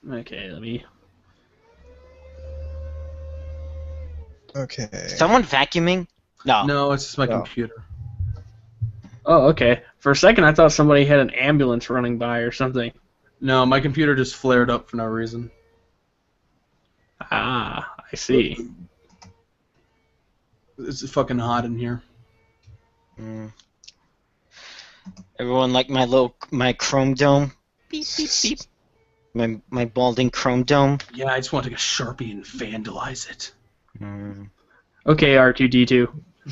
Okay, let me... Okay. Someone vacuuming? No. No, it's just my No. computer. Oh, okay. For a second, I thought somebody had an ambulance running by or something. No, my computer just flared up for no reason. Ah, I see. It's fucking hot in here. Mm. Everyone like my chrome dome? Beep, beep, beep. My balding chrome dome? Yeah, I just want to take a Sharpie and vandalize it. Mm. Okay, R2-D2.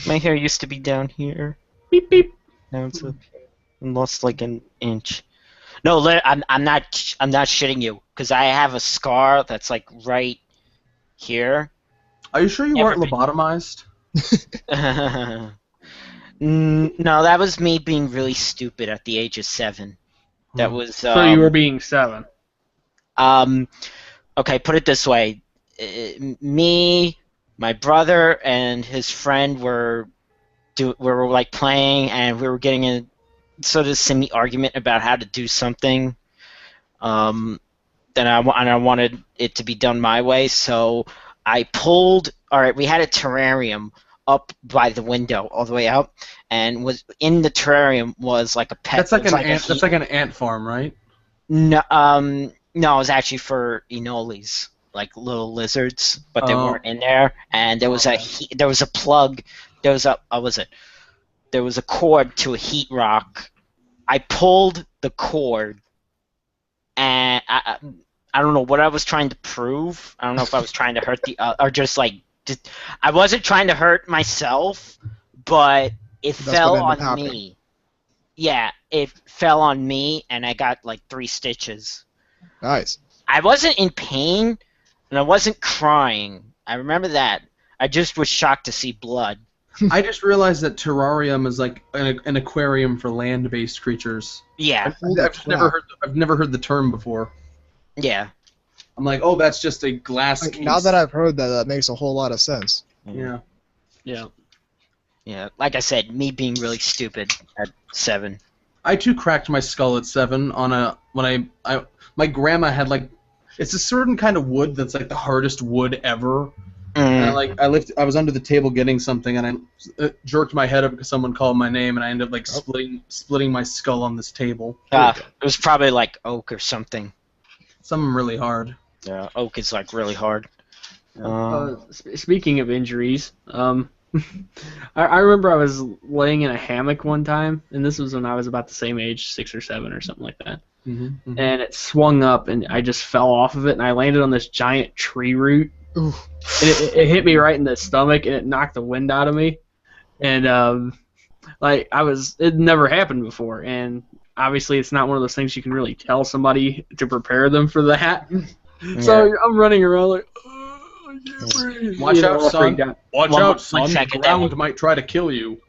My hair used to be down here. Beep, beep. Now it's up here. I lost like an inch. No, I'm not shitting you, because I have a scar that's like right here. Are you sure you weren't lobotomized? No, that was me being really stupid at the age of 7. That was. So you were being 7. Okay, put it this way: me, my brother, and his friend were like playing, and we were getting in sort of semi-argument about how to do something. Then I wanted it to be done my way, so I pulled. All right, we had a terrarium up by the window, all the way out, and was in the terrarium was like a pet. That's like an ant. That's like an ant farm, right? No, no, it was actually for Enolis, like little lizards, but they weren't in there. And there was there was a plug. There was a There was a cord to a heat rock. I pulled the cord, and I don't know what I was trying to prove. I don't know if I was trying to hurt or just I wasn't trying to hurt myself, but it fell on me. Yeah, it fell on me, and I got like 3 stitches. Nice. I wasn't in pain, and I wasn't crying. I remember that. I just was shocked to see blood. I just realized that terrarium is like an aquarium for land-based creatures. Yeah. I've never heard the term before. Yeah. I'm like, oh, that's just a glass case. Now that I've heard that, that makes a whole lot of sense. Yeah. Yeah. Yeah. Like I said, me being really stupid at 7. I too cracked my skull at 7 on my grandma had like, it's a certain kind of wood that's like the hardest wood ever. And I was under the table getting something, and I jerked my head up because someone called my name, and I ended up like splitting my skull on this table. It was probably like oak or something. Something really hard. Yeah, oak is like really hard. Speaking of injuries, I remember I was laying in a hammock one time, and this was when I was about the same age, 6 or 7 or something like that. Mm-hmm. And it swung up, and I just fell off of it, and I landed on this giant tree root. Ooh. And it hit me right in the stomach, and it knocked the wind out of me. And it never happened before, and obviously it's not one of those things you can really tell somebody to prepare them for that. Yeah. So I'm running around like, oh, I can't breathe. Watch out, son. Watch out, son. The ground might try to kill you.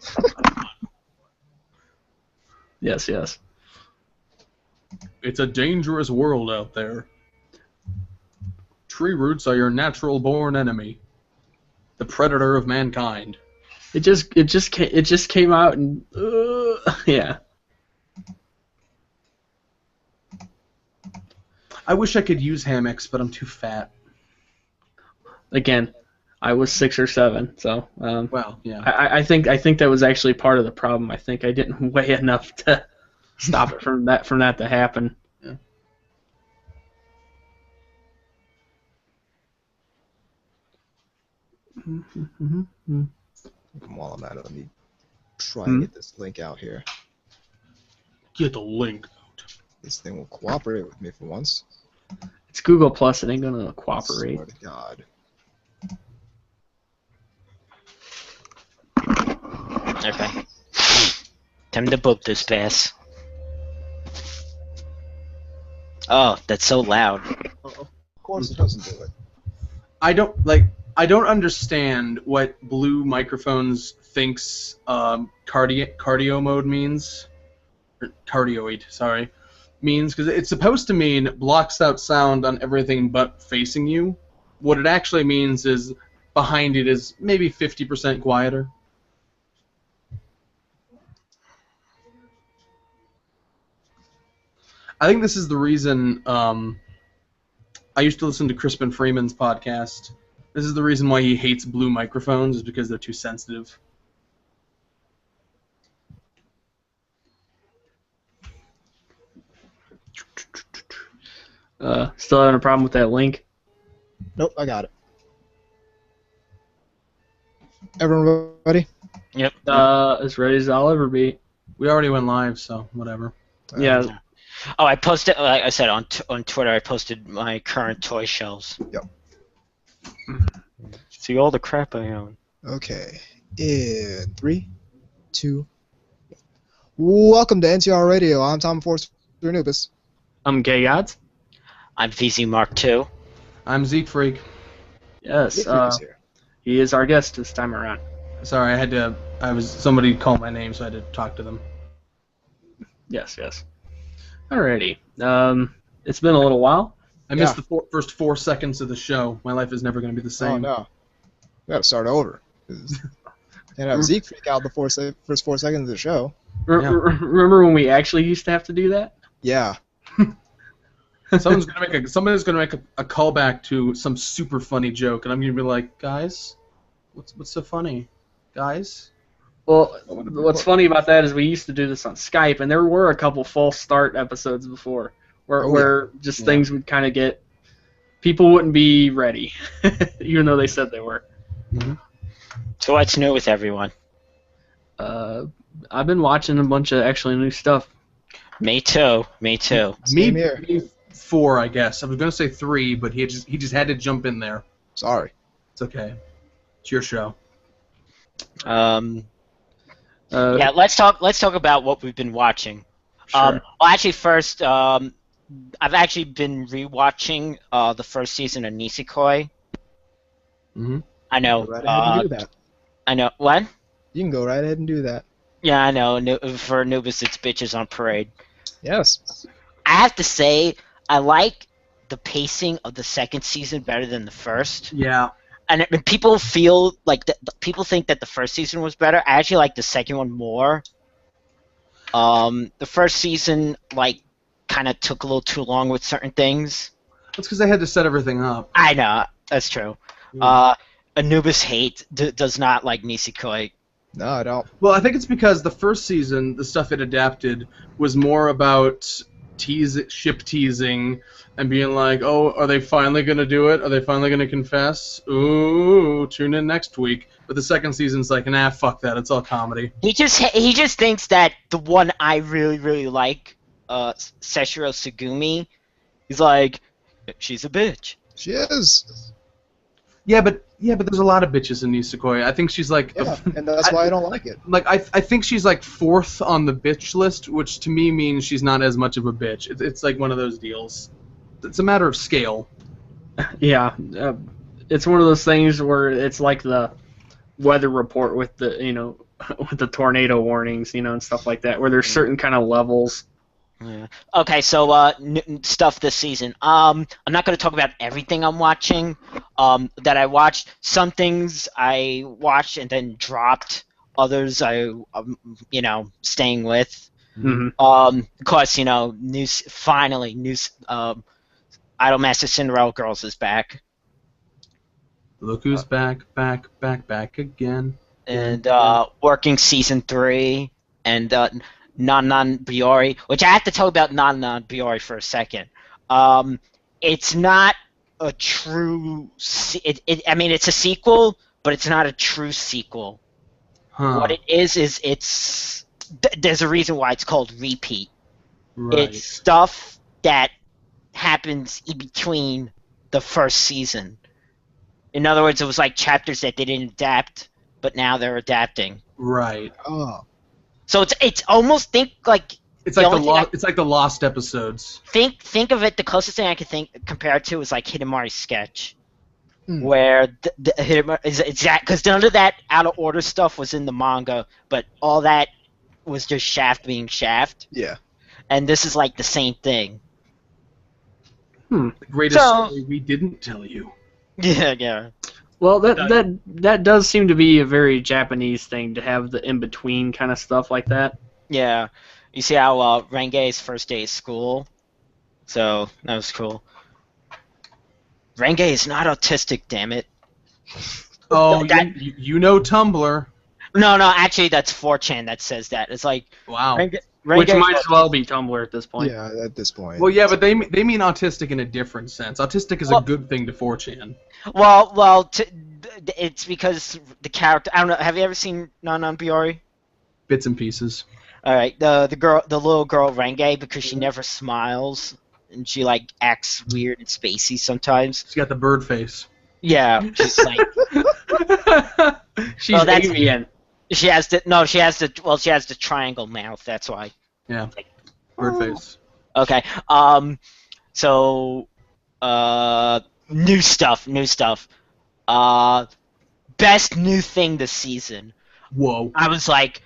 Yes. It's a dangerous world out there. Tree roots are your natural-born enemy, the predator of mankind. It just came out and yeah. I wish I could use hammocks, but I'm too fat. Again, I was 6 or 7, so well, yeah. I think that was actually part of the problem. I think I didn't weigh enough to stop it from that to happen. Yeah. While I'm at it, let me try and get this link out here. Get the link out. This thing will cooperate with me for once. It's Google Plus. It ain't gonna cooperate. Swear to God. Okay. Time to book this pass. Oh, that's so loud. Of course it doesn't do it. I don't understand what Blue Microphones thinks cardio mode means. Or cardioid, sorry. Means, because it's supposed to mean blocks out sound on everything but facing you. What it actually means is behind it is maybe 50% quieter. I think this is the reason I used to listen to Crispin Freeman's podcast. This is the reason why he hates blue microphones, is because they're too sensitive. Still having a problem with that link? Nope, I got it. Everyone ready? Yep. As ready as I'll ever be. We already went live, so whatever. Yeah. Oh, I posted, like I said, on Twitter, I posted my current toy shelves. Yep. See all the crap I own. Okay. In 3, 2. Welcome to NTR Radio. I'm Tom Forster Anubis. I'm Gay Gods. I'm VZ Mark II. I'm Zeke Freak. Yes. Here. He is our guest this time around. Sorry, somebody called my name, so I had to talk to them. Yes. Alrighty. It's been a little while. I missed the first 4 seconds of the show. My life is never going to be the same. Oh, no. We got to start over. Can't have Zeke freak out the first 4 seconds of the show. Remember when we actually used to have to do that? Yeah. Somebody's gonna make a callback to some super funny joke, and I'm gonna be like, guys, what's so funny, guys? Well, what's funny about that is we used to do this on Skype, and there were a couple false start episodes before where things would kind of get, people wouldn't be ready, even though they said they were. Mm-hmm. So what's new with everyone? I've been watching a bunch of actually new stuff. Me too. Same here. Me 4, I guess. I was gonna say 3, but he just had to jump in there. Sorry. It's okay. It's your show. Yeah, let's talk about what we've been watching. Sure. Well, actually, first, I've actually been rewatching the first season of Nisekoi. Mm-hmm. I know. Go right ahead and do that. I know. What? You can go right ahead and do that. Yeah, I know. For Anubis, it's bitches on parade. Yes. I have to say, I like the pacing of the second season better than the first. Yeah. And people feel like people think that the first season was better. I actually like the second one more. The first season kind of took a little too long with certain things. That's because they had to set everything up. I know, that's true. Anubis does not like Nisekoi. No, I don't. Well, I think it's because the first season, the stuff it adapted was more about ship teasing and being like, oh, are they finally going to do it? Are they finally going to confess? Ooh, tune in next week. But the second season's like, nah, fuck that. It's all comedy. He just thinks that the one I really, really like, Seshiro Sugumi, he's like, she's a bitch. She is. Yeah, but there's a lot of bitches in Nisekoi. I think she's like... Yeah, and that's why I don't like it. Like, I think she's like 4th on the bitch list, which to me means she's not as much of a bitch. It's like one of those deals. It's a matter of scale. Yeah, it's one of those things where it's like the weather report with the with the tornado warnings, and stuff like that, where there's certain kind of levels. Yeah. Okay, so stuff this season. I'm not going to talk about everything I'm watching. That I watched. Some things I watched and then dropped. Others I'm staying with. Mm-hmm. Of course, news. Idolmaster Cinderella Girls is back. Look who's back again. And working season 3 and Non Biori, which I have to talk about Non Biori for a second. It's not a true. It's a sequel, but it's not a true sequel. Huh. What it is it's. There's a reason why it's called Repeat. Right. It's stuff that happens in between the first season. In other words, it was like chapters that they didn't adapt, but now they're adapting. Right. Oh. So it's almost it's like the Lost episodes. Think of it. The closest thing I could compare it to is like Hidamari's sketch, where the Hidamari is exact because none of that out of order stuff was in the manga, but all that was just Shaft being Shaft. Yeah. And this is like the same thing. The greatest story we didn't tell you. Yeah. Well, that does seem to be a very Japanese thing to have the in between kind of stuff like that. Yeah. You see how Renge's first day of school? So that was cool. Renge is not autistic, damn it. Oh, you know Tumblr. No, actually, that's 4chan that says that. It's like Wow. Renge Which might as well be Tumblr at this point. Yeah, at this point. Well, yeah, but they mean autistic in a different sense. Autistic is a good thing to 4chan. Well, it's because the character. I don't know. Have you ever seen Non-Biori? Bits and pieces. All right, the little girl Renge, because she never smiles and she like acts weird and spacey sometimes. She's got the bird face. Yeah, she's like She's avian. She has the triangle mouth. That's why. Yeah. Bird face. Okay. So, new stuff. Best new thing this season. Whoa. I was like,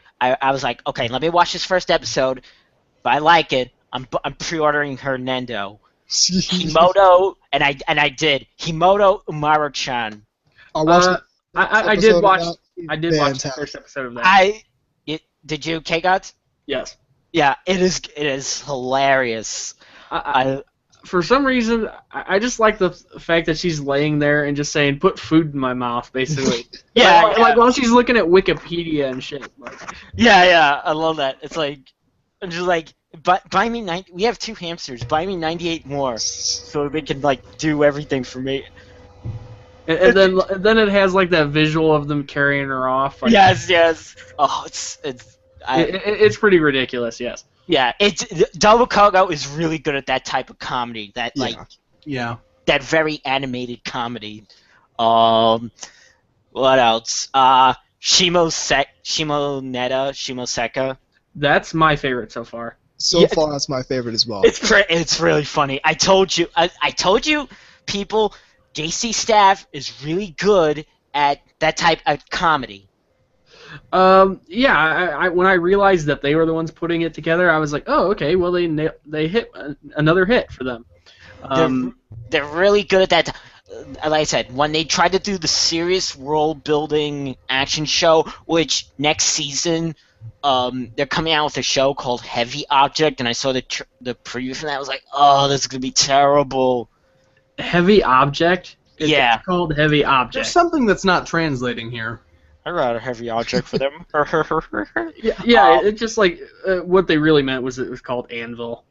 okay, let me watch this first episode. If I like it, I'm pre-ordering her Nendo. Himoto, and I did. Himoto Umaru-chan. I did watch the first episode of that. Did you, K-Gods? Yes. Yeah, it is hilarious. For some reason, I just like the fact that she's laying there and just saying, "Put food in my mouth," basically. Like while she's looking at Wikipedia and shit. Like. Yeah, I love that. It's like, I'm just like, buy me we have 2 hamsters. Buy me 98 more, so they can like do everything for me. And then it has like that visual of them carrying her off. Like, yes. Oh, it's pretty ridiculous. Yes. Yeah, Double Kogo is really good at that type of comedy. That that very animated comedy. What else? Shimo Seka. That's my favorite so far. So far, that's my favorite as well. It's really funny. I told you, people. JC Staff is really good at that type of comedy. I when I realized that they were the ones putting it together, I was like, oh, okay, well they hit another hit for them. They're really good at that. Like I said, when they tried to do the serious world-building action show, which next season they're coming out with a show called Heavy Object, and I saw the preview for that. I was like, oh, this is gonna be terrible. Heavy Object? It's called Heavy Object. There's something that's not translating here. I got a heavy object for them. It's just like what they really meant was it was called Anvil.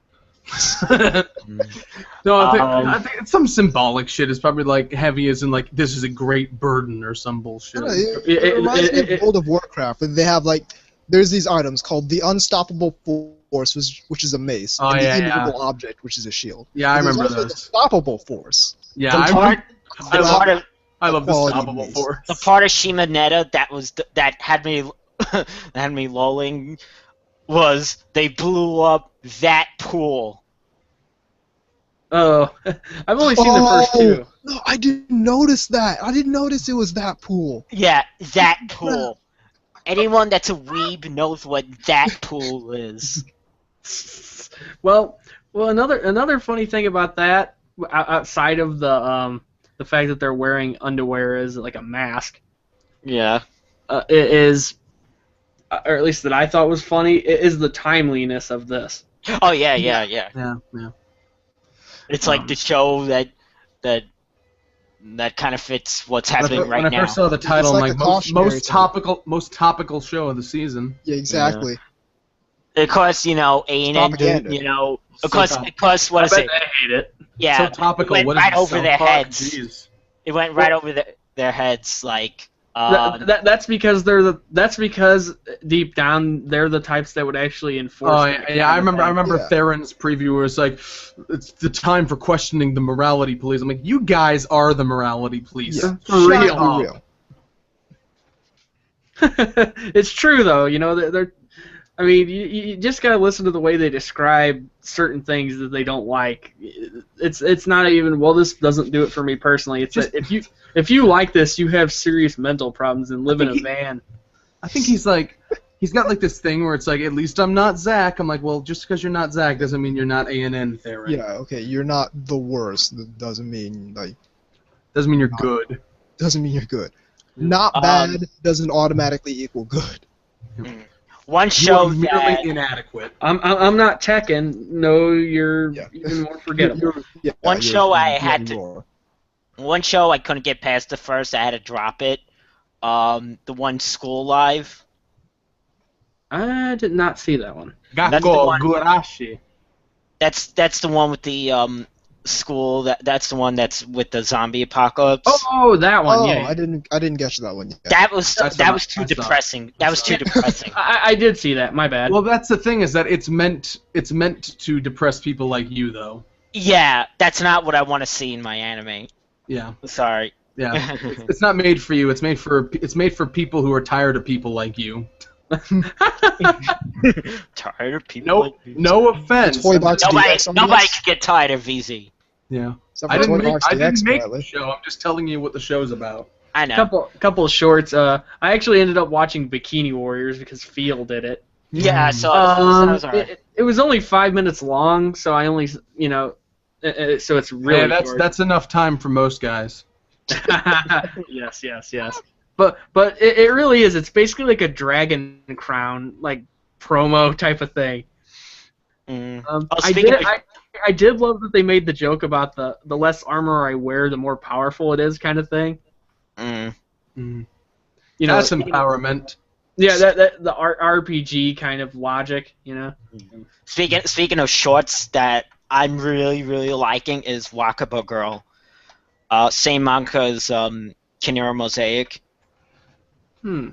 No, I think it's some symbolic shit. It's probably like heavy as in like this is a great burden or some bullshit. It reminds me of World of Warcraft, and they have like there's these items called the Unstoppable Force, which is a mace, and the Immovable Object, which is a shield. Yeah, I remember those. The Stoppable Force. Yeah, I love the Stoppable Force. The part of Shima Neta that had me lolling was they blew up that pool. Oh, I've only seen the first 2. No, I didn't notice that. I didn't notice it was that pool. Yeah, that pool. Anyone that's a weeb knows what that pool is. Well, another funny thing about that, outside of the fact that they're wearing underwear as like a mask. Yeah. It is, or at least that I thought was funny, it is the timeliness of this. Oh yeah. It's like the show that kind of fits what's happening right now. When I first saw the title, I'm like most topical show of the season. Yeah, exactly. Of course, A&N, of course, what is it? I hate it. Yeah, so topical. It went right over their heads. Jeez. It went right over their heads, like. That's because deep down they're the types that would actually enforce. Oh yeah, I remember Theron's preview where it's like, it's the time for questioning the morality police. I'm like, you guys are the morality police. Yeah. For real. It's true though, they're. I mean, you just gotta listen to the way they describe certain things that they don't like. It's not even, well, this doesn't do it for me personally. It's just, if you like this, you have serious mental problems and live in a van. I think he's got like this thing where it's like, at least I'm not Zach. I'm like, well, just because you're not Zach doesn't mean you're not A&N Theron. Yeah, okay, you're not the worst. That doesn't mean you're good. Doesn't mean you're good. Not bad doesn't automatically equal good. One show merely inadequate. I'm not Tekken. No, you're even more forgettable. One show I had one show I couldn't get past the first. I had to drop it. The one School Live. I did not see that one. Gakko Gurashi. That's the one with the school. That's the one that's with the zombie apocalypse. Oh, that one. Oh, yeah. I didn't get to that one yet. That was too depressing. That was too depressing. I did see that. My bad. Well, that's the thing, is that it's meant to depress people like you, though. Yeah, that's not what I want to see in my anime. Yeah. Sorry. Yeah. It's not made for you. It's made for people who are tired of people like you. Tired of people. No offense. Toybox DX on Nobody this? can get tired of VZ. Yeah. Except I for didn't Toybox make DX, the show. I'm just telling you what the show's about. I know. Couple of shorts. I actually ended up watching Bikini Warriors because Phil did it. Yeah, I saw it. That was alright. It was only 5 minutes long, so I only, so it's really short. That's enough time for most guys. Yes. But it really is. It's basically like a Dragon Crown like promo type of thing. I did love that they made the joke about the less armor I wear, the more powerful it is, kind of thing. That's empowerment. Yeah, that the RPG kind of logic, Speaking of shorts that I'm really, really liking is Wakaba Girl. Same manga as Kinera Mosaic. Really,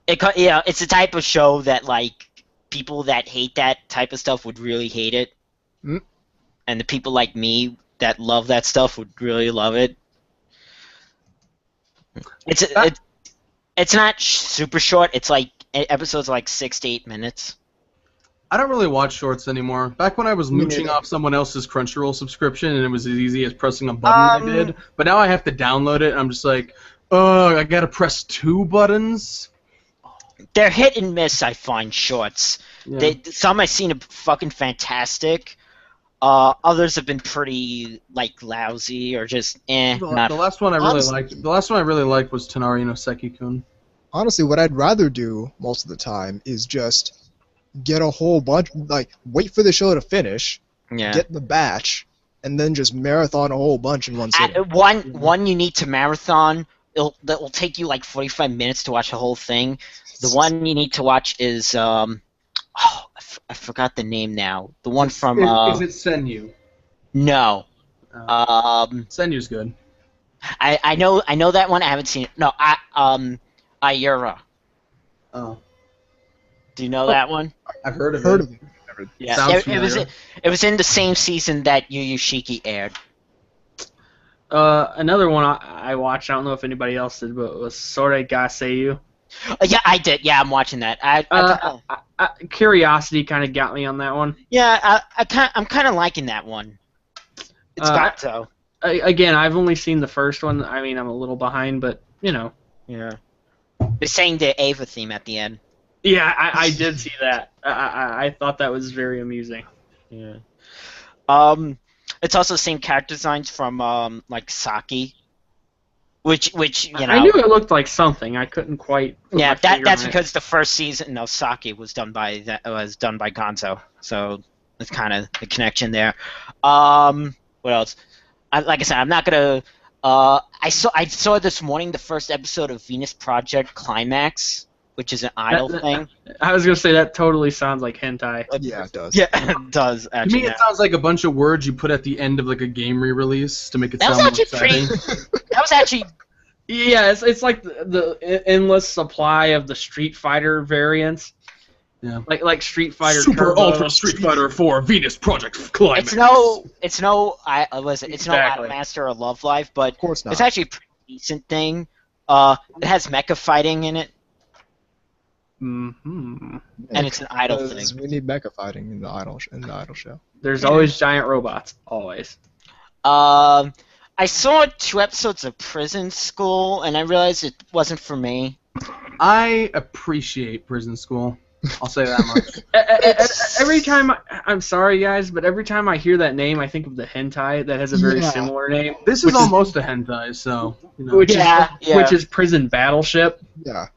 it's the type of show that like people that hate that type of stuff would really hate it, and the people like me that love that stuff would really love it. It's not super short. It's like episodes are like 6 to 8 minutes. I don't really watch shorts anymore. Back when I was mooching off someone else's Crunchyroll subscription and it was as easy as pressing a button, I did. But now I have to download it and I'm just like, oh, I gotta press 2 buttons? They're hit and miss, I find, shorts. Yeah. Some I've seen are fucking fantastic. Others have been pretty, like, lousy or just, The last one I really liked was Tonari no Seki-kun. Honestly, what I'd rather do most of the time is just get a whole bunch, like, wait for the show to finish, get the batch, and then just marathon a whole bunch in one sitting. One you need to marathon. That will take you like 45 minutes to watch the whole thing. The one you need to watch is I forgot the name now. The one from is it Senyu? No. Senyu's good. I know that one. I haven't seen it. No, Ayura. Oh. Do you know that one? I've heard of it. Yeah, it was in the same season that Yu Yu Shiki aired. Another one I watched, I don't know if anybody else did, but it was Sore ga Seiyu. Yeah, I did. Yeah, I'm watching that. Curiosity kind of got me on that one. Yeah, I'm kind of liking that one. It's got so. Again, I've only seen the first one. I mean, I'm a little behind, but Yeah. They sang the Ava theme at the end. Yeah, I did see that. I thought that was very amusing. Yeah. It's also the same character designs from like Saki, which I knew it looked like something. I couldn't quite. That's because the first season of Saki was done by Gonzo, so it's kind of the connection there. What else? Like I said, I'm not gonna. I saw this morning the first episode of Venus Project Climax, which is an idol thing. I was gonna say that totally sounds like hentai. Yeah, it does. Yeah, it does. Actually, to me, it sounds like a bunch of words you put at the end of like a game re-release to make it sound more exciting. That was actually. Yeah, it's like the endless supply of the Street Fighter variants. Yeah. Like Street Fighter. Super Turbo. Ultra Street Fighter 4 Venus Project Climax. It's no Idol Master or Love Life, but of course not. It's actually a pretty decent thing. It has mecha fighting in it. Mm-hmm. And it's an idol thing. We need mecha fighting in the idol show. There's always giant robots. Always. I saw 2 episodes of Prison School, and I realized it wasn't for me. I appreciate Prison School. I'll say that much. Every time, I'm sorry guys, but every time I hear that name, I think of the hentai that has a very similar name. This is almost a hentai, so. You know. Which is Prison Battleship. Yeah.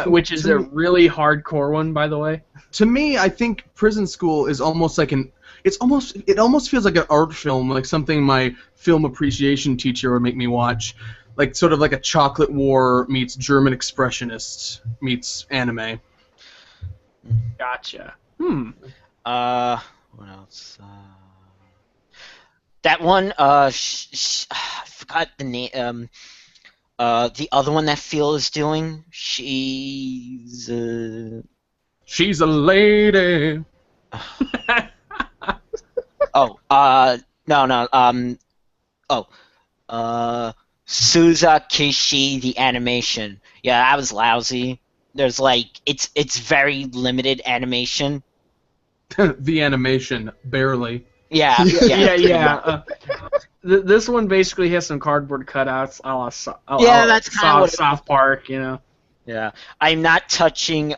Which is a really hardcore one, by the way. To me, I think Prison School is almost like it almost feels like an art film, like something my film appreciation teacher would make me watch, like sort of like a Chocolate War meets German Expressionists meets anime. Gotcha. What else? That one. I forgot the name. The other one that Phil is doing. She's a lady. Suza Kishi, the animation. Yeah, that was lousy. There's it's very limited animation. The animation, barely. Yeah. This one basically has some cardboard cutouts, that's kind of South Park, you know. Yeah, I'm not touching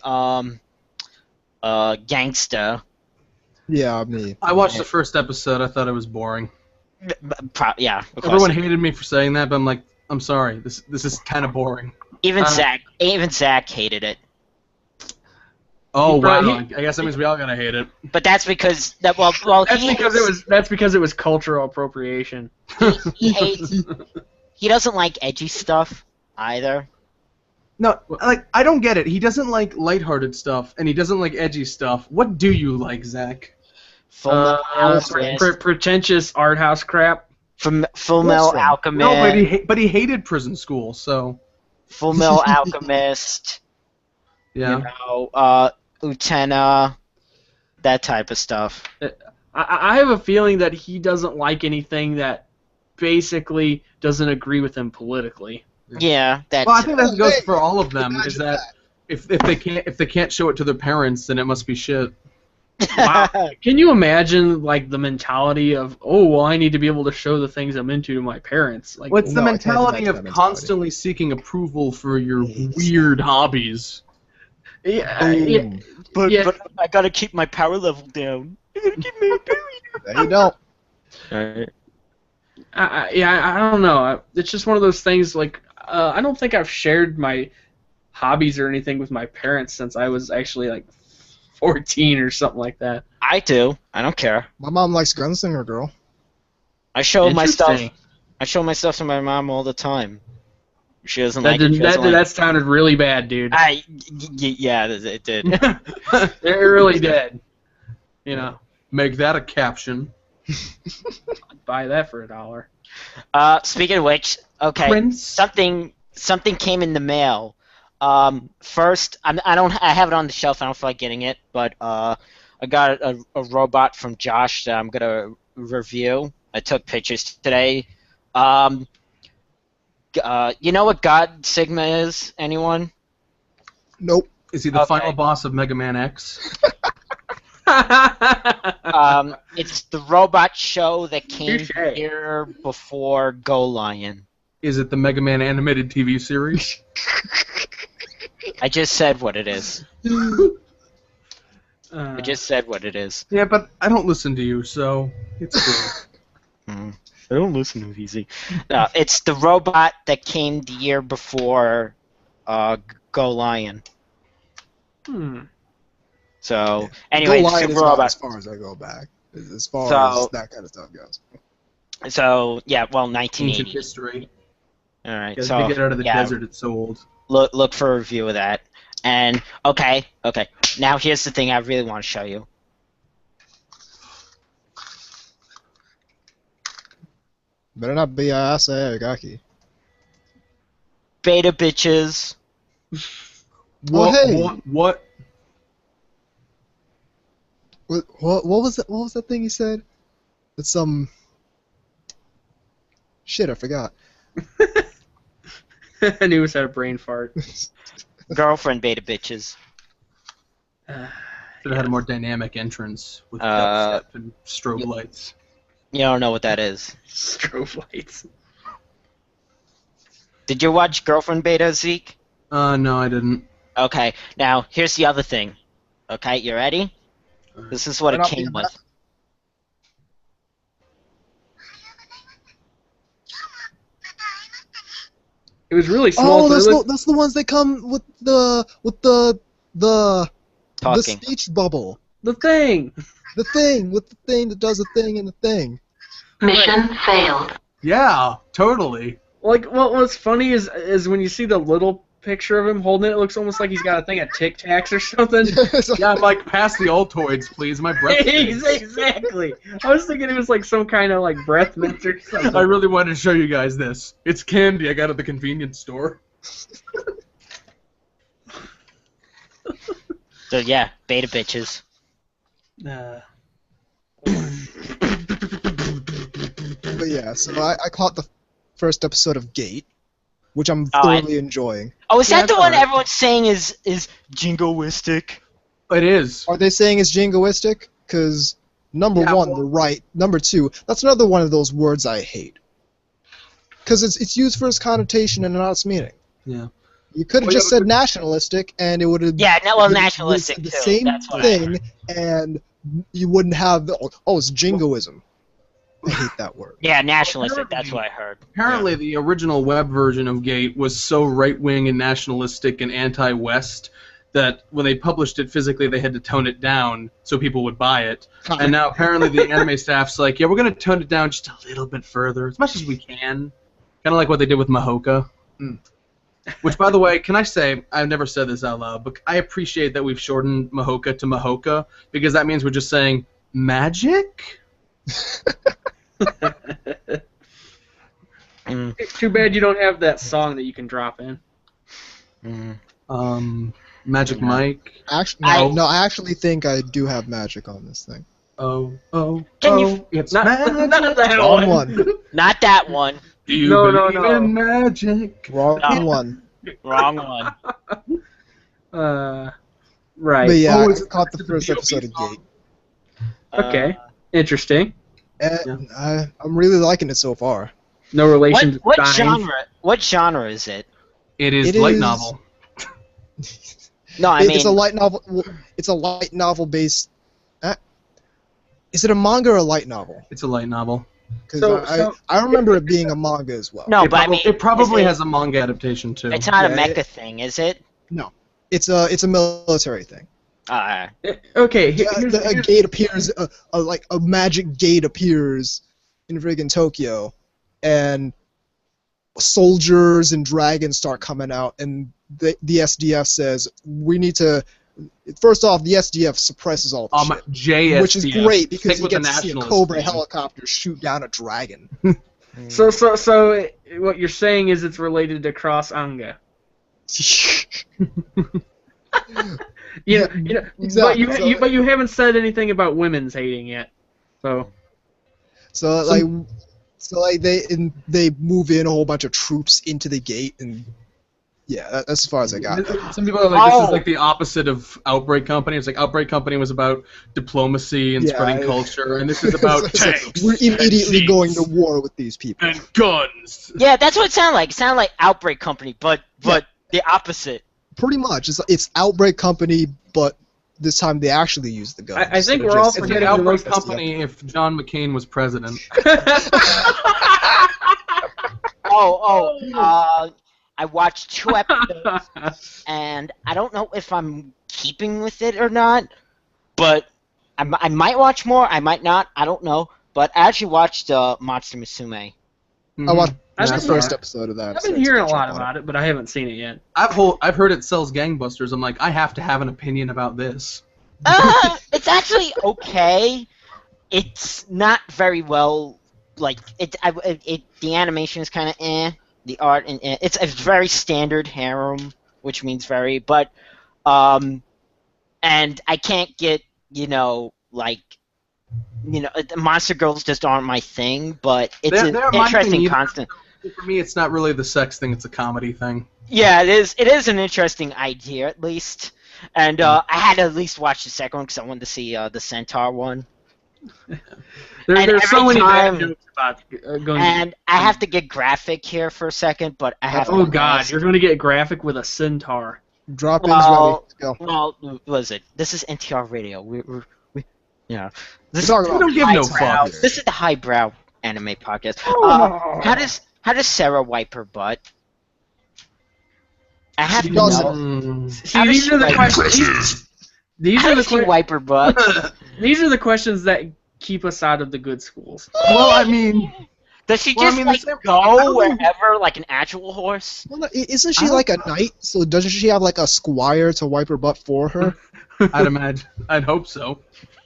Gangsta. Yeah, me. I watched the first episode. I thought it was boring. Yeah. Everyone hated me for saying that, but I'm like, I'm sorry. This is kind of boring. Even Zach hated it. Oh wow! I guess that means we all gotta hate it. But that's because that's because it was cultural appropriation. He doesn't like edgy stuff either. No, like I don't get it. He doesn't like lighthearted stuff, and he doesn't like edgy stuff. What do you like, Zach? Pretentious art house crap. Full Metal Alchemist. No, but he hated Prison School, so. Full Metal Alchemist. Yeah. You know, Utena, that type of stuff. I have a feeling that he doesn't like anything that basically doesn't agree with him politically. Yeah, that's. Well, I think that goes for all of them. Is that if they can't show it to their parents, then it must be shit. Wow. Can you imagine like the mentality of, oh well, I need to be able to show the things I'm into to my parents? Like, what's the mentality of constantly seeking approval for your weird hobbies? Yeah, but I gotta keep my power level down. There you go. Alright. I don't know. It's just one of those things. Like, I don't think I've shared my hobbies or anything with my parents since I was actually like 14 or something like that. I do. I don't care. My mom likes Gunslinger Girl. I show my stuff to my mom all the time. She doesn't like it. That sounded really bad, dude. Yeah, it did. It really did. You know. Make that a caption. I'd buy that for $1. Speaking of which, okay, Prince? something came in the mail. First, I have it on the shelf. I don't feel like getting it, but I got a robot from Josh that I'm gonna review. I took pictures today. You know what God Sigma is? Anyone? Nope. Is he the final boss of Mega Man X? It's the robot show that came here before Go Lion. Is it the Mega Man animated TV series? I just said what it is. I just said what it is. Yeah, but I don't listen to you, so it's cool. I don't listen to VZ. No, it's the robot that came the year before Go Lion. So, anyway, Go Lion Super is not Robot. as far as I go back. As far as that kind of stuff goes. So, yeah, well, 1980. Ancient history. All right, Because so they get out of the desert, it's so old. Look for a review of that. And, okay. Now here's the thing I really want to show you. Better not be Asayagaki. Beta bitches. What? What was that? What was that thing you said? It's some shit. I forgot. Anubis had a brain fart. Girlfriend beta bitches. Should have had a more dynamic entrance with dubstep and strobe lights. You don't know what that is. Strobe lights. Did you watch Girlfriend Beta, Zeke? No, I didn't. Okay, now here's the other thing. Okay, you ready? This is what it came with. It was really small. Oh, that's the ones that come with the Talking. speech bubble. The thing. The thing with the thing that does the thing and the thing. Mission failed. Yeah, totally. Like, what's funny is when you see the little picture of him holding it, it looks almost like he's got a thing of Tic Tacs or something. Yeah, I'm like, pass the Altoids, please. My breath stinks. Exactly. I was thinking it was like some kind of like breath mint or something. I really wanted to show you guys this. It's candy I got at the convenience store. So yeah, beta bitches. But yeah, so I caught the first episode of Gate, which I'm thoroughly enjoying. Oh, is that the one alright. everyone's saying is jingoistic? It is. Are they saying it's jingoistic? Because number one, they're right. Number two, that's another one of those words I hate. Because it's used for its connotation and not its meaning. Yeah. You could have just said nationalistic, and it would have nationalistic the too. same That's what thing, and you wouldn't have it's jingoism. I hate that word. Yeah, nationalistic. That's what I heard. Apparently, the original web version of Gate was so right-wing and nationalistic and anti-West that when they published it physically, they had to tone it down so people would buy it. And now apparently the anime staff's like, yeah, we're going to tone it down just a little bit further, as much as we can. Kind of like what they did with Mahoka. Which, by the way, can I say, I've never said this out loud, but I appreciate that we've shortened Mahoka to Mahoka, because that means we're just saying, magic? Too bad you don't have that song that you can drop in. Magic Mike. Actually, no, I actually think I do have magic on this thing. It's magic. Not that Wrong one. Not that one. Do you believe in magic? Wrong one. Wrong one. Right. But yeah, Oh, I caught the first episode of Gate. Okay. Interesting. And I'm really liking it so far. No relation to What dying. genre? What genre is it? It is light novel. No, I mean it's a light novel. It's a light novel based. Is it a manga or a light novel? It's a light novel. Because I remember it being a manga as well. no, but I mean It probably has a manga adaptation too. It's not a Yeah, mecha thing, is it? No, it's a military thing. Okay. A gate appears, like a magic gate appears in friggin' Tokyo, and soldiers and dragons start coming out, and the SDF says we need to. First off, the SDF suppresses all the shit, JSDF, which is great because Stick you with get the to see a nationalist Cobra thing. helicopter shoot down a dragon. So what you're saying is it's related to cross anga. Exactly. But you haven't said anything about women's hating yet. So they move in a whole bunch of troops into the gate, and yeah, that's as far as I got. Some people are like, this is like the opposite of Outbreak Company. It's like Outbreak Company was about diplomacy and spreading culture, and this is about tanks. We're immediately and going jeeps to war with these people. and guns. Yeah, that's what it sounded like. It sounded like Outbreak Company, but the opposite. Pretty much, it's Outbreak Company, but this time they actually use the guns. I think instead of we're all just- It's forgetting like the Outbreak most Company if John McCain was president. I watched 2 episodes, and I don't know if I'm keeping with it or not, but I might watch more, I might not, I don't know, but I actually watched Monster Musume. I watched the I've first been- episode of that. I've so been it's hearing a catch up lot on about it, but I haven't seen it yet. I've heard it sells gangbusters. I'm like, I have to have an opinion about this. It's actually okay. It's not very well, like, the animation is kind of the art, and it's a very standard harem, which means very, but, and I can't get, monster girls just aren't my thing, but it's They're an my thing interesting either. constant. For me, it's not really the sex thing; it's a comedy thing. Yeah, it is. It is an interesting idea, at least. And I had to at least watch the second one because I wanted to see the Centaur one. There's so every many time- bad jokes about going. And I have to get graphic here for a second, but I have to. Oh God, you're going to get graphic with a centaur. Drop in's Well, ready. Go. Well, what is it? This is NTR Radio. We This We're talking We don't give no highbrow- fuck. This is the highbrow anime podcast. How does Sarah wipe her butt? I have to doesn't. know. See, How does these she are the wipe- questions. These How are the does she wipe her butt? these are the questions that keep us out of the good schools. Well, I mean, Does she Well, I just mean, like I go don't- wherever like an actual horse? Well, isn't she like a knight? So doesn't she have like a squire to wipe her butt for her? I'd imagine. I'd hope so.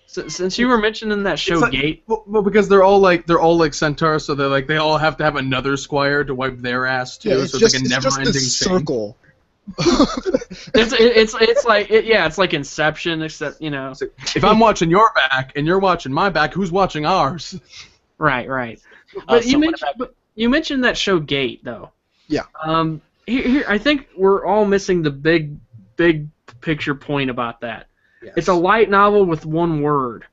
Since you were mentioning that show It's like- Gate, Well, because they're all like centaurs, so they all have to have another squire to wipe their ass too. Yeah, it's so just, it's like a it's just never-ending this thing. circle. it's like Inception, except If I'm watching your back and you're watching my back, who's watching ours? right. But So you what mentioned about- you mentioned that show Gate though. Yeah. Here I think we're all missing the big picture point about that. Yes. It's a light novel with one word.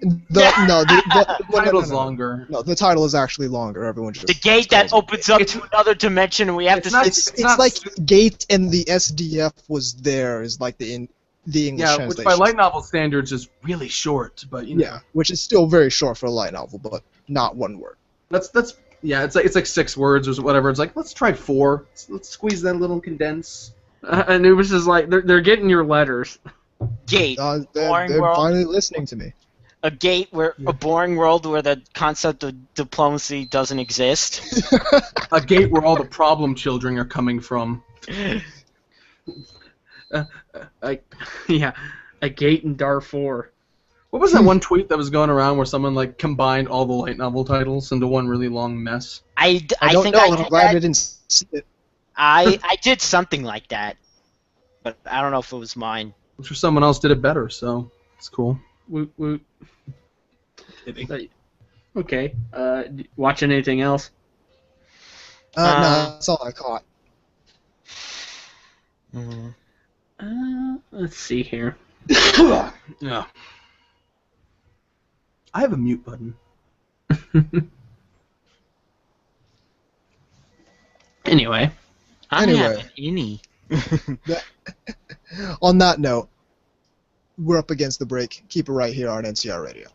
The title's longer. No, the title is actually longer. Everyone just The gate that calls it. opens up to another dimension, and we have It's to. not- It's not- like Gate and the SDF was there is like the English Yeah, which translation. by light novel standards is really short, but you know. Yeah, which is still very short for a light novel, but not one word. That's yeah, it's like 6 words or whatever. It's like let's try 4. Let's squeeze that little condense. Anubis is like they're getting your letters. Gate. They're Boring world. finally listening to me. A gate where a boring world where the concept of diplomacy doesn't exist. A gate where all the problem children are coming from. A gate in Darfur. What was that one tweet that was going around where someone like combined all the light novel titles into one really long mess? I don't think know, I and I'm did glad I that. didn't see it. I did something like that, but I don't know if it was mine. I'm sure someone else did it better, so it's cool. Woot woot. Kidding. Okay. Watching anything else? No, that's all I caught. Let's see here. Yeah. I have a mute button. Anyway. I Anyway. haven't any. On that note, we're up against the break. Keep it right here on NTR Radio.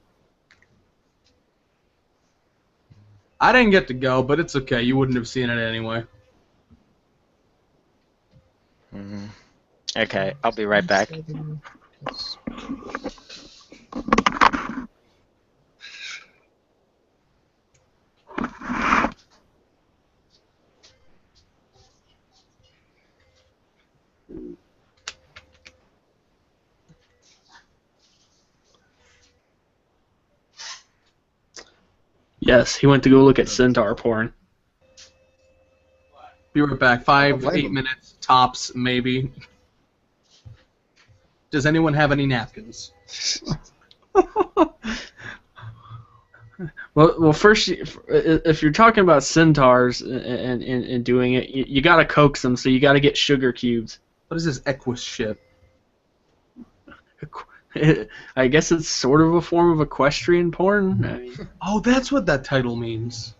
I didn't get to go, but it's okay. You wouldn't have seen it anyway. Okay, I'll be right back. Yes, he went to go look at centaur porn. Be right back. 5, Oh, 8 minutes tops, maybe. Does anyone have any napkins? Well, first, if you're talking about centaurs and doing it, you gotta coax them, so you gotta get sugar cubes. What is this Equus shit? I guess it's sort of a form of equestrian porn. I mean, Oh, that's what that title means.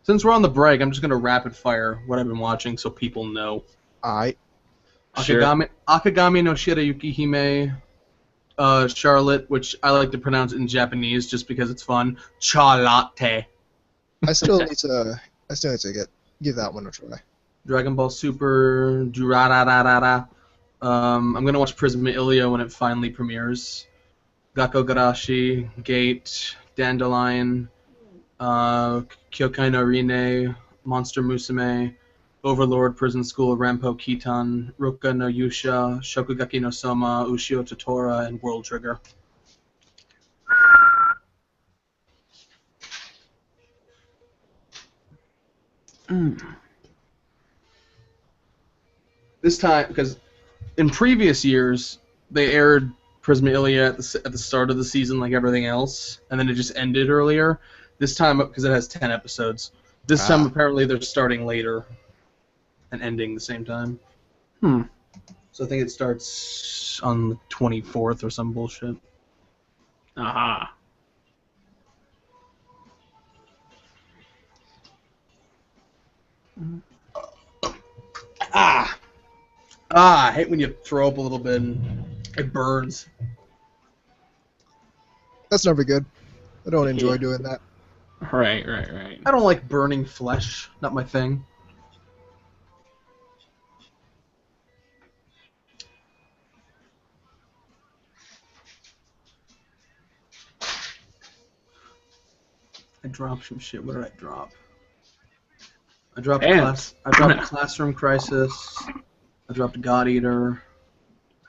Since we're on the break, I'm just gonna rapid fire what I've been watching so people know. Alright. Sure. Akagami no Shirayuki Hime, Charlotte, which I like to pronounce in Japanese just because it's fun. Charlotte. I still need to give that one a try. Dragon Ball Super, Durarararara. I'm gonna watch Prisma Ilia when it finally premieres. Gakko Garashi, Gate, Dandelion, Kyokai no Rine, Monster Musume, Overlord, Prison School, Rampo Kitan, Ruka no Yusha, Shokugeki no Soma, Ushio Totora, and World Trigger. This time, because in previous years, they aired Prisma Ilia at the start of the season like everything else, and then it just ended earlier. This time, because it has 10 episodes, this time apparently they're starting later and ending the same time. So I think it starts on the 24th or some bullshit. aha. I hate when you throw up a little bit and it burns. That's never good. I don't enjoy Yeah. doing that. Right. I don't like burning flesh. Not my thing. I dropped some shit. What did I drop? I dropped Classroom Crisis. I dropped God Eater.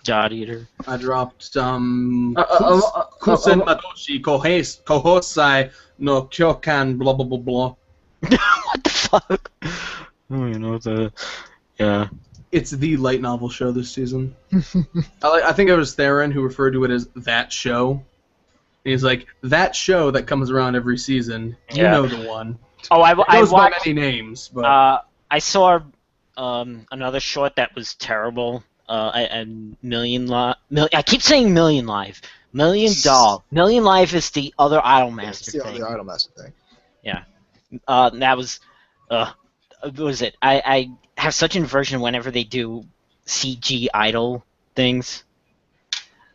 God Eater. I dropped Kusen Madoshi Kohosai no Kyokan blah blah blah blah. What the fuck? Oh, you know the. Yeah. It's the light novel show this season. I think it was Theron who referred to it as that show. And he's like, that show that comes around every season. You know the one. Oh, I goes watched. By many names, but I saw another short that was terrible. I keep saying Million Live. Million Doll. Million Live is the other Idolmaster thing. It's the other Idolmaster thing. Yeah. That was. What was it? I have such inversion whenever they do CG idol things.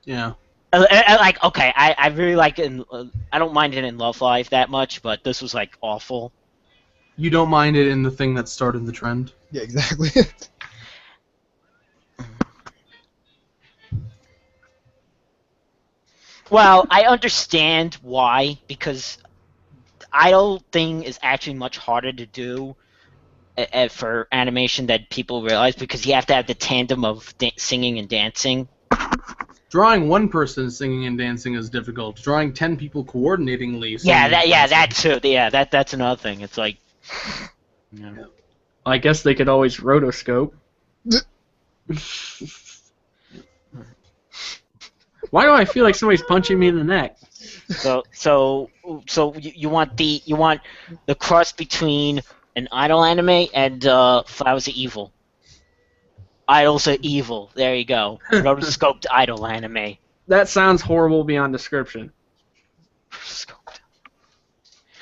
Yeah. Like, okay, I really like it. I don't mind it in Love Live that much, but this was like awful. You don't mind it in the thing that started the trend? Yeah, exactly. Well, I understand why, because idol thing is actually much harder to do for animation than people realize, because you have to have the tandem of singing and dancing. Drawing one person singing and dancing is difficult. Drawing 10 people coordinatingly. That too. Yeah, that's another thing. It's like. Yeah. I guess they could always rotoscope. Why do I feel like somebody's punching me in the neck? So you want the cross between an idol anime and Flowers of Evil. Idols are evil. There you go. Rotoscoped idol anime. That sounds horrible beyond description.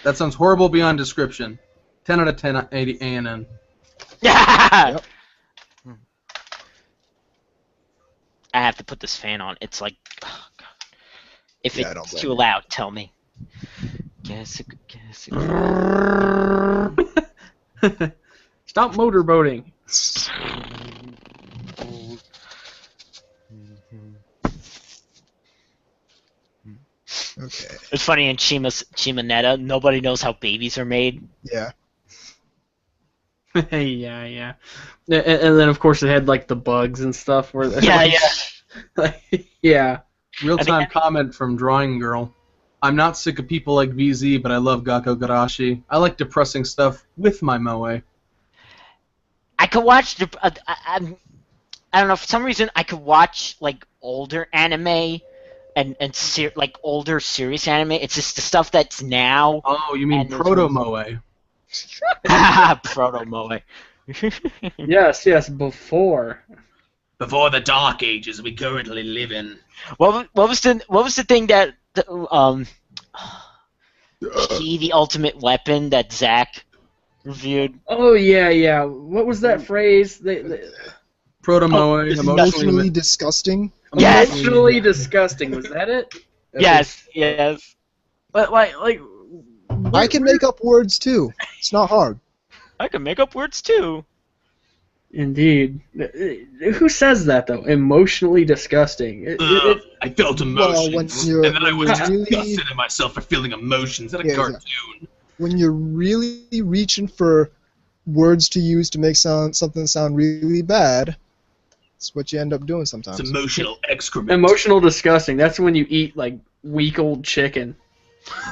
That sounds horrible beyond description. 10 out of 10 80 ANN. Yep. I have to put this fan on. It's like, oh God. If it's too loud, tell me. Guess. Stop motorboating. Okay. It's funny in Chimanetta, nobody knows how babies are made. Yeah. yeah. And then, of course, it had, like, the bugs and stuff. Where yeah. Real-time comment from Drawing Girl. I'm not sick of people like VZ, but I love Gakko Garashi. I like depressing stuff with my moe. I could watch I don't know, for some reason I could watch like older anime and like older serious anime. It's just the stuff that's now. Oh, you mean proto-moe. Proto-moe. Yes, before. Before the dark ages we currently live in. What was the thing that the ultimate weapon that Zach reviewed? Oh yeah. What was that phrase? Proto-moe, emotionally disgusting. Yes. Emotionally disgusting. Was that it? Yes. But like. I can make up words too. It's not hard. I can make up words too. Indeed. Who says that though? Emotionally disgusting. I felt emotions, and then I was really disgusted at myself for feeling emotions in a cartoon. Exactly. When you're really reaching for words to use to make something sound really bad, that's what you end up doing sometimes. It's emotional excrement. Emotional disgusting. That's when you eat like week old chicken.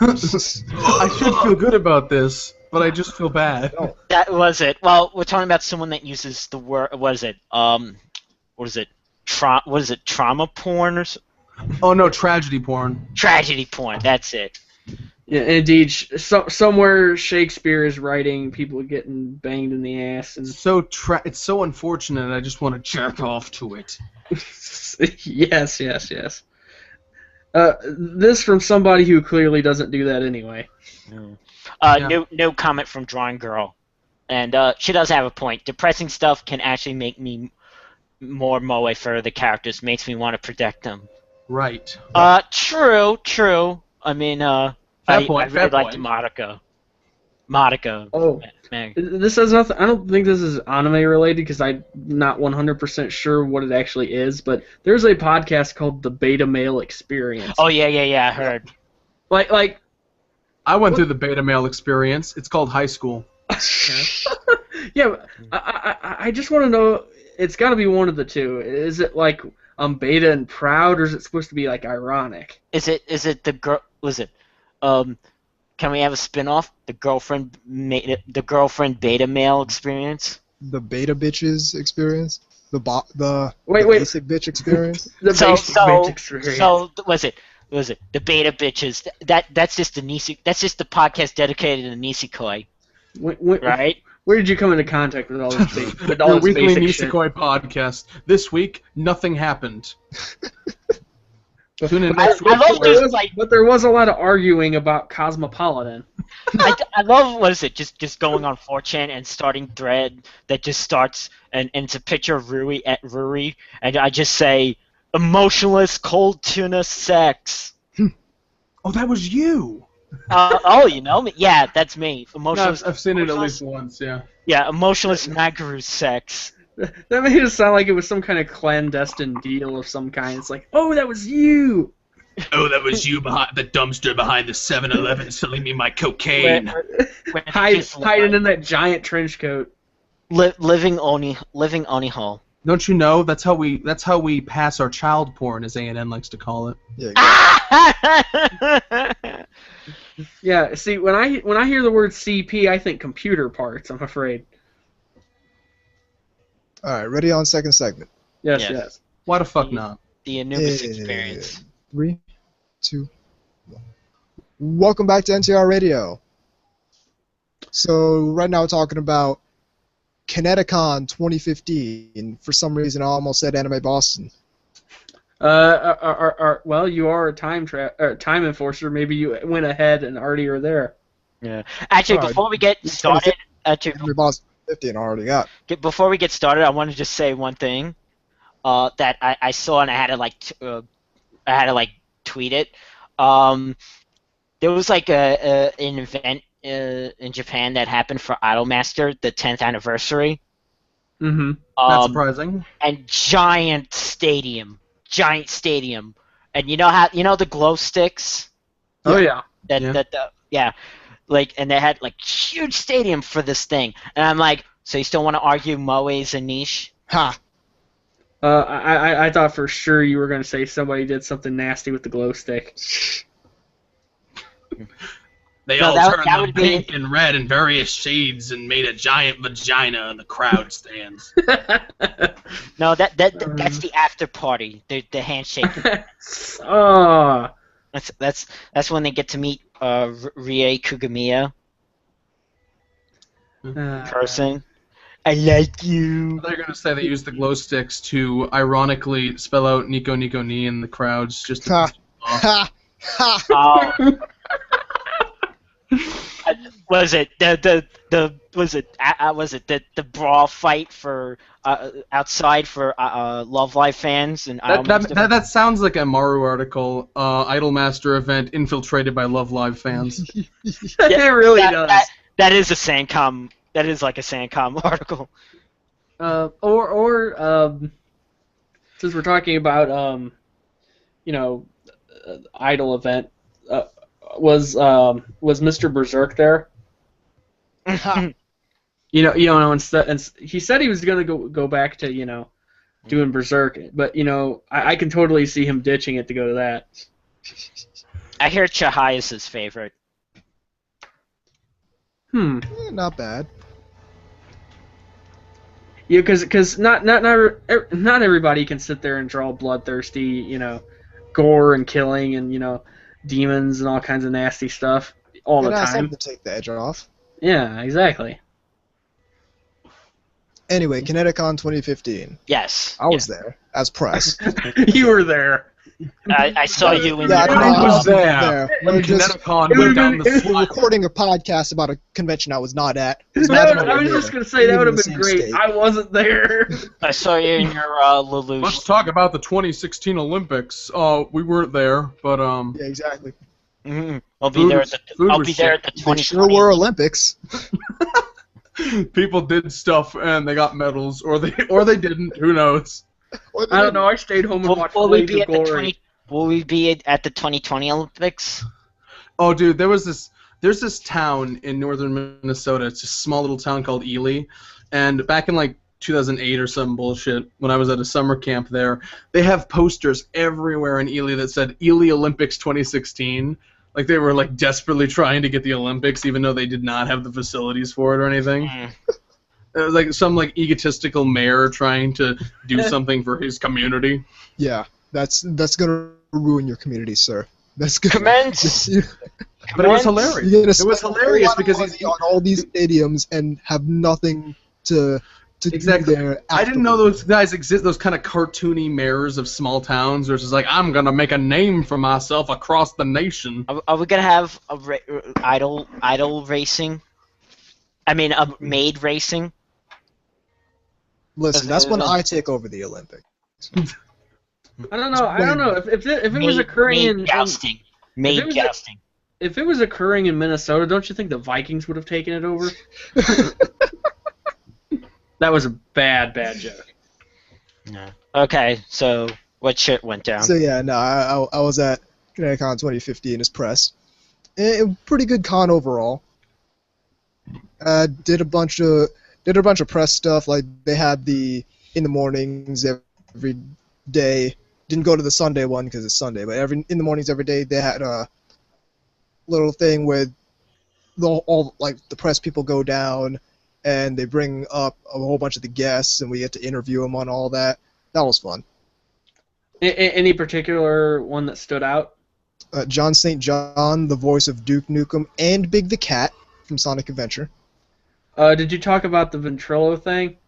I should feel good about this, but I just feel bad. That was it. Well, we're talking about someone that uses the word. What is it? Trauma porn or? Oh no, tragedy porn. Tragedy porn. That's it. Yeah, indeed. Somewhere Shakespeare is writing people getting banged in the ass, and it's so unfortunate. I just want to jerk off to it. Yes. This from somebody who clearly doesn't do that anyway. No comment from Drawing Girl, and she does have a point. Depressing stuff can actually make me more moe for the characters. Makes me want to protect them. Right. True. I mean, I really liked Madoka. Oh, man. This has nothing. I don't think this is anime related because I'm not 100% sure what it actually is. But there's a podcast called The Beta Male Experience. Oh yeah, I heard. Like I went through the beta male experience. It's called high school. Yeah, but I just want to know. It's got to be one of the two. Is it like I'm beta and proud, or is it supposed to be like ironic? Is it the girl? Was it? Can we have a spin-off? The girlfriend beta male experience. The beta bitches experience. The Wait. basic bitch experience. The basic bitch experience. So was it the beta bitches? That's just the podcast dedicated to Nisekoi, right? Where did you come into contact with all this with all Your this weekly basic Nisekoi podcast. This week, nothing happened. Tune in I next week. love this, but there was a lot of arguing about Cosmopolitan. I love just going on 4chan and starting thread that just starts and it's a picture of Ruri and I just say emotionless cold tuna sex. Oh, that was you. You know me? Yeah, that's me. Emotionless. No, I've seen it at least once. Yeah. Yeah, emotionless Nagaru sex. That made it sound like it was some kind of clandestine deal of some kind. It's like, oh, that was you. Oh, that was you behind the dumpster behind the 7-Eleven selling me my cocaine. Hiding in that giant trench coat. Living oni hole. Don't you know? That's how we pass our child porn, as A&N likes to call it. Yeah. Exactly. Yeah. See, when I hear the word CP, I think computer parts. I'm afraid. All right, ready on second segment. Yes. Why the fuck not? The Anubis experience. 3, 2, 1. Welcome back to NTR Radio. So right now we're talking about Connecticon 2015. For some reason, I almost said Anime Boston. Well, you are a time enforcer. Maybe you went ahead and already are there. Yeah. Actually, before we get started, Anime Boston 15 I already got. Before we get started, I want to just say one thing that I saw and I had to tweet it. There was like an event in Japan that happened for Idolmaster, the 10th anniversary. Mm-hmm. Not surprising. And giant stadium, and you know the glow sticks. Oh yeah. And they had like huge stadium for this thing, and I'm like, so you still want to argue Moe's a niche? Ha! I thought for sure you were going to say somebody did something nasty with the glow stick. They all turned them pink and red in various shades and made a giant vagina in the crowd stands. No, that's the after party, the handshake. Oh. That's when they get to meet Rie Kugamiya person. I like you. They're gonna say they used the glow sticks to ironically spell out Nico Nico Ni in the crowds just to piss people off. Was it the brawl fight for outside for Love Live fans and that sounds like a Maru article. Idolmaster event infiltrated by Love Live fans. It really does. That is a Sancom. That is like a Sancom article. Since we're talking about idol event, was Mr. Berserk there? And he said he was gonna go back to doing Berserk, but I can totally see him ditching it to go to that. I hear Chihai is his favorite. Not bad. Yeah, because not everybody can sit there and draw bloodthirsty, gore and killing and demons and all kinds of nasty stuff all the time. Something to take the edge off. Yeah, exactly. Anyway, Connecticon 2015. Yes. I was there as press. You were there. I saw you in I was there. When Connecticon went down the We're recording a podcast about a convention I was not at. I was just going to say that would have been great. State. I wasn't there. I saw you in your Lelouch. Let's talk about the 2016 Olympics. We weren't there, but Yeah, exactly. Mm-hmm. I'll be there at the 2020. They sure were Olympics. People did stuff and they got medals, or they didn't. Who knows? I don't know. I stayed home and watched Blades of Glory. Will we be at the 2020 Olympics? Oh, dude, there's this town in northern Minnesota. It's a small little town called Ely, and back in like 2008 or some bullshit, when I was at a summer camp there, they have posters everywhere in Ely that said Ely Olympics 2016. Like they were like desperately trying to get the Olympics, even though they did not have the facilities for it or anything. It was like some like egotistical mayor trying to do something for his community. Yeah, that's gonna ruin your community, sir. That's gonna. Commence. But it was hilarious. It was hilarious because he's on all these stadiums and have nothing to exactly. do there. I didn't know those guys exist. Those kind of cartoony mayors of small towns, where it's just like, I'm gonna make a name for myself across the nation. Are we gonna have a idol racing? I mean, a maid racing. Listen, that's when I take over the Olympics. I don't know. If it was occurring in jousting. Maid jousting. If it was occurring in Minnesota, don't you think the Vikings would have taken it over? That was a bad joke. No. Okay, so what shit went down? So yeah, no, I was at Connecticon 2015 as press. Pretty good con overall. Did a bunch of press stuff. Like they had in the mornings every day. Didn't go to the Sunday one because it's Sunday, but in the mornings every day they had a little thing where all the press people go down and they bring up a whole bunch of the guests and we get to interview them on all that. That was fun. Any particular one that stood out? John St. John, the voice of Duke Nukem, and Big the Cat from Sonic Adventure. Did you talk about the Ventrilo thing?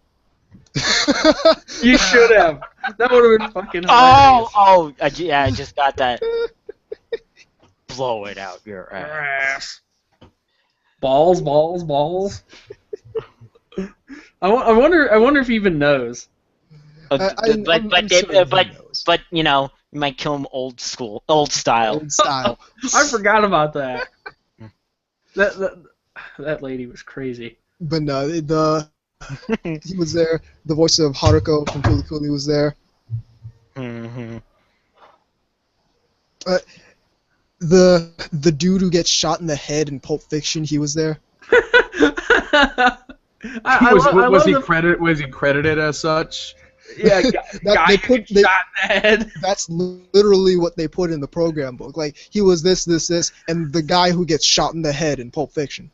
You should have. That would have been fucking hilarious. Yeah, I just got that. Blow it out your ass. Balls. I wonder if he even knows. But you know, you might kill him old style. Old style. I forgot about that. That lady was crazy. But no, he was there. The voice of Haruko from Fooly Cooly was there. Mm-hmm. The dude who gets shot in the head in Pulp Fiction, he was there. Was he credited as such? Yeah, guy shot in the head. That's literally what they put in the program book. Like, he was this, and the guy who gets shot in the head in Pulp Fiction.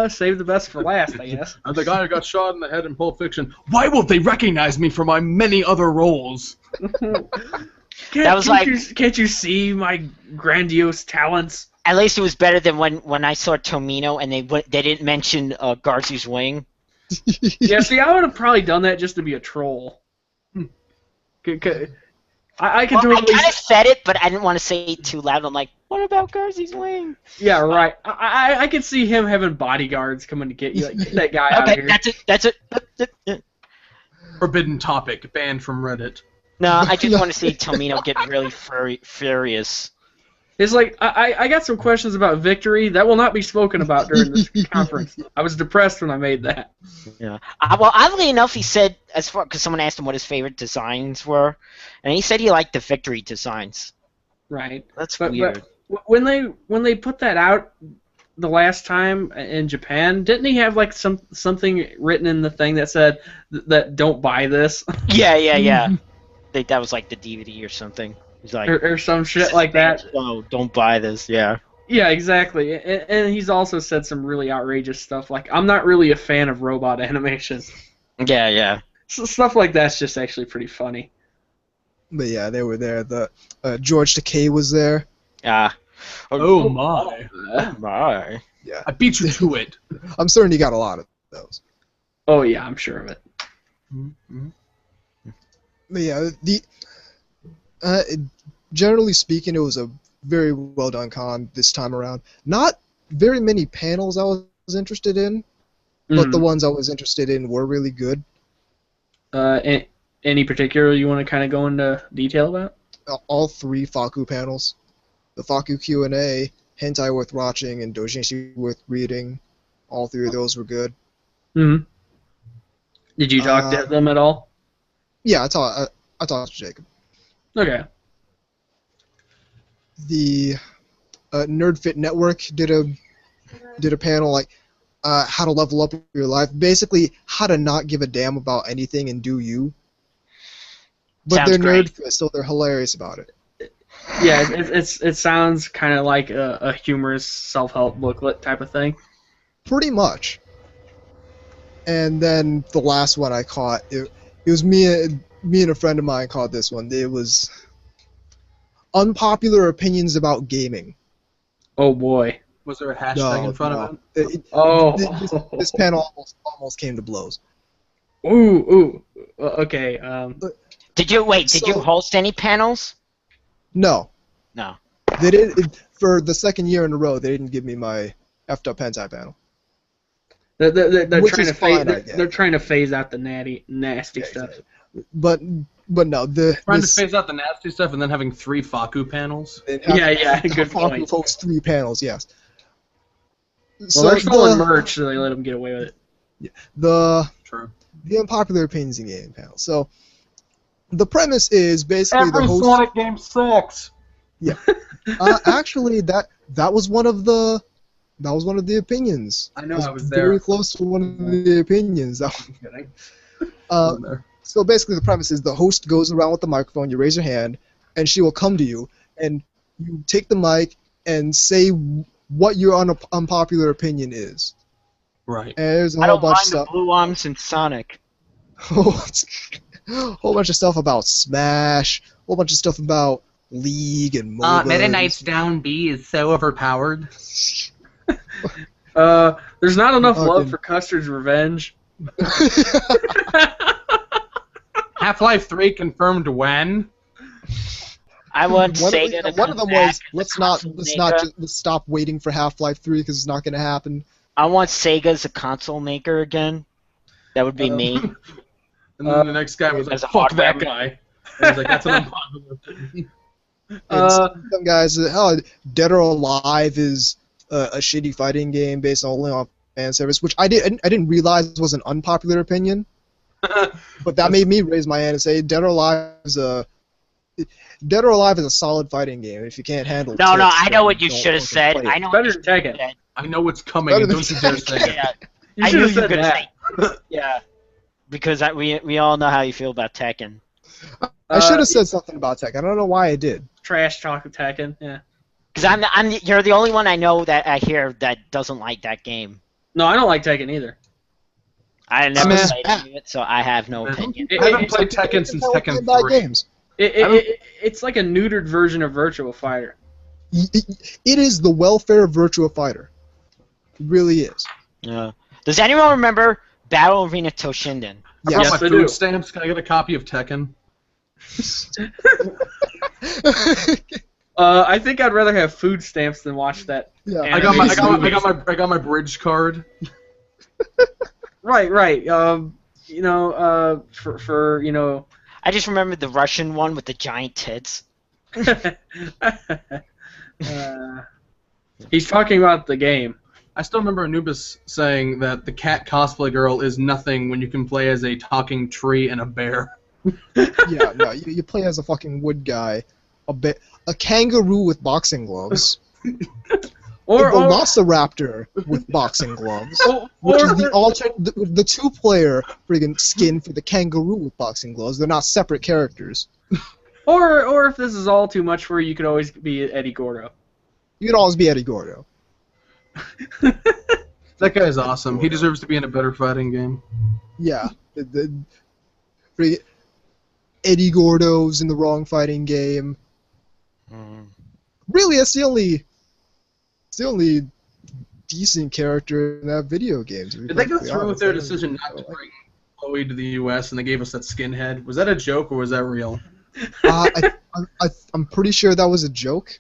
Save the best for last, I guess. The guy who got shot in the head in Pulp Fiction. Why won't they recognize me for my many other roles? Can't you see my grandiose talents? At least it was better than when I saw Tomino and they didn't mention Garzy's wing. Yeah, see, I would have probably done that just to be a troll. I kind of said it, but I didn't want to say it too loud. I'm like, what about Garzy's wing? Yeah, right. I could see him having bodyguards coming to get you. Like, get that guy out of here. That's it. Forbidden topic, banned from Reddit. No, I just want to see Tomino get really furious. It's like, I got some questions about Victory that will not be spoken about during this conference. I was depressed when I made that. Yeah. Well, oddly enough, he said, because someone asked him what his favorite designs were, and he said he liked the Victory designs. Right. That's weird. But when they put that out the last time in Japan, didn't he have like something written in the thing that said that don't buy this? Yeah. That was like the DVD or something. Like, or some shit like that. Oh, don't buy this, yeah. Yeah, exactly. And he's also said some really outrageous stuff, like, I'm not really a fan of robot animation. Yeah. So stuff like that's just actually pretty funny. But yeah, they were there. The George Takei was there. Oh my. Oh my. Yeah. I beat you to it. I'm certain he got a lot of those. Oh yeah, I'm sure of it. Mm-hmm. But yeah, generally speaking, it was a very well done con this time around. Not very many panels I was interested in, but the ones I was interested in were really good. Any particular you want to kind of go into detail about? All three Faku panels. The Faku Q&A, Hentai Worth Watching, and Doujinshi Worth Reading. All three of those were good. Mm-hmm. Did you talk to them at all? Yeah, I talked to Jacob. Okay. the NerdFit Network did a panel like how to level up your life, basically how to not give a damn about anything and do you. But Sounds they're great. NerdFit, so they're hilarious about it. Yeah, it sounds kind of like a humorous self-help booklet type of thing. Pretty much. And then the last one I caught, it was me and a friend of mine caught this one. It was unpopular opinions about gaming. Oh boy. Was there a hashtag in front of it? This panel almost came to blows. Ooh. Okay. Did you host any panels? No. No. They did for the second year in a row. They didn't give me my effed up hentai panel. They're Which trying is to fine, they're trying to phase out the nasty Yeah, stuff. exactly. But no, Trying to phase out the nasty stuff and then having 3 Faku panels. Yeah, good point. Folks, 3 panels, yes. Well, they're selling merch, so they let them get away with it. True. The unpopular opinions in gaming panel. So the premise is basically the host. Sonic game sucks. Yeah. Actually, that was one of the opinions. I know, I was very there. close to one of the opinions. I'm kidding. So basically, the premise is the host goes around with the microphone. You raise your hand, and she will come to you, and you take the mic and say what your unpopular opinion is. Right. And there's a I whole don't bunch mind of the stuff. blue arms in Sonic. Whole bunch of stuff about Smash. Whole bunch of stuff about League and MOBA. Meta Knight's Down B is so overpowered. There's not enough love Okay. for Custard's Revenge. Half-Life 3 confirmed when? I want One Sega to of them come was back. let's stop waiting for Half-Life 3 because it's not going to happen. I want Sega as a console maker again. That would be me. And then the next guy was like, as a fuck that hardware guy. And I was like, that's an unpopular opinion. And some guys, Dead or Alive is a shitty fighting game based only on fan service, which I didn't realize was an unpopular opinion. But that made me raise my hand and say Dead or Alive is a solid fighting game. If you can't handle it, No, I know what you should have said. I know Better what you than should have Tekken. said. I know what's coming, and don't you dare say it. Yeah, You I should knew have you said could that. say. Yeah, because we all know how you feel about Tekken. I should have said something about Tekken. I don't know why I did. Trash talk of Tekken. Yeah. Because you're the only one I know that I hear that doesn't like that game. No, I don't like Tekken either. I never Man. played any of it, so I have no opinion. I haven't played Tekken since Tekken Bad 3. games. It's like a neutered version of Virtua Fighter. It is the welfare Virtua Fighter. It really is. Yeah. Does anyone remember Battle Arena Toshinden? I Yes, brought my I do. food stamps. Can I get a copy of Tekken? I think I'd rather have food stamps than watch that. Yeah. I got my bridge card. Right. For I just remember the Russian one with the giant tits. He's talking about the game. I still remember Anubis saying that the cat cosplay girl is nothing when you can play as a talking tree and a bear. Yeah, no, you play as a fucking wood guy, a kangaroo with boxing gloves, Or a velociraptor with boxing gloves, which is the two-player friggin' skin for the kangaroo with boxing gloves. They're not separate characters. or if this is all too much for you, you could always be Eddie Gordo. You can always be Eddie Gordo. That guy is awesome. He deserves to be in a better fighting game. Yeah, friggin' Eddie Gordo's in the wrong fighting game. Really, it's the only decent character in that video game. To be Did they go perfectly through with honest. their decision not to bring Chloe to the U.S. and they gave us that skinhead? Was that a joke or was that real? I'm pretty sure that was a joke.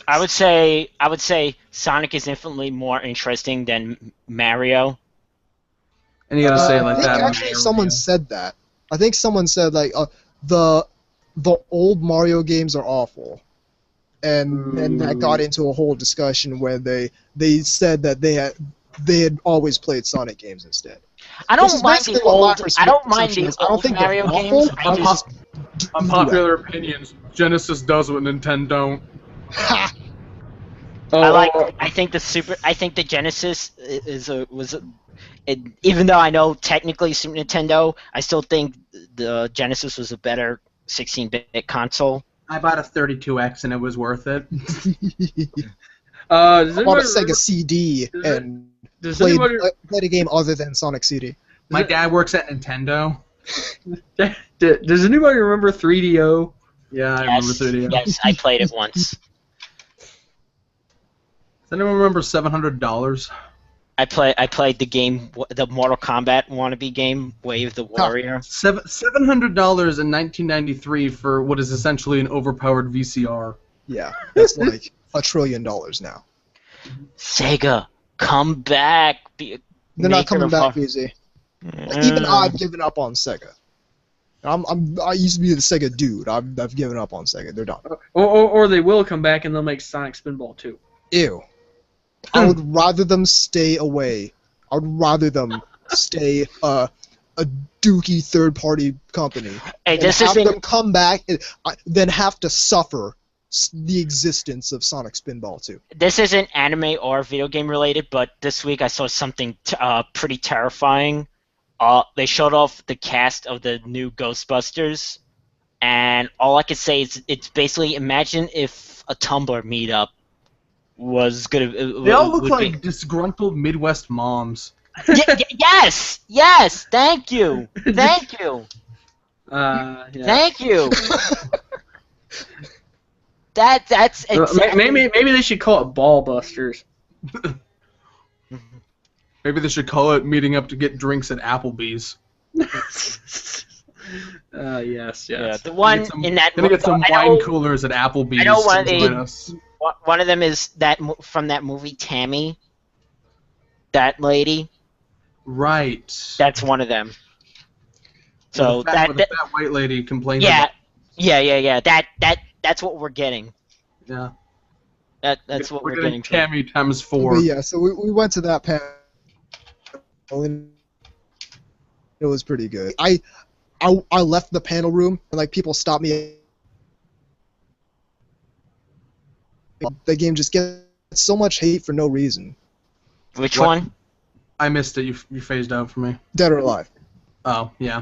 I would say Sonic is infinitely more interesting than Mario. And you gotta say it I like think that. actually someone said that. I think someone said like the old Mario games are awful, and that got into a whole discussion where they said that they had always played Sonic games instead. I don't mind the old. I don't mind perception the is. I don't old think they're Mario awful. games. I just Unpopular opinions. Genesis does what Nintendo don't. Ha! I think the Genesis even though I know technically Super Nintendo, I still think the Genesis was a better 16-bit console. I bought a 32X and it was worth it. I bought a Sega CD and Does played anybody a game other than Sonic CD. My dad works at Nintendo. does anybody remember 3DO? Yeah, I remember 3DO. Yes, I played it once. Does anyone remember $700? I played the game, the Mortal Kombat wannabe game, Wave the Warrior. $700 in 1993 for what is essentially an overpowered VCR. Yeah, that's like $1 trillion now. Sega, come back. They're not coming back easy. Even I've given up on Sega. I used to be the Sega dude. I've given up on Sega. They're done. Or they will come back and they'll make Sonic Spinball 2. Ew. I would rather them stay away. I would rather them stay a dookie third-party company and have them come back than have to suffer the existence of Sonic Spinball 2. This isn't anime or video game related, but this week I saw something pretty terrifying. They showed off the cast of the new Ghostbusters, and all I could say is it's basically imagine if a Tumblr meetup was gonna. They all look like disgruntled Midwest moms. Yes, thank you. Yeah. Thank you. That's exactly. Maybe they should call it Ball Busters. Maybe they should call it meeting up to get drinks at Applebee's. Yes. Yeah, the one in that. Gonna get some wine coolers at Applebee's. I know one of them is that from that movie Tammy. That lady. Right. That's one of them. So the fat white lady complained. Yeah. That's what we're getting. Yeah. That's what we're getting. Tammy times 4. But yeah, so we went to that panel. And it was pretty good. I left the panel room and like people stopped me. The game just gets so much hate for no reason. Which one? I missed it. You phased out for me. Dead or Alive. Oh yeah.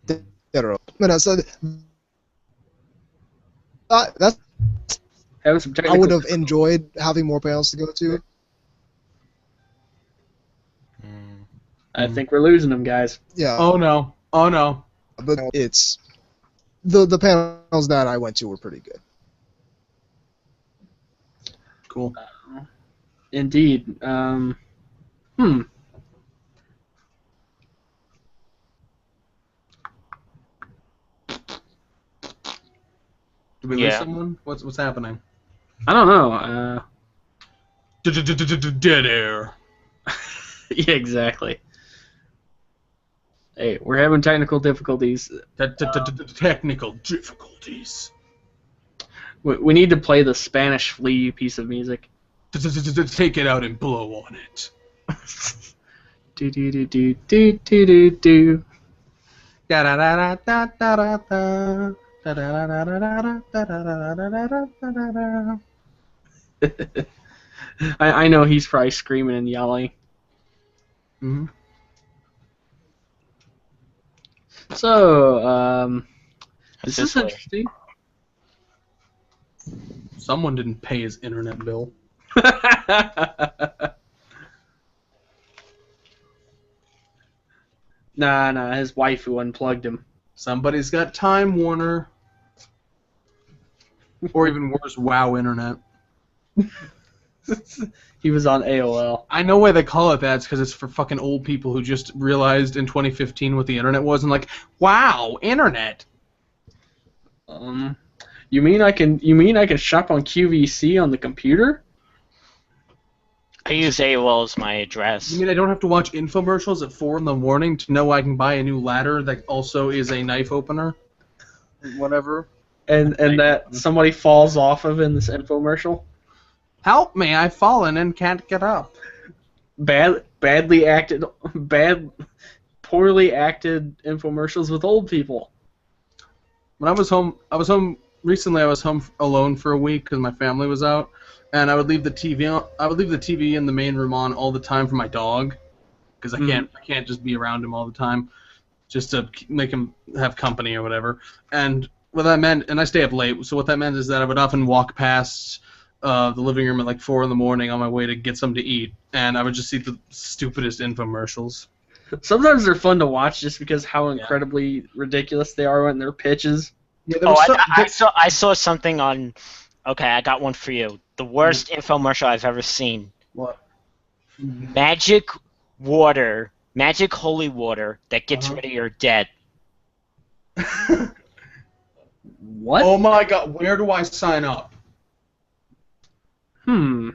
Dead or Alive. No, so that's. I would have enjoyed having more panels to go to. I think we're losing them, guys. Yeah. Oh no. But it's the panels that I went to were pretty good. Cool. Indeed. Did we lose someone? What's happening? I don't know. Dead air. Yeah, exactly. Hey, we're having technical difficulties. Technical difficulties. We need to play the Spanish Flea piece of music. Take it out and blow on it. Do do do do do do do do. Da da da da da da da. I know he's probably screaming and yelling. Mm-hmm. So, is this interesting? Someone didn't pay his internet bill. Nah, his wife who unplugged him. Somebody's got Time Warner. Or even worse, WoW Internet. He was on AOL. I know why they call it that. It's because it's for fucking old people who just realized in 2015 what the internet was and like, wow, internet. You mean I can shop on QVC on the computer? I use AOL as my address. You mean I don't have to watch infomercials at 4 in the morning to know I can buy a new ladder that also is a knife opener? Whatever. And that somebody falls off of in this infomercial? Help me, I've fallen and can't get up. Poorly acted infomercials with old people. When I was home recently. I was home alone for a week because my family was out, and I would leave the TV on. I would leave the TV in the main room on all the time for my dog, because I can't just be around him all the time, just to make him have company or whatever. And what that meant, and I stay up late, so what that meant is that I would often walk past the living room at like 4 in the morning on my way to get something to eat, and I would just see the stupidest infomercials. Sometimes they're fun to watch just because how incredibly ridiculous they are when they're pitches. Yeah, I saw something on. Okay, I got one for you. The worst infomercial I've ever seen. What? Magic holy water that gets rid of your debt. What? Oh my God! Where do I sign up? How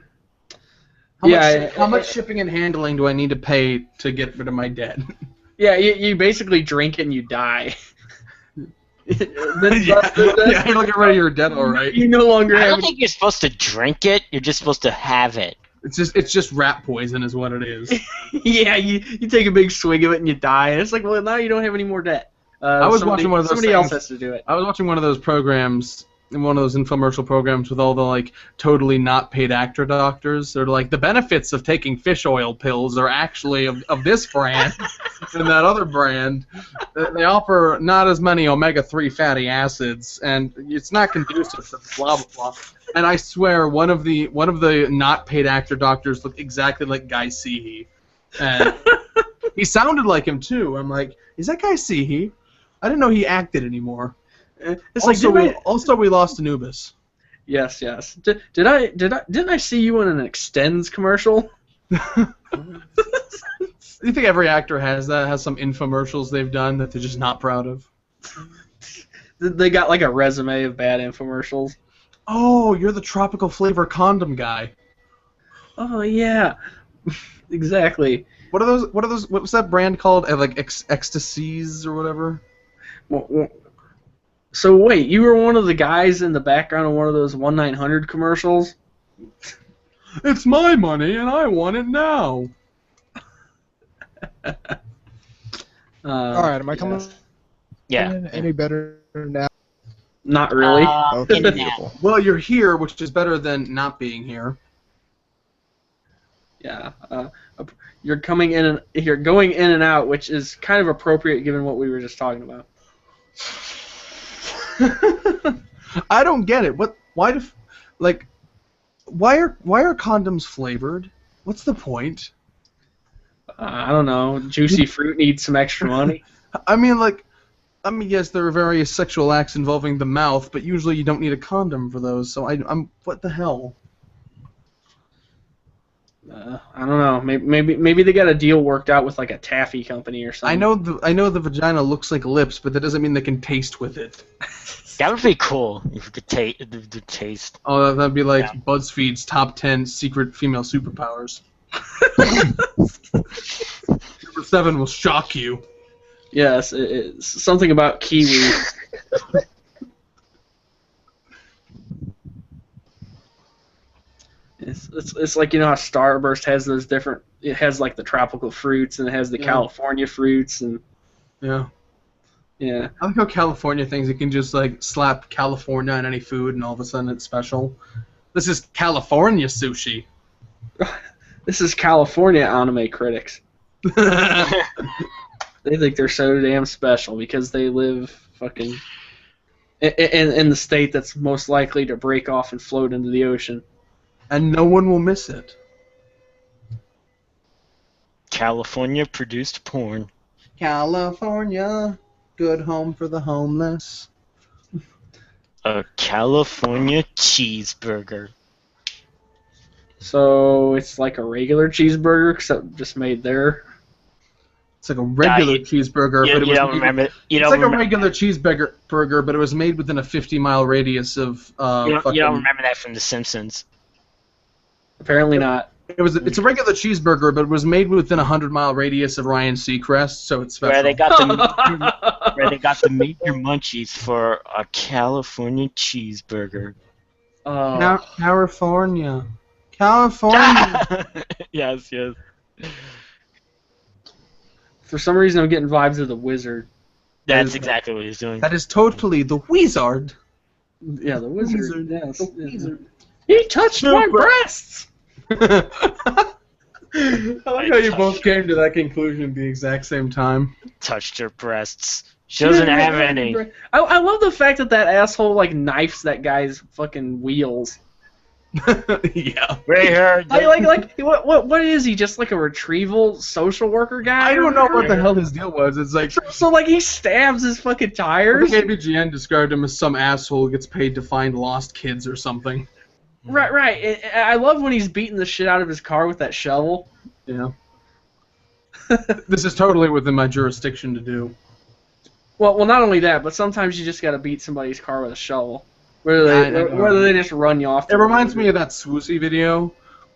much shipping and handling do I need to pay to get rid of my debt? Yeah, you basically drink it and you die. Yeah, you'll get rid of your debt, all right. You no longer I have. don't think you're supposed to drink it. You're just supposed to have it. It's just rat poison, is what it is. Yeah, you take a big swig of it and you die, and it's like, well, now you don't have any more debt. I was watching one of those. Somebody else has to do it. I was watching one of those programs, one of those infomercial programs with all the like totally not paid actor doctors. They're like, the benefits of taking fish oil pills are actually of this brand and that other brand. They offer not as many omega-3 fatty acids, and it's not conducive to blah blah blah. And I swear, one of the not paid actor doctors looked exactly like Guy Seehey, and he sounded like him too. I'm like, is that Guy Seehey? I didn't know he acted anymore. It's also, we lost Anubis. Yes. Didn't I see you in an Extends commercial? You think every actor has some infomercials they've done that they're just not proud of? They got like a resume of bad infomercials. Oh, you're the tropical flavor condom guy. Oh yeah, exactly. What are those? What was that brand called? Like Ecstasies or whatever. So wait, you were one of the guys in the background of one of those 1-900 commercials? It's my money and I want it now. All right, am I coming? Yeah. Any better now? Not really. Okay, in and beautiful. Well, you're here, which is better than not being here. Yeah. You're going in and out, which is kind of appropriate given what we were just talking about. I don't get it. Why are condoms flavored? What's the point? I don't know. Juicy fruit needs some extra money. I mean, yes, there are various sexual acts involving the mouth, but usually you don't need a condom for those. So I'm what the hell? I don't know. Maybe they got a deal worked out with like a taffy company or something. I know the vagina looks like lips, but that doesn't mean they can taste with it. That would be cool if you could the taste. Oh, that'd be like BuzzFeed's top 10 secret female superpowers. Number 7 will shock you. Yes, it's something about kiwi. It's like, you know how Starburst has those different. It has like the tropical fruits and it has the California fruits and. Yeah. Yeah. I like how California thinks it can just like slap California on any food and all of a sudden it's special. This is California sushi. This is California anime critics. They think they're so damn special because they live fucking in the state that's most likely to break off and float into the ocean. And no one will miss it. California produced porn. California, good home for the homeless. A California cheeseburger. So it's like a regular cheeseburger, except just made there. It's like a regular cheeseburger, but you don't remember. It's like a regular cheeseburger, but it was made within a 50-mile radius of. You don't remember that from The Simpsons. Apparently not. It's a regular cheeseburger, but it was made within a 100-mile radius of Ryan Seacrest, so it's special. Where they got the major munchies for a California cheeseburger. California. Yes. For some reason, I'm getting vibes of the Wizard. That's exactly what he's doing. That is totally the wizard. Yeah, the wizard. Yes. The wizard. He touched my breasts. I like how you both came to that conclusion at the exact same time. Touched her breasts. She doesn't have any. I love the fact that asshole like knifes that guy's fucking wheels. Yeah. Right here. Like what is he? Just like a retrieval social worker guy? I don't know what the hell his deal was. It's like so like he stabs his fucking tires. I think ABGN described him as some asshole who gets paid to find lost kids or something. Right. I love when he's beating the shit out of his car with that shovel. Yeah. This is totally within my jurisdiction to do. Well, not only that, but sometimes you just gotta beat somebody's car with a shovel. Whether they just run you off. It reminds me of that Swoosie video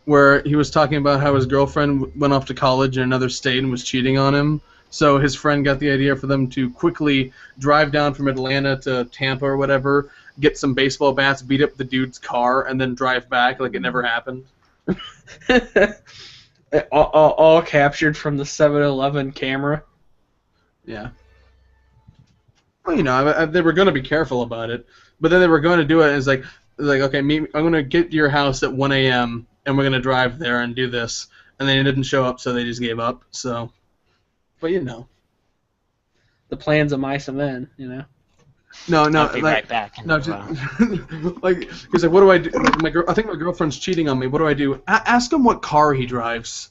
where he was talking about how his girlfriend went off to college in another state and was cheating on him. So his friend got the idea for them to quickly drive down from Atlanta to Tampa or whatever, get some baseball bats, beat up the dude's car, and then drive back like it never happened. all captured from the 7-Eleven camera. Yeah. Well, you know, they were going to be careful about it, but then they were going to do it. And it's like, okay, I'm going to get to your house at 1 a.m. and we're going to drive there and do this. And they didn't show up, so they just gave up. So, but you know, the plans of mice and men, you know. No, I'll be like, right back. no, just, like he's like, what do I do? I think my girlfriend's cheating on me. What do I do? Ask him what car he drives.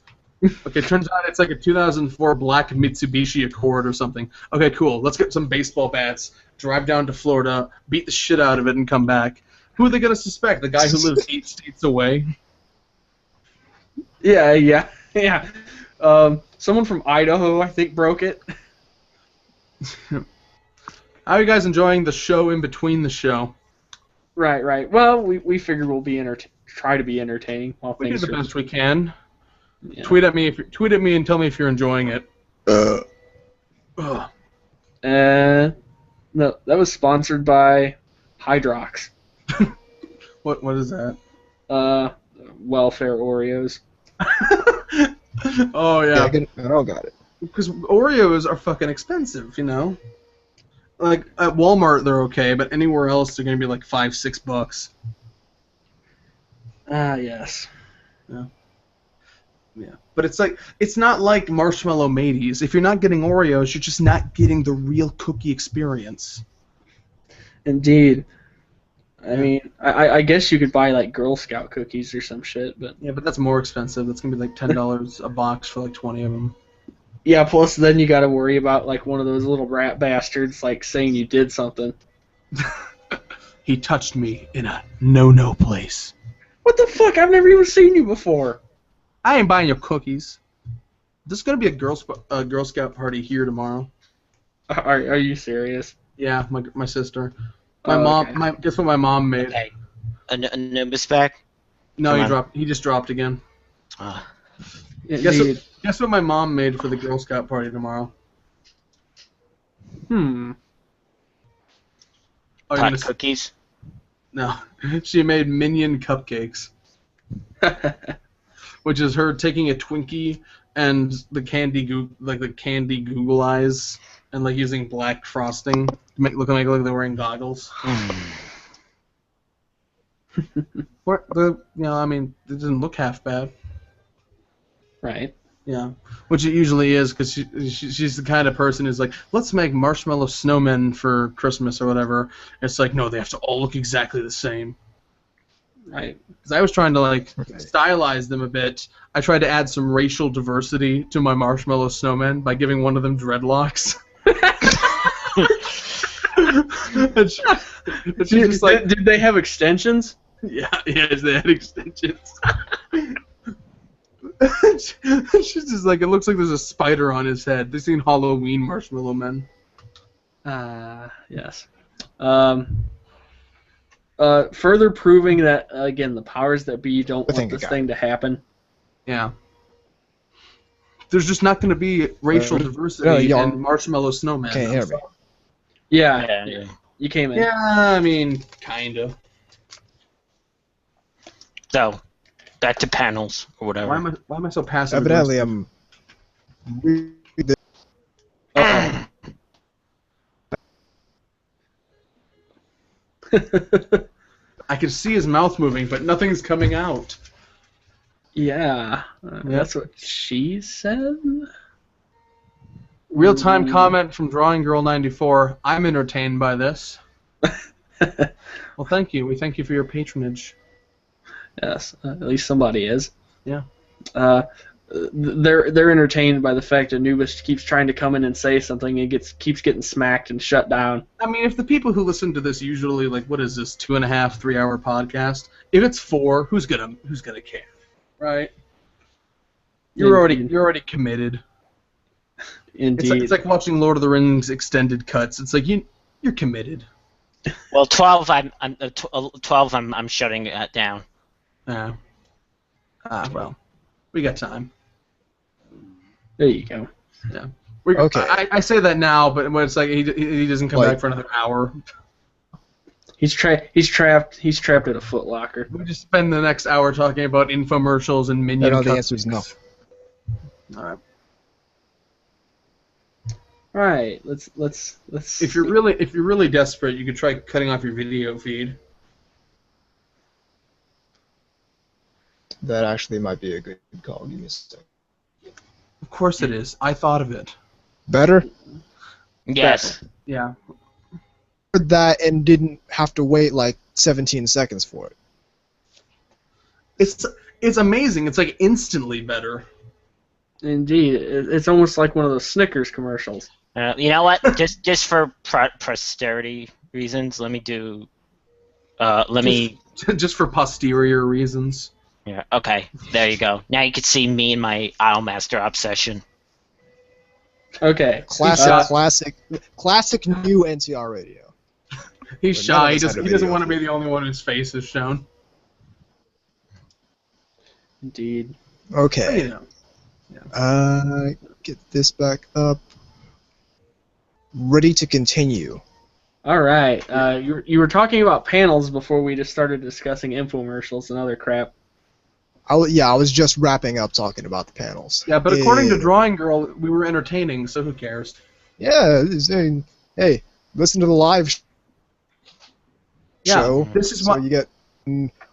Okay, turns out it's like a 2004 black Mitsubishi Accord or something. Okay, cool. Let's get some baseball bats, drive down to Florida, beat the shit out of it, and come back. Who are they going to suspect? The guy who lives 8 states away? Yeah. Someone from Idaho, I think, broke it. How are you guys enjoying the show in between the show? Right. Well, we figured we'll be try to be entertaining while We do things the are... best we can. Yeah. Tweet at me and tell me if you're enjoying it. No, that was sponsored by Hydrox. What is that? Welfare Oreos. Oh yeah. I all got it. Because Oreos are fucking expensive, you know. Like at Walmart they're okay, but anywhere else they're gonna be like $5-6. Yes. Yeah, but it's not like Marshmallow Mateys. If you're not getting Oreos, you're just not getting the real cookie experience. Indeed. I mean, I guess you could buy like Girl Scout cookies or some shit, but Yeah, but that's more expensive. That's gonna be like $10 a box for like 20 of them. yeah. Plus, then you got to worry about like one of those little rat bastards like saying you did something. He touched me in a no place. What the fuck? I've never even seen you before. I ain't buying your cookies. There's gonna be a Girl Scout party here tomorrow. Are you serious? Yeah, my sister. My Oh, mom. okay. Guess what my mom made? Okay. Anubis back? No, Come on. he just dropped again. Indeed. Guess what my mom made for the Girl Scout party tomorrow? Hmm. Oh, you're Pot gonna cookies? No, she made minion cupcakes, which is her taking a Twinkie and the candy Google eyes and like using black frosting to make it look like they're wearing goggles. It doesn't look half bad. Right. Yeah, which it usually is because she's the kind of person who's like, let's make marshmallow snowmen for Christmas or whatever. It's like, no, they have to all look exactly the same. Right. Because I was trying to like stylize them a bit. I tried to add some racial diversity to my marshmallow snowmen by giving one of them dreadlocks. and she's just like, did they have extensions? yeah, they had extensions. She's just like, it looks like there's a spider on his head. They've seen Halloween marshmallow men. Yes. Further proving that, again, the powers that be don't want this thing to happen. Yeah. There's just not going to be racial diversity in marshmallow snowmen. Can't hear me. Yeah. You came in. Yeah, I mean, kind of. So, back to panels or whatever. Why am I so passive? Evidently, I'm. I can see his mouth moving, but nothing's coming out. Yeah, that's what she said. Real-time comment from Drawing Girl 94. I'm entertained by this. Well, thank you. We thank you for your patronage. Yes, at least somebody is. Yeah. They're entertained by the fact that Anubis keeps trying to come in and say something and keeps getting smacked and shut down. I mean, if the people who listen to this usually, like, what is this, 2.5, 3 hour podcast? If it's 4, who's gonna care, right? You're already committed. Indeed. It's like watching Lord of the Rings extended cuts. It's like you're committed. Well, 12. I'm shutting that down. Yeah. Well, we got time. There you go. Yeah. Okay. I say that now, but when it's like he doesn't come back for another hour. He's trapped at a Foot Locker. We just spend the next hour talking about infomercials and minion. No, the answer is no. All right. All right. Let's. If you're really desperate, you could try cutting off your video feed. That actually might be a good call. Give me a second. Of course it is. I thought of it. Better? Yes. Yeah. Heard that and didn't have to wait like 17 seconds for it. It's amazing. It's like instantly better. Indeed, it's almost like one of those Snickers commercials. You know what? just for posterity reasons, let me do. Just for posterior reasons. Yeah. Okay. There you go. Now you can see me and my Idolmaster obsession. Okay. Classic new NTR Radio. He's shy. He doesn't want to be the only one whose face is shown. Indeed. Okay. You know. Get this back up. Ready to continue. All right. You were talking about panels before we just started discussing infomercials and other crap. I was just wrapping up talking about the panels. Yeah, but according to Drawing Girl, we were entertaining, so who cares? Yeah, hey, listen to the live show. This is what you get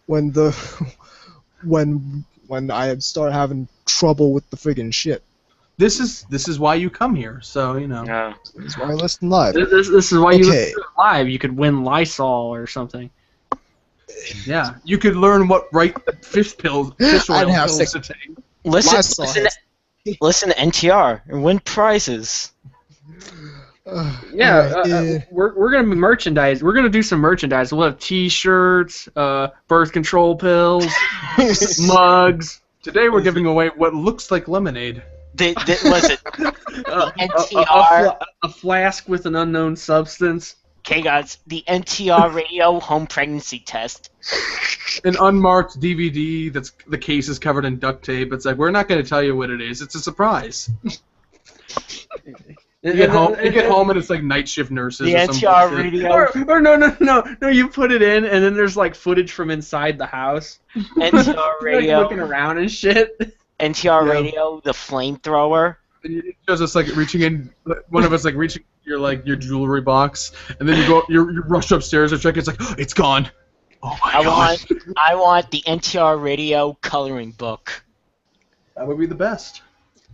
when I start having trouble with the friggin' shit. This is why you come here, so you know. Yeah. This is why I listen live. This is why you listen to it live. You could win Lysol or something. Yeah, you could learn what right fish oil pills to take. Listen to NTR and win prizes. We're gonna be merchandise. We're gonna do some merchandise. We'll have T-shirts, birth control pills, mugs. Today we're giving away what looks like lemonade. Was it NTR? A flask with an unknown substance. Okay, guys, the NTR Radio home pregnancy test. An unmarked DVD that's the case is covered in duct tape. It's like, we're not going to tell you what it is. It's a surprise. You get home and it's like night shift nurses. The or NTR some Radio. Or no. You put it in and then there's like footage from inside the house. NTR Radio. Like looking around and shit. NTR Radio, the flamethrower. It shows us like reaching in. One of us like reaching your jewelry box, and then you rush upstairs and check. It's like, oh, it's gone. Oh my god! I want the NTR Radio coloring book. That would be the best.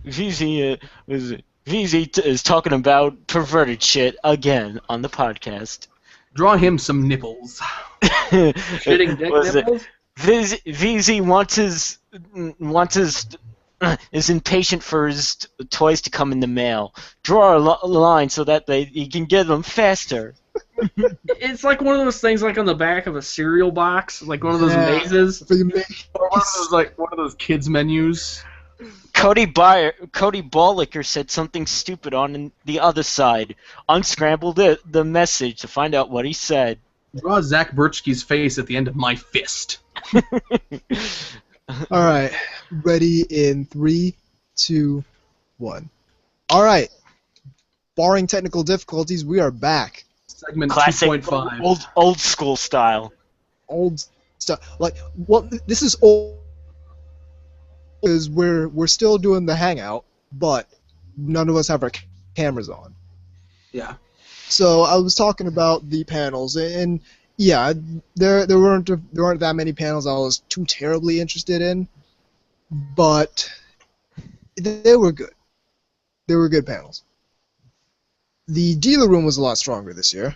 VZ is talking about perverted shit again on the podcast. Draw him some nipples. Shitting dick nipples? VZ is impatient for his toys to come in the mail. Draw a line so that he can get them faster. It's like one of those things like on the back of a cereal box, like one of those mazes. Or one of those kids menus. Cody Ballicker said something stupid on the other side. Unscrambled the message to find out what he said. Draw Zach Birchke's face at the end of my fist. All right, ready in 3, 2, 1. All right, barring technical difficulties, we are back. Segment Classic 2.5. Old school style. Old stuff. This is old because we're still doing the hangout, but none of us have our cameras on. Yeah. So I was talking about the panels, and Yeah, there weren't that many panels I was too terribly interested in, but they were good. They were good panels. The dealer room was a lot stronger this year.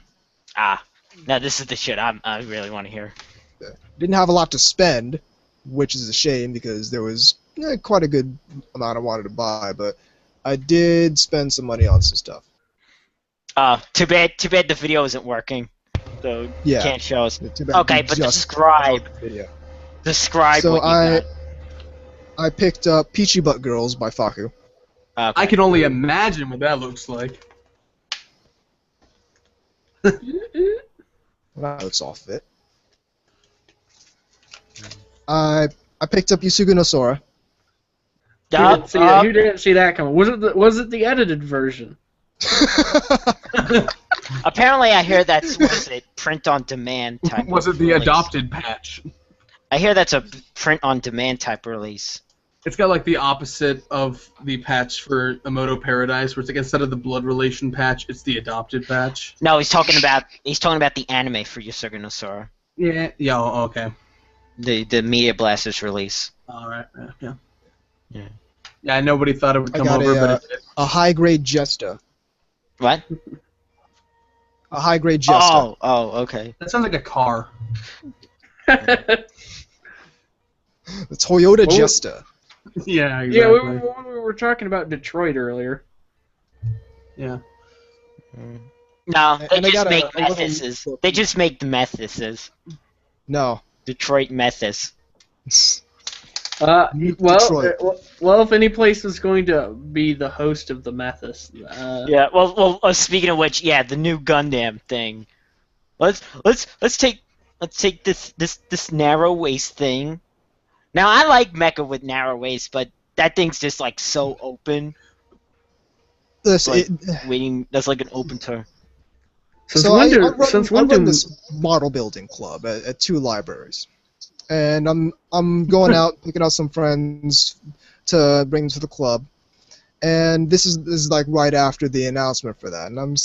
Now this is the shit I really want to hear. Didn't have a lot to spend, which is a shame because there was quite a good amount I wanted to buy, but I did spend some money on some stuff. Too bad the video isn't working, so you Yeah. can't show us. Too bad Okay, you but just describe watched the video. what you got. I picked up Peachy Butt Girls by Faku. Okay. I can only imagine what that looks like. That looks off it. I picked up Yusuga no Sora. Who didn't see that coming? Was it the edited version? Apparently, I hear that's print on demand type. Was it the release. adopted patch? I hear that's a print on demand type release. It's got like the opposite of the patch for Emoto Paradise, where it's like instead of the blood relation patch, it's the adopted patch. No, he's talking about the anime for Yusuga no Sora. Yeah. Okay. The Media Blasters release. All right. Yeah. Yeah. Nobody thought it would come I got over, but it did. a high grade Jesta. What? A high grade Jesta. Oh, okay. That sounds like a car. The Toyota Jesta. Yeah. Exactly. Yeah, we were talking about Detroit earlier. Yeah. No, they And I just got make a little Methuses. book. They just make the Methuses. No. Detroit Methus. Detroit. Well, if any place was going to be the host of the Methus, Yeah. Well. Speaking of which, yeah, the new Gundam thing. Let's take this narrow waist thing. Now I like mecha with narrow waist, but that thing's just like so open. That's like an open turn. I run this model building club at 2 libraries, and I'm going out picking out some friends to bring to the club, and this is like right after the announcement for that, and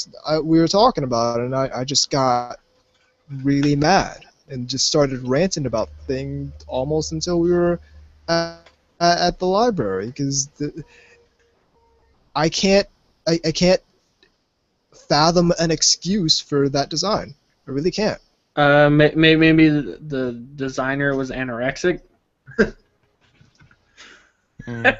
we were talking about it, and I just got really mad and just started ranting about the thing almost until we were at the library because I can't fathom an excuse for that design. I really can't. Maybe the designer was anorexic, and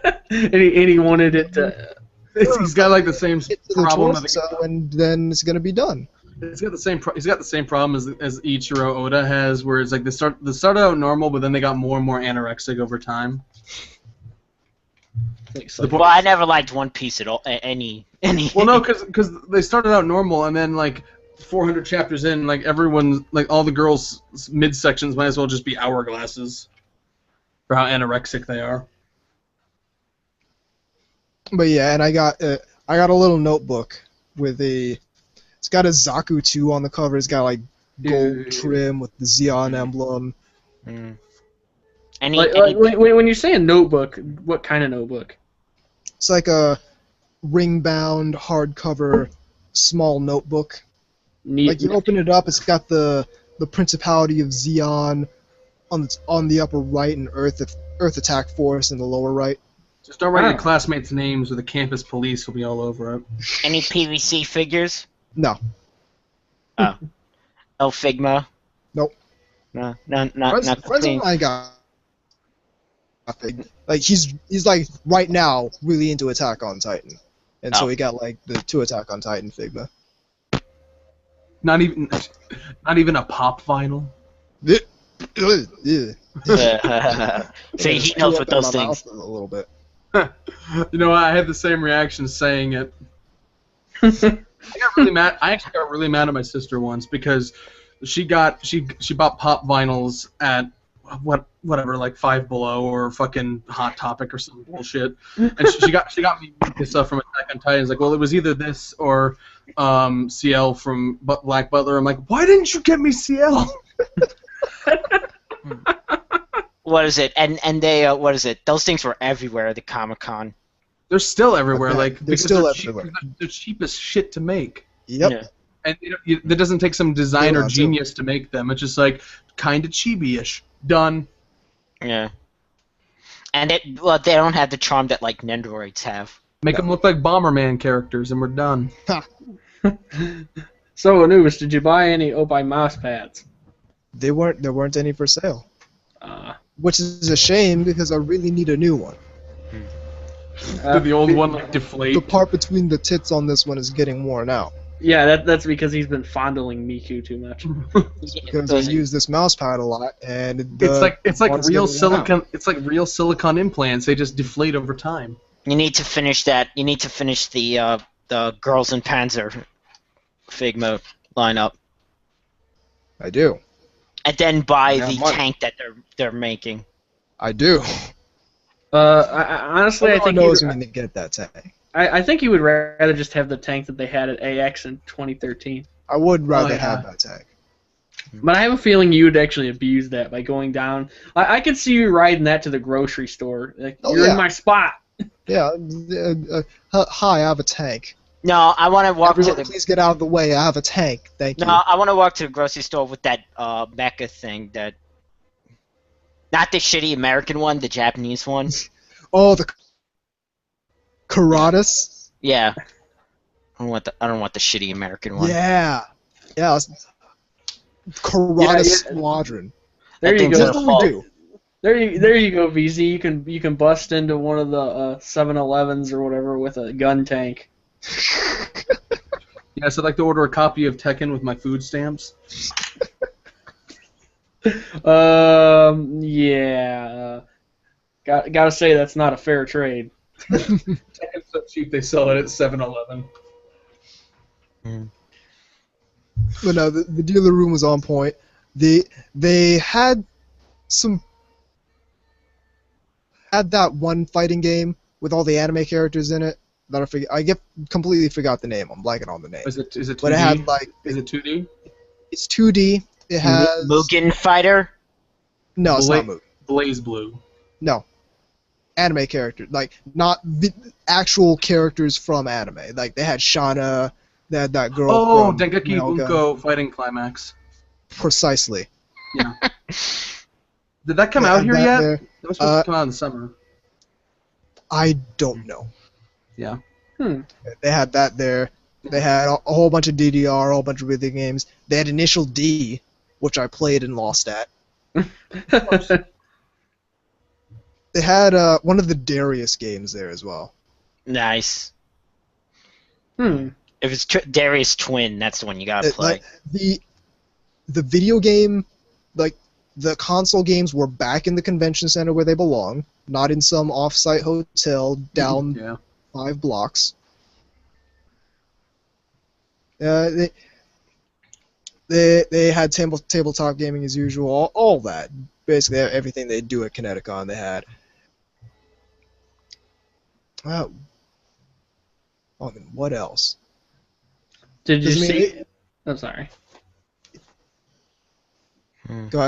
he wanted it to. He's got like the same problem. And then it's gonna be done. He's got the same. He's got the same problem as Ichiro Oda has, where it's like they started out normal, but then they got more and more anorexic over time. Well, I never liked One Piece at all. Any. Well, no, because they started out normal, and then like 400 chapters in, like everyone, like all the girls' midsections might as well just be hourglasses for how anorexic they are. But yeah, and I got a little notebook with it's got a Zaku 2 on the cover. It's got like gold trim with the Xeon emblem. Mm. When you say a notebook, what kind of notebook? It's like a ring-bound hardcover small notebook. Neat. Like you open it up, it's got the Principality of Xeon on the upper right and Earth Attack Force in the lower right. Just don't write your classmates' names, or the campus police will be all over it. Any PVC figures? No. Oh. No Figma? Nope. No, not Friends of mine got like he's like right now really into Attack on Titan, and so he got like the 2 Attack on Titan Figma. Not even a pop vinyl. Yeah. See, he knows what those things. A little bit. You know, I had the same reaction saying it. I got really mad. I actually got really mad at my sister once because she bought pop vinyls at whatever, like Five Below or fucking Hot Topic or some bullshit, and she got me this stuff from Attack on Titan. It's like, well, it was either this or CL from Black Butler. I'm like, why didn't you get me CL? What is it? And they what is it? Those things were everywhere at the Comic-Con. They're still everywhere. Okay. Like They're still everywhere. Cheap, they're cheap as shit to make. Yep. Yeah. And that doesn't take some designer Yeah, genius to make them. It's just like kind of chibi-ish. Done. Yeah. And they don't have the charm that like Nendoroids have. Make them look like Bomberman characters, and we're done. So, Anubis, did you buy any Opie mouse pads? There weren't any for sale, Uh, which is a shame because I really need a new one. Did the old one like deflate? The part between the tits on this one is getting worn out. Yeah, that's because he's been fondling Miku too much. Because I use this mouse pad a lot, and It's like part's real getting worn out. silicon. It's like real silicon implants. They just deflate over time. You need to finish that. You need to finish the Girls in Panzer Figma lineup, I do. and then buy Yeah, the money. tank that they're making. I do. Honestly, I think knows when to get that tank. I think you would rather just have the tank that they had at AX in 2013. I would rather yeah. have that tank. But I have a feeling you would actually abuse that by going down. I could see you riding that to the grocery store. Like, Oh, you're yeah. in my spot. Yeah. Hi, I have a tank. No, I want to walk Everyone, to the. please get out of the way. I have a tank. Thank No, you. I want to walk to the grocery store with that mecha thing. That. Not the shitty American one, the Japanese one. Oh, the Karatas. Yeah. I don't want the shitty American one. Yeah. Yeah. Karata Yeah, yeah. Squadron. There That you thing's go. That's what we do. There you go, VZ. You can bust into one of the 7-Elevens or whatever with a gun tank. Yes, I'd like to order a copy of Tekken with my food stamps. Yeah. Gotta say that's not a fair trade. Tekken's so cheap they sell it at 7-Eleven. But no, the dealer room was on point. They had that one fighting game with all the anime characters in it that I completely forgot the name. I'm blanking on the name. Is it 2D? But it had like Is it 2D? it's 2D. It has Mugen Fighter. no, it's not Mugen. Blaze Blue. No, anime characters like not the actual characters from anime. Like they had Shauna, they had that girl. Oh, from Dengeki Melga. Bunko Fighting Climax. Precisely. Yeah. Did that come They out had here that yet? there. That was supposed to come out in the summer. I don't know. Yeah. They had that there. They had a whole bunch of DDR, a whole bunch of video games. They had Initial D, which I played and lost at. They had one of the Darius games there as well. Nice. Hmm. If it's Darius Twin, that's the one you gotta play. Like, the video game, like the console games, were back in the convention center where they belong, not in some off-site hotel down Yeah. 5 blocks. They had tabletop gaming as usual, all that. Basically, everything they do at Connecticon, they had. Oh, then what else? Did you Doesn't mean see? I'm sorry. Go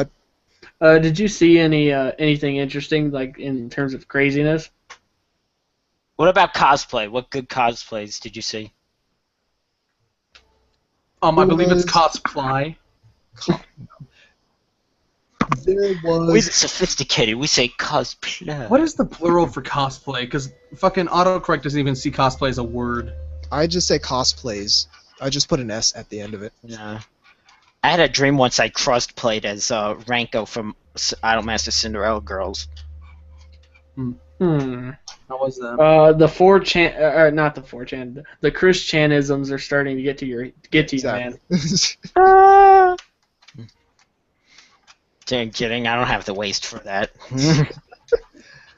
ahead. Did you see anything interesting, like in terms of craziness? What about cosplay? What good cosplays did you see? I believe it's was- cosplay. There We're was. sophisticated. We say cosplay. What is the plural for cosplay? Because fucking autocorrect doesn't even see cosplay as a word. I just say cosplays. I just put an S at the end of it. Yeah. I had a dream once I cross-played as Ranko from Idolmaster Cinderella Girls. Hmm. How was that? The 4chan, not the 4chan, the Chris Chanisms are starting to get to you, man. Kidding, I don't have the waist for that.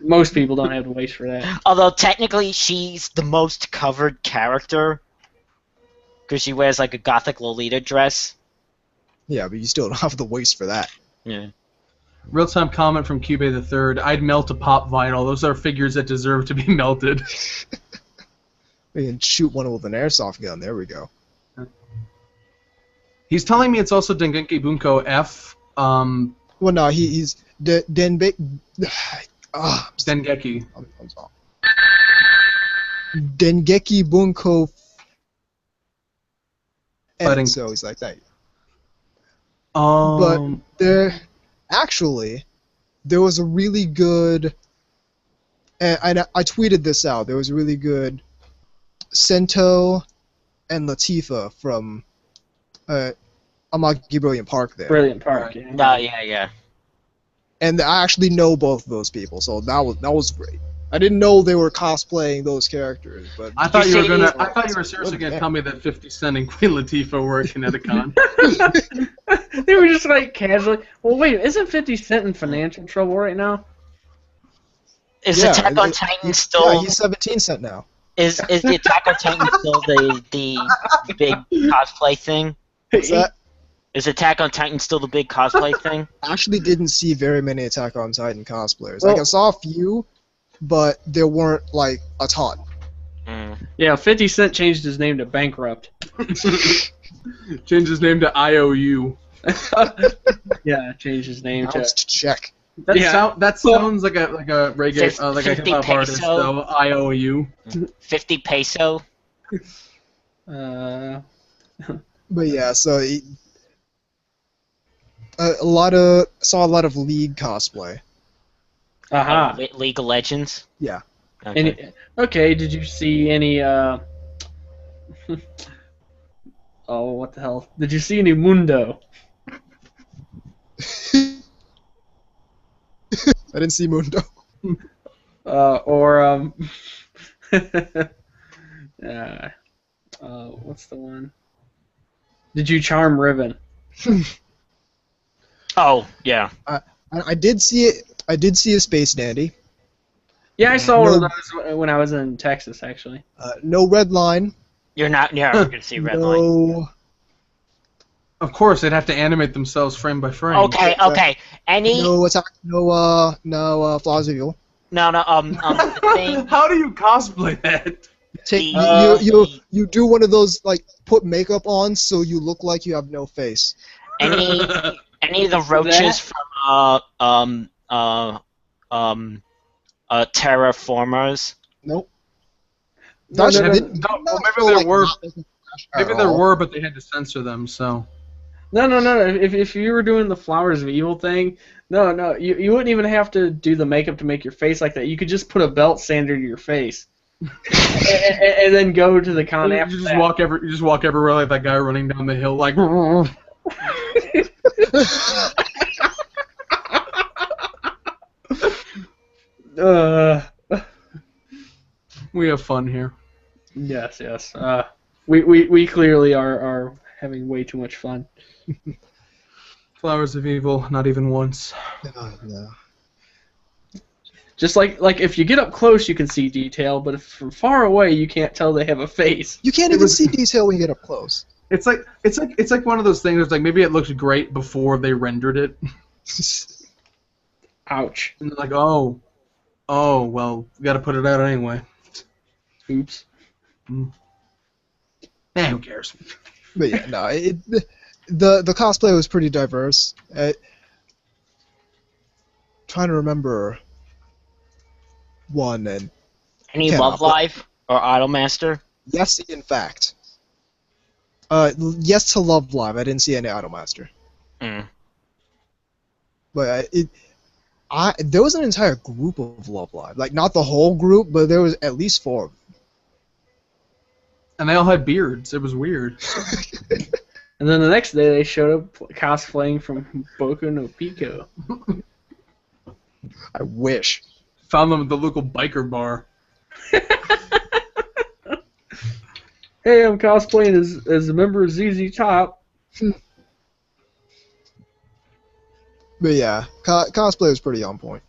Most people don't have the waist for that. Although technically she's the most covered character because she wears like a gothic Lolita dress. Yeah, but you still don't have the waist for that. Yeah. Real-time comment from Cube the Third. I'd melt a pop vinyl. Those are figures that deserve to be melted. We can shoot one with an airsoft gun. There we go. He's telling me it's also Dengeki Bunko F. Well, no, he's Denbek. Dengeki. I'm sorry. Dengeki Bunko And so he's like, thank you. Um, But there was a really good, and I tweeted this out. There was a really good Sento and Latifah from Amagi Brilliant Park there. Brilliant Park. Right. Yeah. Yeah. And I actually know both of those people, so that was great. I didn't know they were cosplaying those characters, but I thought you see- were seriously gonna tell me that 50 Cent and Queen Latifah were at Connecticon. They were just like casually. Well, wait, isn't 50 Cent in financial trouble right now? Is Attack on Titan still? Yeah, he's 17 cent now. Is the Attack on Titan still the big cosplay thing? What's that? Is Attack on Titan still the big cosplay thing? I actually didn't see very many Attack on Titan cosplayers. Well- Like I saw a few, but there weren't like a ton. Yeah, 50 Cent changed his name to Bankrupt. Changed his name to IOU. Yeah, changed his name Now to. it's to check. That sounds like a reggae like a hip 50 hop artist peso. though. IOU. 50 peso. Uh, But yeah, so saw a lot of League cosplay. aha. League of Legends. Yeah. Okay. Okay, did you see any? Oh, what the hell? Did you see any Mundo? I didn't see Mundo. Or what's the one? Did you charm Riven? Oh yeah. I did see it. I did see a Space Dandy. Yeah, I saw one of No. those when I was in Texas, actually. No red line. You're not gonna see Red Line. No. Of course, they'd have to animate themselves frame by frame. Okay. Any No attack. No Flaws of Evil. no the thing. How do you cosplay that? Take The- you do one of those like put makeup on so you look like you have no face. Any of the roaches from Terraformers. Nope. No, That's- no, no, didn't- no, didn't well, that maybe feel there like were- not making flash at Maybe there all? were, but they had to censor them. So No. If you were doing the Flowers of Evil thing, no, you wouldn't even have to do the makeup to make your face like that. You could just put a belt sander to your face, and then go to the con after you that. just walk everywhere like that guy running down the hill, like. We have fun here. Yes. We clearly are having way too much fun. Flowers of Evil, not even once. No. Just like if you get up close, you can see detail, but if from far away, you can't tell they have a face. You can't even see detail when you get up close. It's like one of those things. It's like maybe it looked great before they rendered it, Ouch. and they're like, oh, well, we got to put it out anyway. Oops. Who cares? But yeah, no. The cosplay was pretty diverse. Trying to remember one, and Any Yeah, Love but- Live or Idolmaster? yes, in fact. Yes to Love Live. I didn't see any Idolmaster. Mm. But there was an entire group of Love Live. Like, not the whole group, but there was at least 4 of them. And they all had beards. It was weird. And then the next day, they showed up cosplaying from Boku no Pico. I wish. Found them at the local biker bar. Hey, I'm cosplaying as a member of ZZ Top. But yeah, cosplay was pretty on point.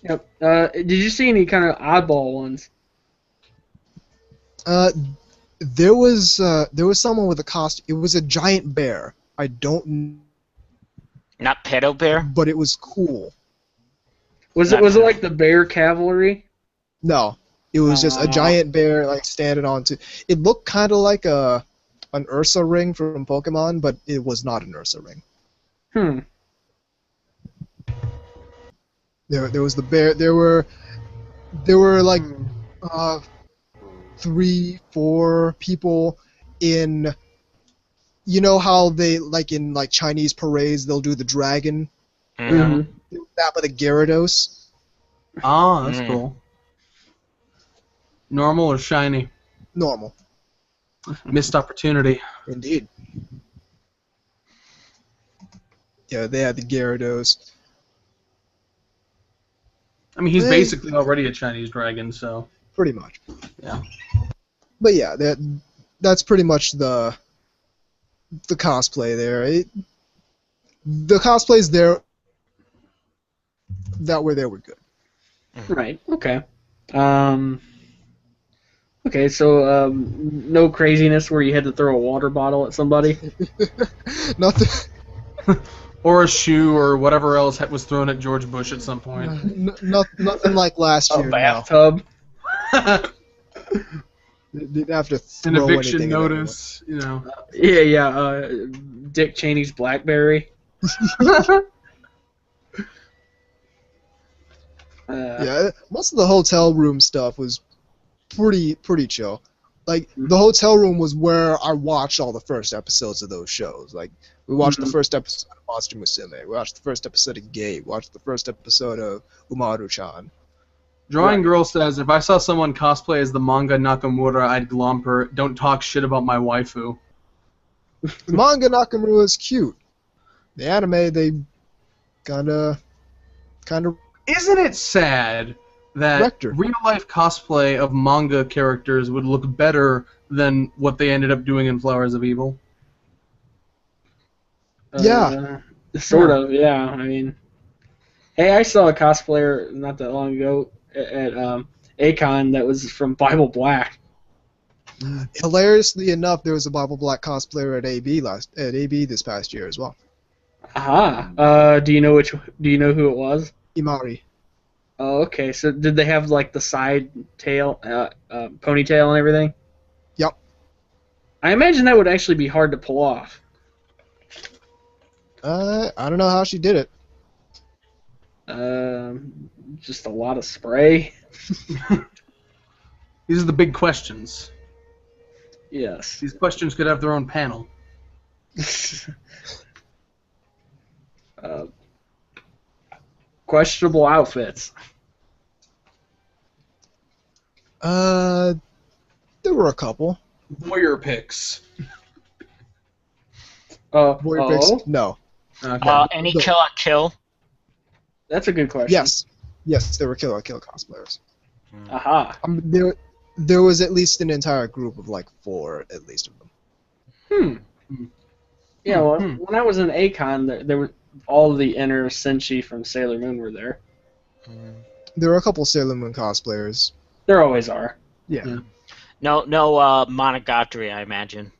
Yep. Did you see any kind of oddball ones? There was someone with a costume. It was a giant bear. I don't, Not Pedo Bear? but it was cool. Was it like the Bear Cavalry? No, it was just a giant bear like standing on to. It looked kind of like an Ursa ring from Pokemon, but it was not an Ursa ring. There was the bear. There were like 3, 4 people in you know how they like in like Chinese parades they'll do the dragon, Mhm. that but the Gyarados. Ah, that's cool. Normal or shiny? Normal, Missed opportunity. indeed. Yeah, they had the Gyarados. I mean, he's Hey. basically already a Chinese dragon, so. Pretty much. Yeah. But yeah, that's pretty much the cosplay there. The cosplays there that were there were good. Right. Okay. Okay. So no craziness where you had to throw a water bottle at somebody. Nothing. Or a shoe or whatever else was thrown at George Bush at some point. Nothing like last A year. No. bathtub. Didn't have to An throw eviction anything at anyone. notice, you know. Yeah. Dick Cheney's BlackBerry. Yeah, most of the hotel room stuff was pretty chill. Like the hotel room was where I watched all the first episodes of those shows. Like we watched the first episode of Monster Musume, we watched the first episode of Gay, we watched the first episode of Umaru-chan. Drawing Girl says, if I saw someone cosplay as the manga Nakamura, I'd glomp her. Don't talk shit about my waifu. The manga Nakamura is cute. The anime, they kind of. Isn't it sad that Rector. real-life cosplay of manga characters would look better than what they ended up doing in Flowers of Evil? Yeah. Sort of. Yeah. I mean, hey, I saw a cosplayer not that long ago at Akon that was from Bible Black. Hilariously enough, there was a Bible Black cosplayer at AB this past year as well. Aha. Do you know who it was? Imari. Oh, okay. So did they have like the side tail, ponytail and everything? Yep. I imagine that would actually be hard to pull off. I don't know how she did it. Just a lot of spray. These are the big questions. Yes. These questions could have their own panel. Questionable outfits. There were a couple. Voyeur pics. Warrior picks? Oh, No. Okay. Any Kill la Kill? that's a good question. Yes, there were Kill la Kill cosplayers. Aha. There was at least an entire group of like 4 at least of them. Yeah, well, when I was in Akon, there were all of the inner Senshi from Sailor Moon were there. There were a couple Sailor Moon cosplayers. There always are. Yeah. No Monogatari, I imagine.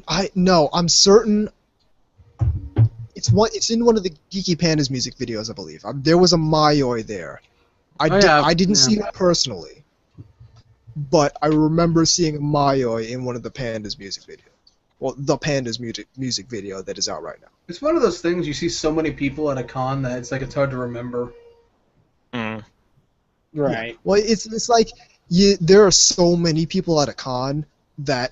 I'm certain. It's in one of the Geeky Pandas music videos, I believe. There was a Mayoi there. I didn't see her personally, but I remember seeing a Mayoi in one of the Pandas music videos. Well, the Pandas music video that is out right now. It's one of those things you see so many people at a con that it's hard to remember. Mm. Right. Yeah. Well, it's like there are so many people at a con that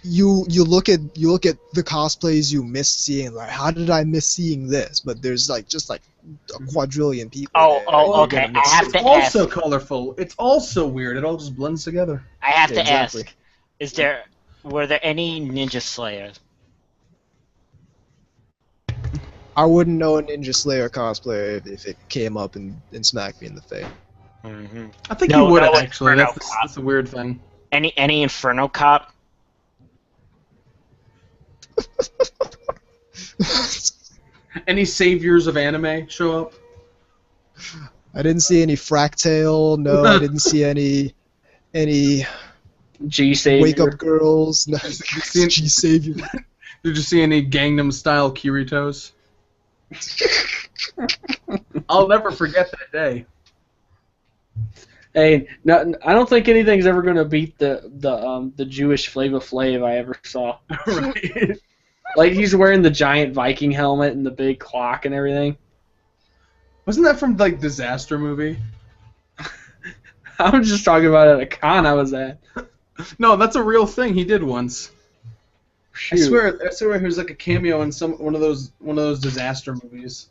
you look at the cosplays you missed seeing, like how did I miss seeing this? But there's just a quadrillion people. Okay. I have to ask. It's also colorful. It's also weird. It all just blends together. I have to exactly. ask. Were there any Ninja Slayers? I wouldn't know a Ninja Slayer cosplayer if it came up and smacked me in the face. Mm-hmm. I think you would no, actually. Inferno That's a weird thing. Any Inferno Cop? Any saviors of anime show up? I didn't see any Fractale. No, I didn't see any G-Savior. Wake Up Girls. No, see- G-Savior. Did you see any Gangnam Style Kiritos? I'll never forget that day. Hey, no, I don't think anything's ever gonna beat the Jewish Flava Flav I ever saw. Right. Like he's wearing the giant Viking helmet and the big clock and everything. Wasn't that from like Disaster movie? I was just talking about it at a con I was at. No, that's a real thing he did once. I swear it was like a cameo in one of those disaster movies.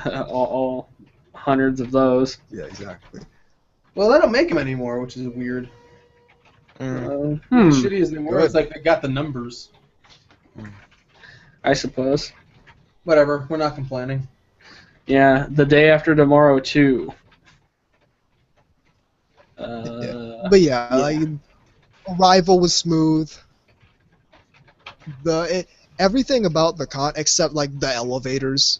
all hundreds of those. Yeah, exactly. Well, they don't make them anymore, which is weird. Shitty as they were, it's like they got the numbers. I suppose. Whatever, we're not complaining. Yeah, The Day After Tomorrow 2. But yeah, like, Arrival was smooth. Everything about the con, except like the elevators,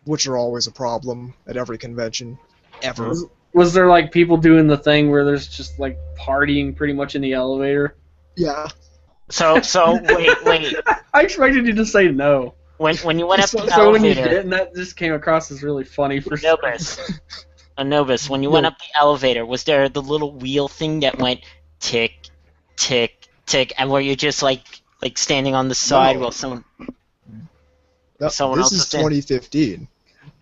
which are always a problem at every convention, ever. Was there like people doing the thing where there's just like partying pretty much in the elevator? Yeah. So wait. I expected you to say no. When you went up the elevator. So when you didn't, that just came across as really funny for Anubis, when you went up the elevator, was there the little wheel thing that went tick, tick, tick, and were you just like standing on the side while someone else This is was in? 2015.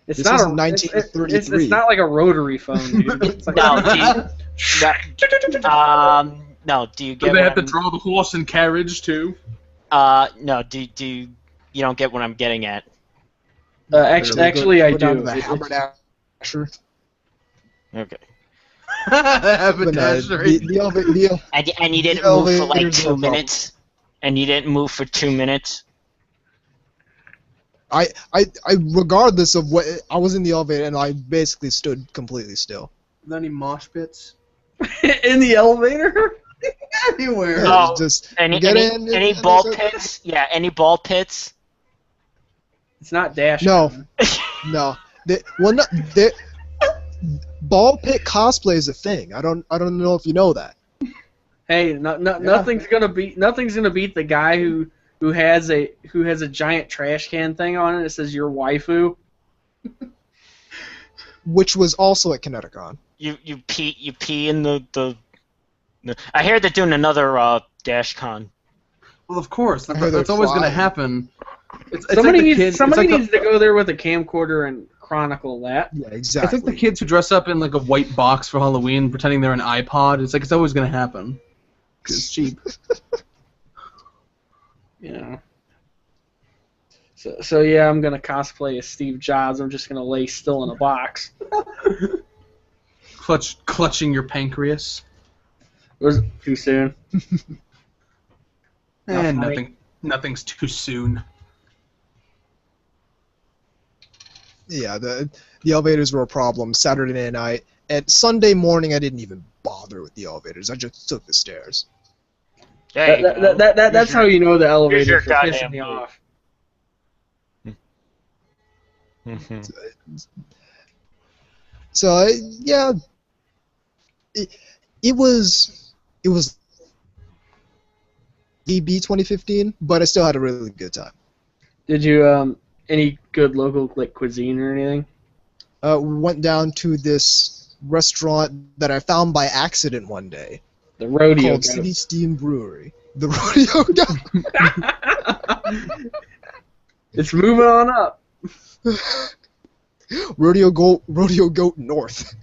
It's This not was a 1933. It's not like a rotary phone, dude. It's like, No, do you Do get they what have to I'm- draw the horse and carriage too? No, do you don't get what I'm getting at. actually, I Go down to do. the It's- haberdasher. Okay. But no, And you didn't move for like elevators 2 are minutes? And you didn't move for 2 minutes? I regardless of what, I was in the elevator and I basically stood completely still. Any mosh pits? in the elevator? Anywhere. Oh, Just Any ball pits? Yeah, any ball pits? It's not Dash. No. No. Ball pit cosplay is a thing. I don't know if you know that. Hey, nothing's gonna beat the guy who has a giant trash can thing on it that says your waifu. Which was also at Connecticon. You pee in the I hear they're doing another DashCon. Well, of course. I heard That's they're always going to flying. happen. It's Somebody like the needs kids, somebody it's like needs to go there with a camcorder and chronicle that. Yeah, It's exactly. like the kids who dress up in like a white box for Halloween, pretending they're an iPod. It's like it's always going to happen. 'Cause it's cheap. Yeah. So yeah, I'm gonna cosplay as Steve Jobs. I'm just gonna lay still in a box. Clutching your pancreas. It was too soon. And nothing's too soon. Yeah, the elevators were a problem Saturday night. And Sunday morning, I didn't even bother with the elevators. I just took the stairs. There you go. That's how you know the elevators your are goddamn pissing me move. off. So yeah, it was EB 2015, but I still had a really good time. Did you any good local like cuisine or anything? We went down to this restaurant that I found by accident one day The rodeo. called City Steam Brewery. The rodeo. It's moving on up. Rodeo Goat North.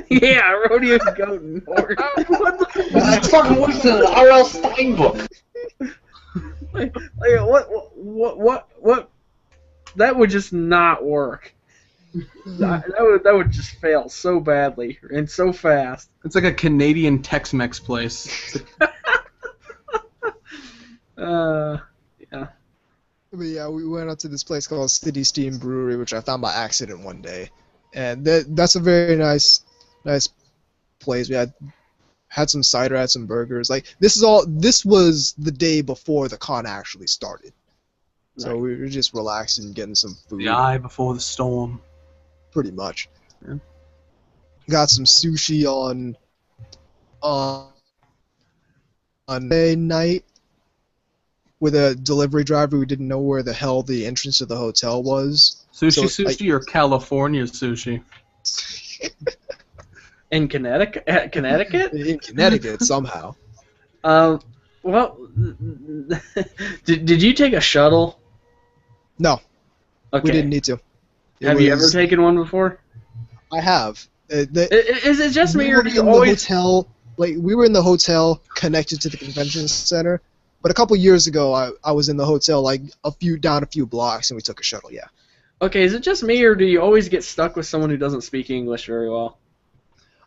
Yeah, rodeo goat north. That's fucking worse than an R.L. Stein book. What? That would just not work. That would just fail so badly and so fast. It's like a Canadian Tex-Mex place. Yeah. But yeah, we went out to this place called City Steam Brewery, which I found by accident one day, and that's a very nice place. We had some cider, had some burgers. Like this was the day before the con actually started, so Right. we were just relaxing, getting some food. The eye before the storm. Pretty much. Yeah. Got some sushi on Monday night with a delivery driver who didn't know where the hell the entrance to the hotel was. Sushi or California sushi? In Connecticut? In Connecticut somehow. Well, did you take a shuttle? No, Okay. we didn't need to. Have you ever taken one before? I have. Is it just me, we or were do you in always? the hotel, like we were in the hotel connected to the convention center, But a couple years ago, I was in the hotel like down a few blocks, and we took a shuttle. Yeah. Okay, is it just me, or do you always get stuck with someone who doesn't speak English very well?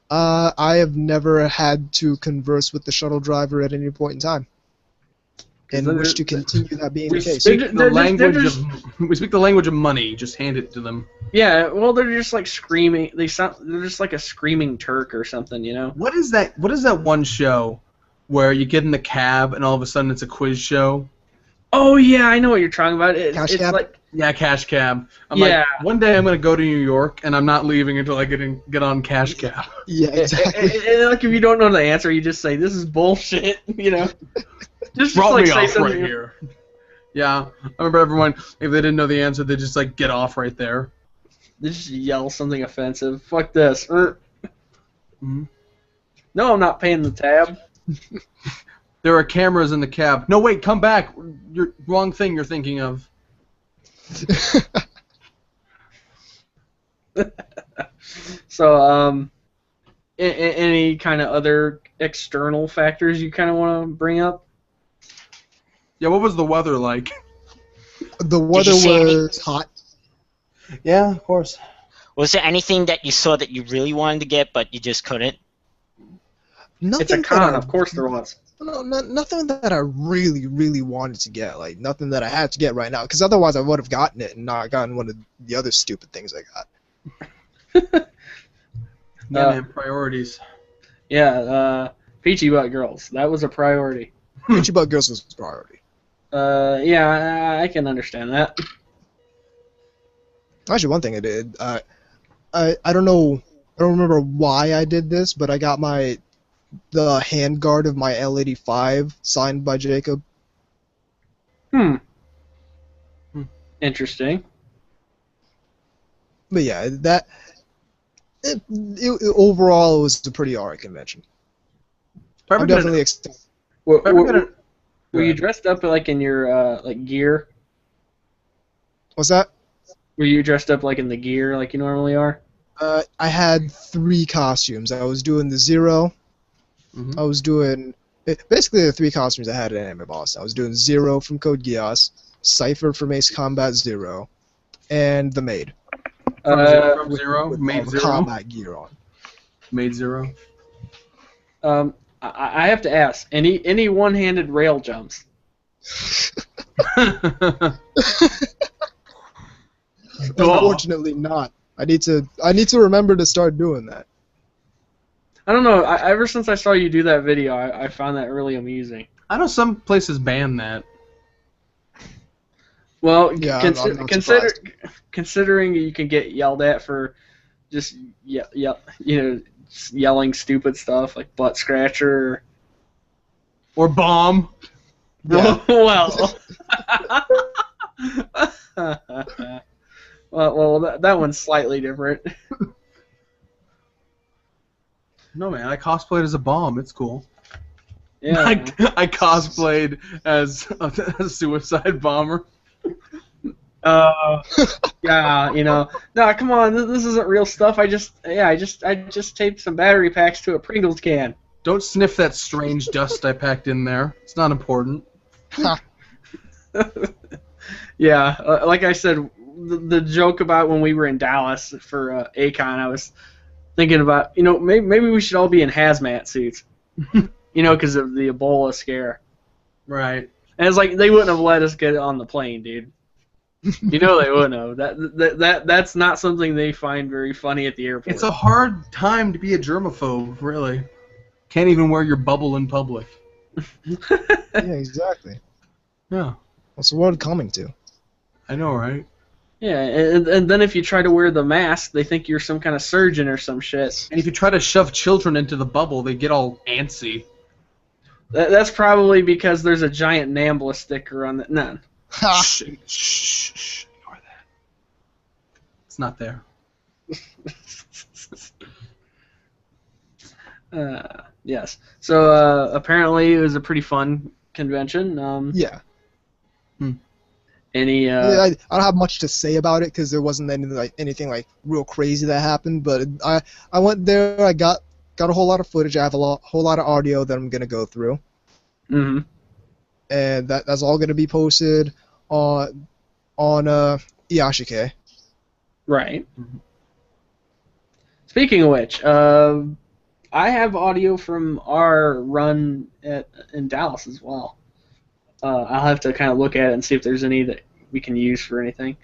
I have never had to converse with the shuttle driver at any point in time, and wish to continue that being the case. We speak the language of money. Just hand it to them. Yeah, well, they're just like screaming. They're just like a screaming Turk or something, you know? What is that? What is that one show where you get in the cab and all of a sudden it's a quiz show? Oh yeah, I know what you're talking about. It's Cab? like Cash Cab. I'm Yeah. like, one day I'm gonna go to New York and I'm not leaving until I get on Cash Cab. Yeah, exactly. like if you don't know the answer, you just say this is bullshit, you know? Just Drop like me say off right something. here. Yeah, I remember everyone, if they didn't know the answer, they just like get off right there. They just yell something offensive. Fuck this. Mm-hmm. No, I'm not paying the tab. There are cameras in the cab. No, wait, come back. You're wrong thing you're thinking of. So, any kind of other external factors you kind of want to bring up? Yeah, what was the weather like? The weather was hot. Yeah, of course. Was there anything that you saw that you really wanted to get but you just couldn't? Nothing It's a that con, I- of course there was. No, nothing that I really, really wanted to get. Like, nothing that I had to get right now. Because otherwise I would have gotten it and not gotten one of the other stupid things I got. Yeah, man, priorities. Yeah, Peachy Butt Girls. That was a priority. Peachy Butt Girls was a priority. Yeah, I can understand that. Actually, one thing I did, I don't know, I don't remember why I did this, but I got the handguard of my L85 signed by Jacob. Interesting. But yeah, overall it was a pretty alright convention. I'm definitely excited. Were you dressed up like in your like gear? What's that? Were you dressed up like in the gear like you normally are? I had 3 costumes. I was doing the Zero. Mm-hmm. I was doing basically the 3 costumes I had at Anime Boston. I was doing Zero from Code Geass, Cypher from Ace Combat Zero, and the Maid. From Zero? With Maid all the Zero? combat gear on. Maid Zero? I have to ask, any one-handed rail jumps? Unfortunately, not. I need to remember to start doing that. I don't know. Ever since I saw you do that video, I found that really amusing. I know some places ban that. Well, Yeah, I'm not surprised. considering you can get yelled at for just just yelling stupid stuff like butt scratcher. Or bomb. Yeah. well, that one's slightly different. No, man, I cosplayed as a bomb. It's cool. Yeah. I cosplayed as a suicide bomber. Yeah, no, come on, this isn't real stuff. I just taped some battery packs to a Pringles can. Don't sniff that strange dust I packed in there. It's not important. Yeah, like I said, the joke about when we were in Dallas for A-Con, I was thinking about, maybe we should all be in hazmat suits, because of the Ebola scare. Right. And it's like they wouldn't have let us get on the plane, dude. They wouldn't have. That's not something they find very funny at the airport. It's a hard time to be a germaphobe, really. Can't even wear your bubble in public. Yeah, exactly. Yeah. What's the world coming to? I know, right? Yeah, and then if you try to wear the mask, they think you're some kind of surgeon or some shit. And if you try to shove children into the bubble, they get all antsy. That's probably because there's a giant Nambla sticker on the... No. Shh. Ignore that. It's not there. Yes. So apparently it was a pretty fun convention. Yeah. Any? Yeah, I don't have much to say about it because there wasn't anything like real crazy that happened. But I went there. I got a whole lot of footage. I have whole lot of audio that I'm gonna go through. Mm-hmm. and that's all going to be posted on Iyashike. Right. Speaking of which, I have audio from our run in Dallas as well. I'll have to kind of look at it and see if there's any that we can use for anything.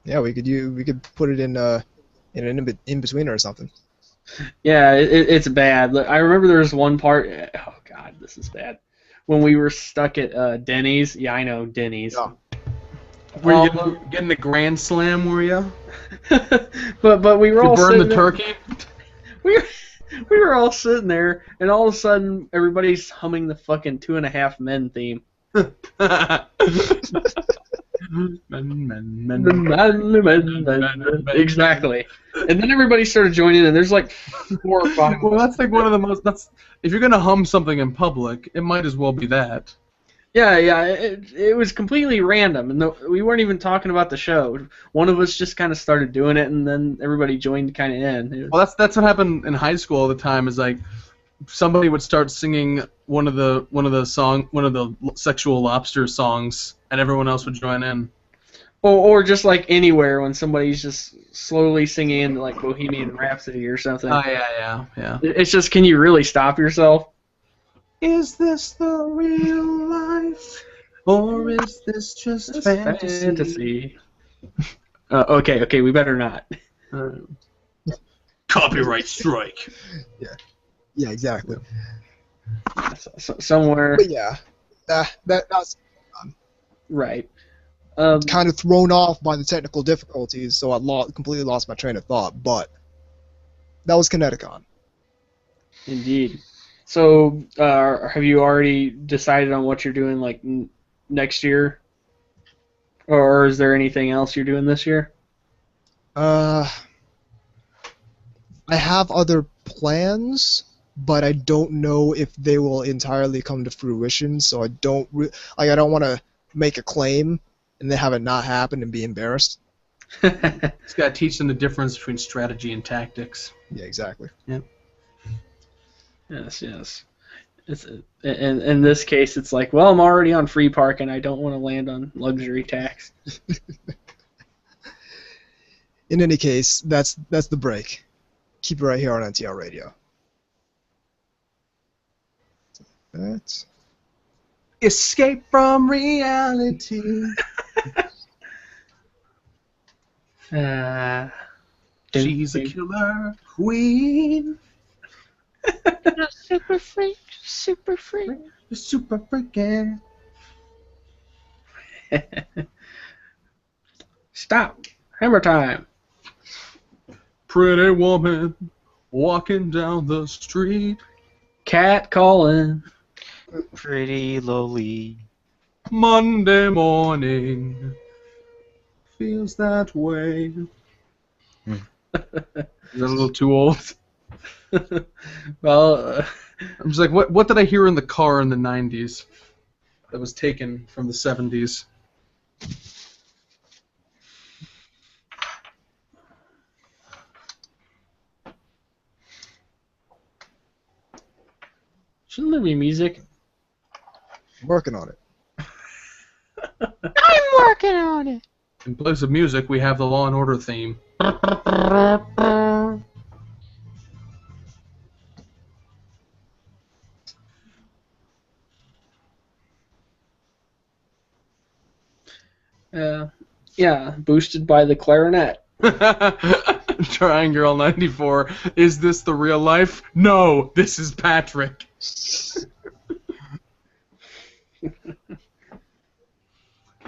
Yeah, we could put it in an in-betweener or something. Yeah, it's bad. I remember there was one part. Oh God, this is bad. When we were stuck at Denny's. Yeah, I know Denny's. Yeah. Were you getting a grand slam? Were you? but we were all burn sitting the turkey. We were all sitting there, and all of a sudden, everybody's humming the fucking 2.5 Men theme. Exactly. And then everybody started joining, and there's like 4 or 5. Well, that's like one of the most. If you're gonna hum something in public, it might as well be that. Yeah. It was completely random, and we weren't even talking about the show. One of us just kind of started doing it, and then everybody joined kind of in. Well, that's what happened in high school all the time. Is like somebody would start singing one of the Sexual Lobster songs, and everyone else would join in. Or just like anywhere when somebody's just slowly singing like Bohemian Rhapsody or something. Oh yeah. It's just, can you really stop yourself? Is this the real life, or is this just fantasy? Okay, we better not. Copyright strike. Yeah, exactly. Somewhere. But yeah, that's Right. kind of thrown off by the technical difficulties, so I completely lost my train of thought. But that was Connecticon. Indeed. So, have you already decided on what you're doing like next year, or is there anything else you're doing this year? I have other plans, but I don't know if they will entirely come to fruition. So I don't I don't want to make a claim and then have it not happen and be embarrassed. It's got to teach them the difference between strategy and tactics. Yeah, exactly. Yep. Yes. In this case, it's like, well, I'm already on free park, and I don't want to land on luxury tax. In any case, that's the break. Keep it right here on NTR Radio. That's Escape from reality. She's a killer queen. Super freak. Super freaking. Stop. Hammer time. Pretty woman walking down the street. Cat calling. Pretty lowly. Monday morning feels that way. Is that a little too old? Well, I'm just like, what did I hear in the car in the 90s that was taken from the 70s? shouldn't there be music? I'm working on it. I'm working on it. In place of music, we have the Law and Order theme. Yeah, boosted by the clarinet. Trying Girl 94. Is this the real life? No, this is Patrick.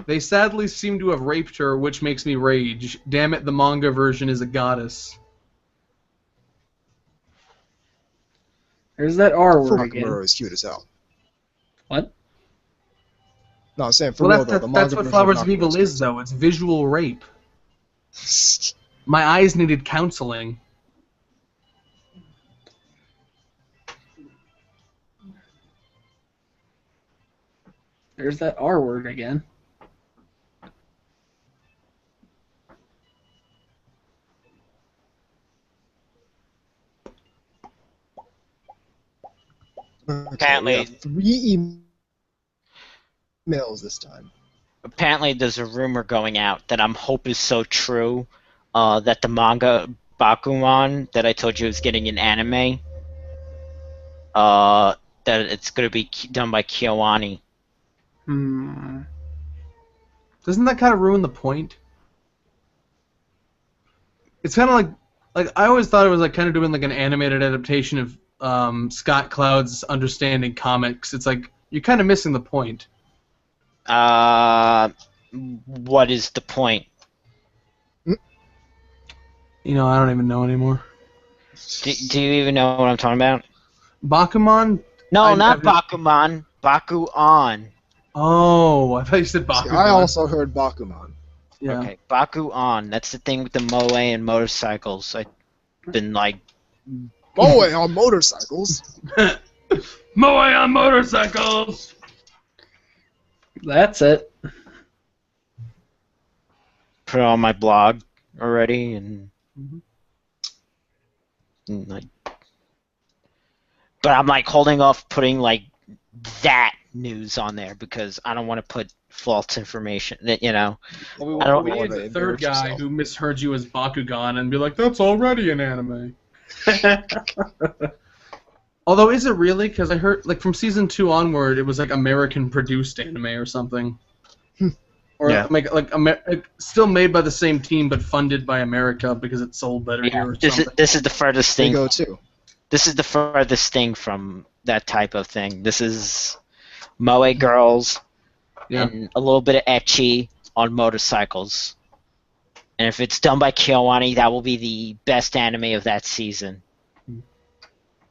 They sadly seem to have raped her, which makes me rage. Damn it, the manga version is a goddess. There's that R word again. Nakamura is cute as hell. What? No, I'm saying for Well, real though. that's what Flowers of Evil is, though. It's visual rape. My eyes needed counseling. There's that R word again. Okay, Apparently- we have 3 males this time. Apparently, there's a rumor going out that I'm hope is so true that the manga Bakuman that I told you is getting an anime. That it's going to be done by KyoAni. Hmm. Doesn't that kind of ruin the point? It's kind of like I always thought it was like kind of doing like an animated adaptation of Scott Cloud's Understanding comics. It's like you're kind of missing the point. What is the point? You know, I don't even know anymore. Do you even know what I'm talking about? Bakuman? No, not Bakuman. Bakuan. Oh, I thought you said Bakuman. See, I also heard Bakuman. Yeah. Okay, Bakuan. That's the thing with the moe and motorcycles. I've been like, Moe on motorcycles. Moe on motorcycles! That's it. put it on my blog already, and like, but I'm like holding off putting like that news on there because I don't want to put false information. That Well, we need the third guy who misheard you as Bakugan and be like, that's already an anime. Although, is it really? Because I heard, like, from season 2 onward, it was like American-produced anime or something. Or still made by the same team, but funded by America because it sold better here or something. This is the furthest thing. Go too. This is the furthest thing from that type of thing. This is moe girls and a little bit of ecchi on motorcycles. And if it's done by KyoAni, that will be the best anime of that season.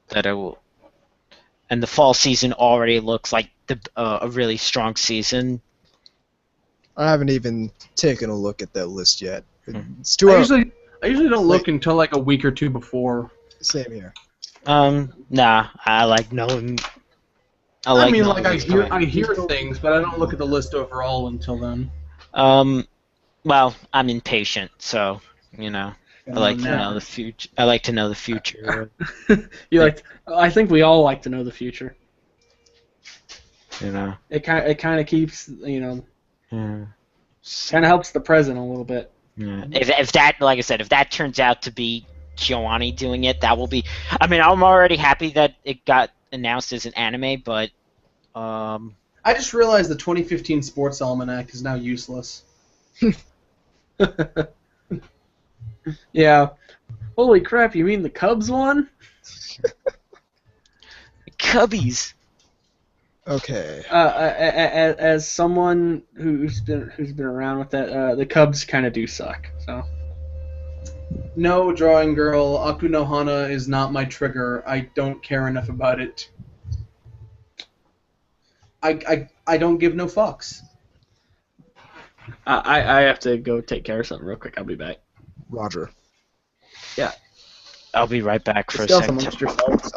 That it will. And the fall season already looks like a really strong season. I haven't even taken a look at that list yet. It's too early. I usually don't look until like a week or two before. Same here. Nah, I like knowing. I hear things, but I don't look at the list overall until then. Well, I'm impatient, so I like to know the future. I like to know the future. I think we all like to know the future. It kind of keeps Yeah. kind of helps the present a little bit. Yeah. If that, like I said, if that turns out to be KyoAni doing it, that will be. I mean, I'm already happy that it got announced as an anime, but I just realized the 2015 Sports Almanac is now useless. Yeah. Holy crap! You mean the Cubs one? Cubbies. Okay. As someone who's been around with that, the Cubs kind of do suck. So. No, Drawing Girl, Aku no Hana is not my trigger. I don't care enough about it. I don't give no fucks. I have to go take care of something real quick. I'll be back. Roger. Yeah. I'll be right back for a Stealth second. amongst yourselves.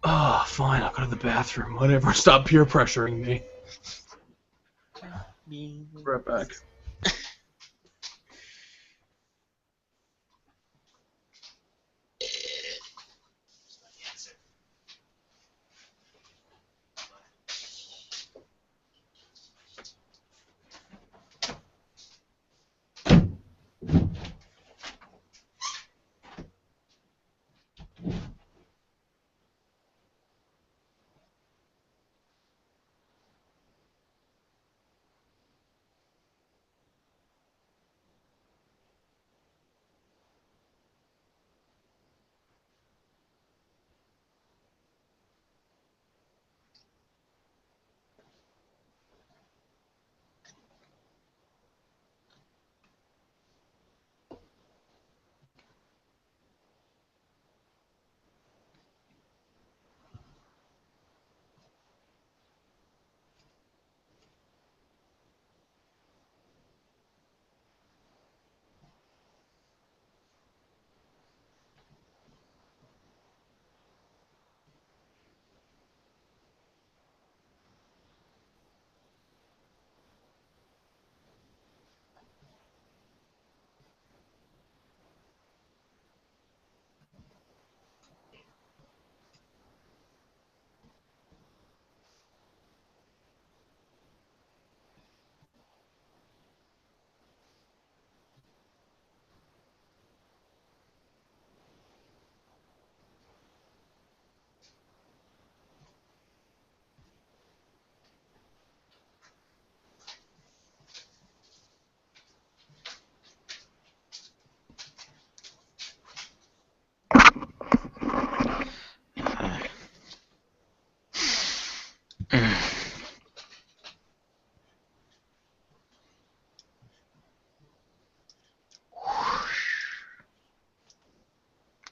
Oh, fine, I'll go to the bathroom. Whatever, stop peer pressuring me. Right back.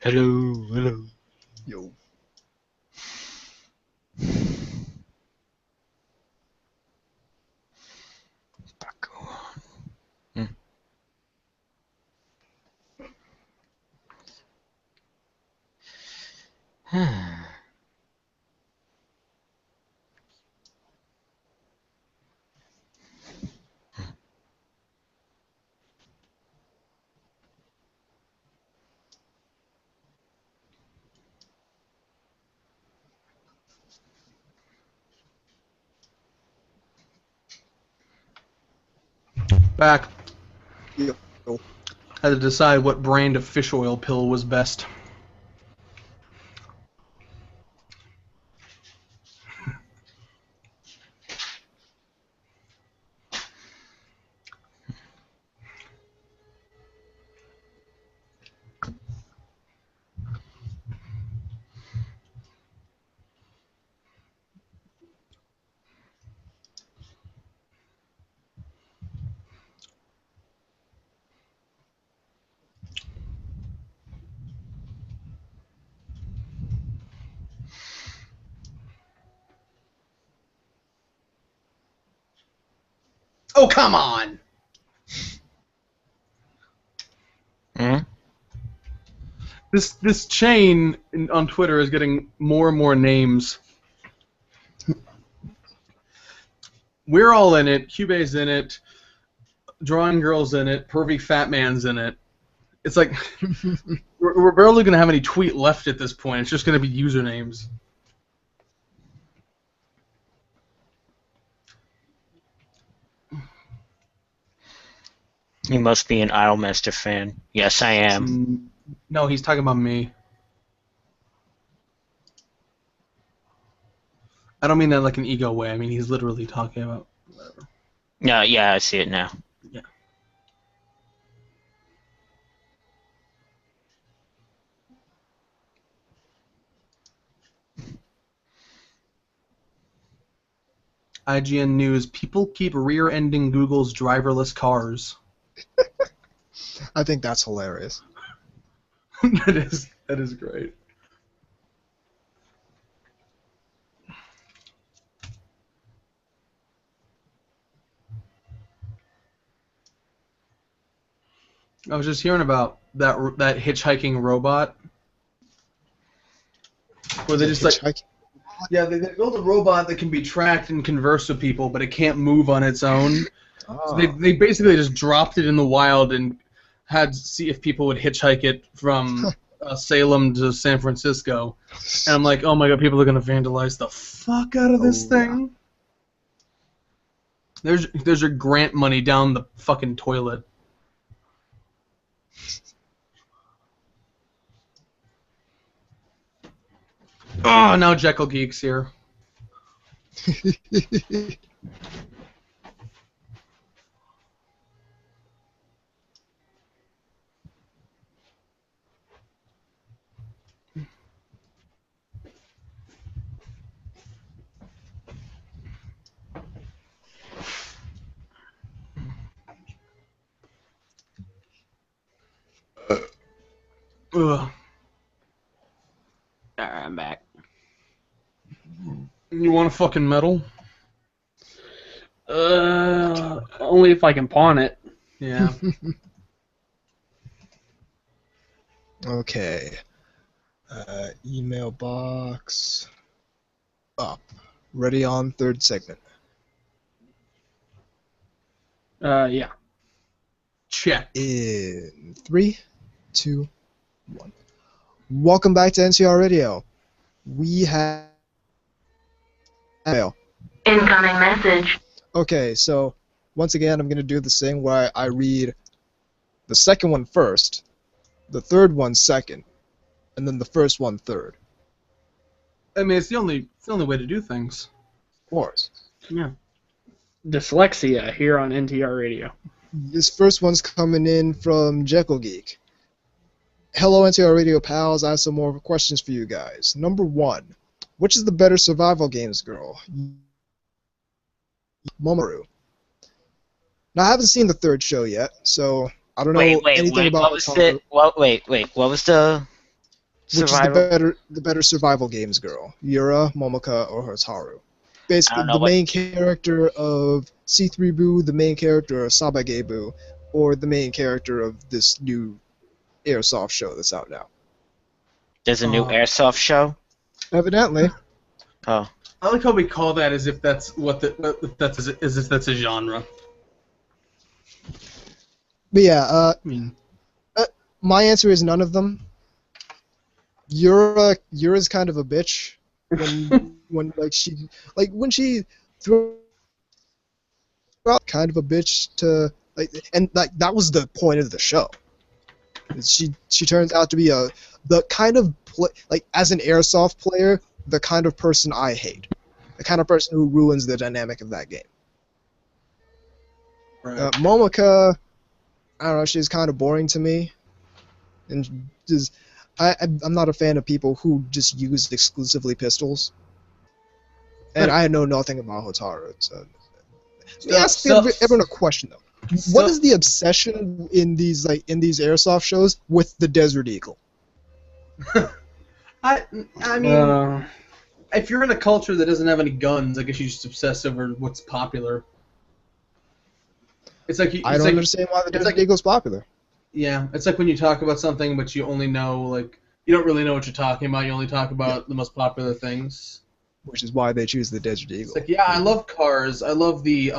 Hello. Yo. Back. Yo. Had to decide what brand of fish oil pill was best. Oh, come on! This chain on Twitter is getting more and more names. We're all in it. Cube's in it. Drawing Girl's in it. Pervy Fat Man's in it. It's like we're barely gonna have any tweet left at this point. It's just gonna be usernames. You must be an Idolmaster fan. Yes, I am. No, he's talking about me. I don't mean that like an ego way. I mean he's literally talking about whatever. Yeah, I see it now. Yeah. IGN News: people keep rear-ending Google's driverless cars. I think that's hilarious. That is great. I was just hearing about that hitchhiking robot. Where they just like yeah, they build a robot that can be tracked and converse with people, but it can't move on its own. So they basically just dropped it in the wild and had to see if people would hitchhike it from Salem to San Francisco. And I'm like, oh my god, people are gonna vandalize the fuck out of this thing. Yeah. There's your grant money down the fucking toilet. Oh, now Jekyll Geek's here. Ugh. Alright, I'm back. You want a fucking medal? Only if I can pawn it. Yeah. Okay. Email box up. Ready on third segment. Yeah. Check. In 3, 2, 1. Welcome back to NTR Radio. We have mail. Incoming message. Okay, so once again, I'm going to do this thing where I read the second one first, the third one second, and then the first one third. I mean, it's the only way to do things. Of course. Yeah. Dyslexia here on NTR Radio. This first one's coming in from Jekyll Geek. Hello, NTR Radio pals. I have some more questions for you guys. Number 1, which is the better survival games girl? Momoru. Now, I haven't seen the third show yet, so I don't know anything about what was the? Well, wait. What was the? which is Survival. the better survival games girl, Yura, Momoka, or Hotaru. Basically, know the what- main character of C3 Boo, the main character of Sabage Boo, or the main character of this new Airsoft show that's out now. There's a new airsoft show. Evidently. Oh, I like how we call that as if that's as if that's a genre. But yeah, I mean, my answer is none of them. Yura's kind of a bitch when she threw out kind of a bitch to that was the point of the show. She turns out to be the kind of as an airsoft player, the kind of person I hate, the kind of person who ruins the dynamic of that game. right. Momoka, I don't know, she's kind of boring to me, and just I'm not a fan of people who just use exclusively pistols. And I know nothing about Hotaru, so. Let me ask everyone a question though. What is the obsession in these airsoft shows with the Desert Eagle? I mean, if you're in a culture that doesn't have any guns, I guess you just obsess over what's popular. It's like I don't understand why the Desert Eagle's popular. Yeah, it's like when you talk about something, but you only know you don't really know what you're talking about. You only talk about the most popular things. Which is why they choose the Desert Eagle. It's like, yeah, I love cars. I love the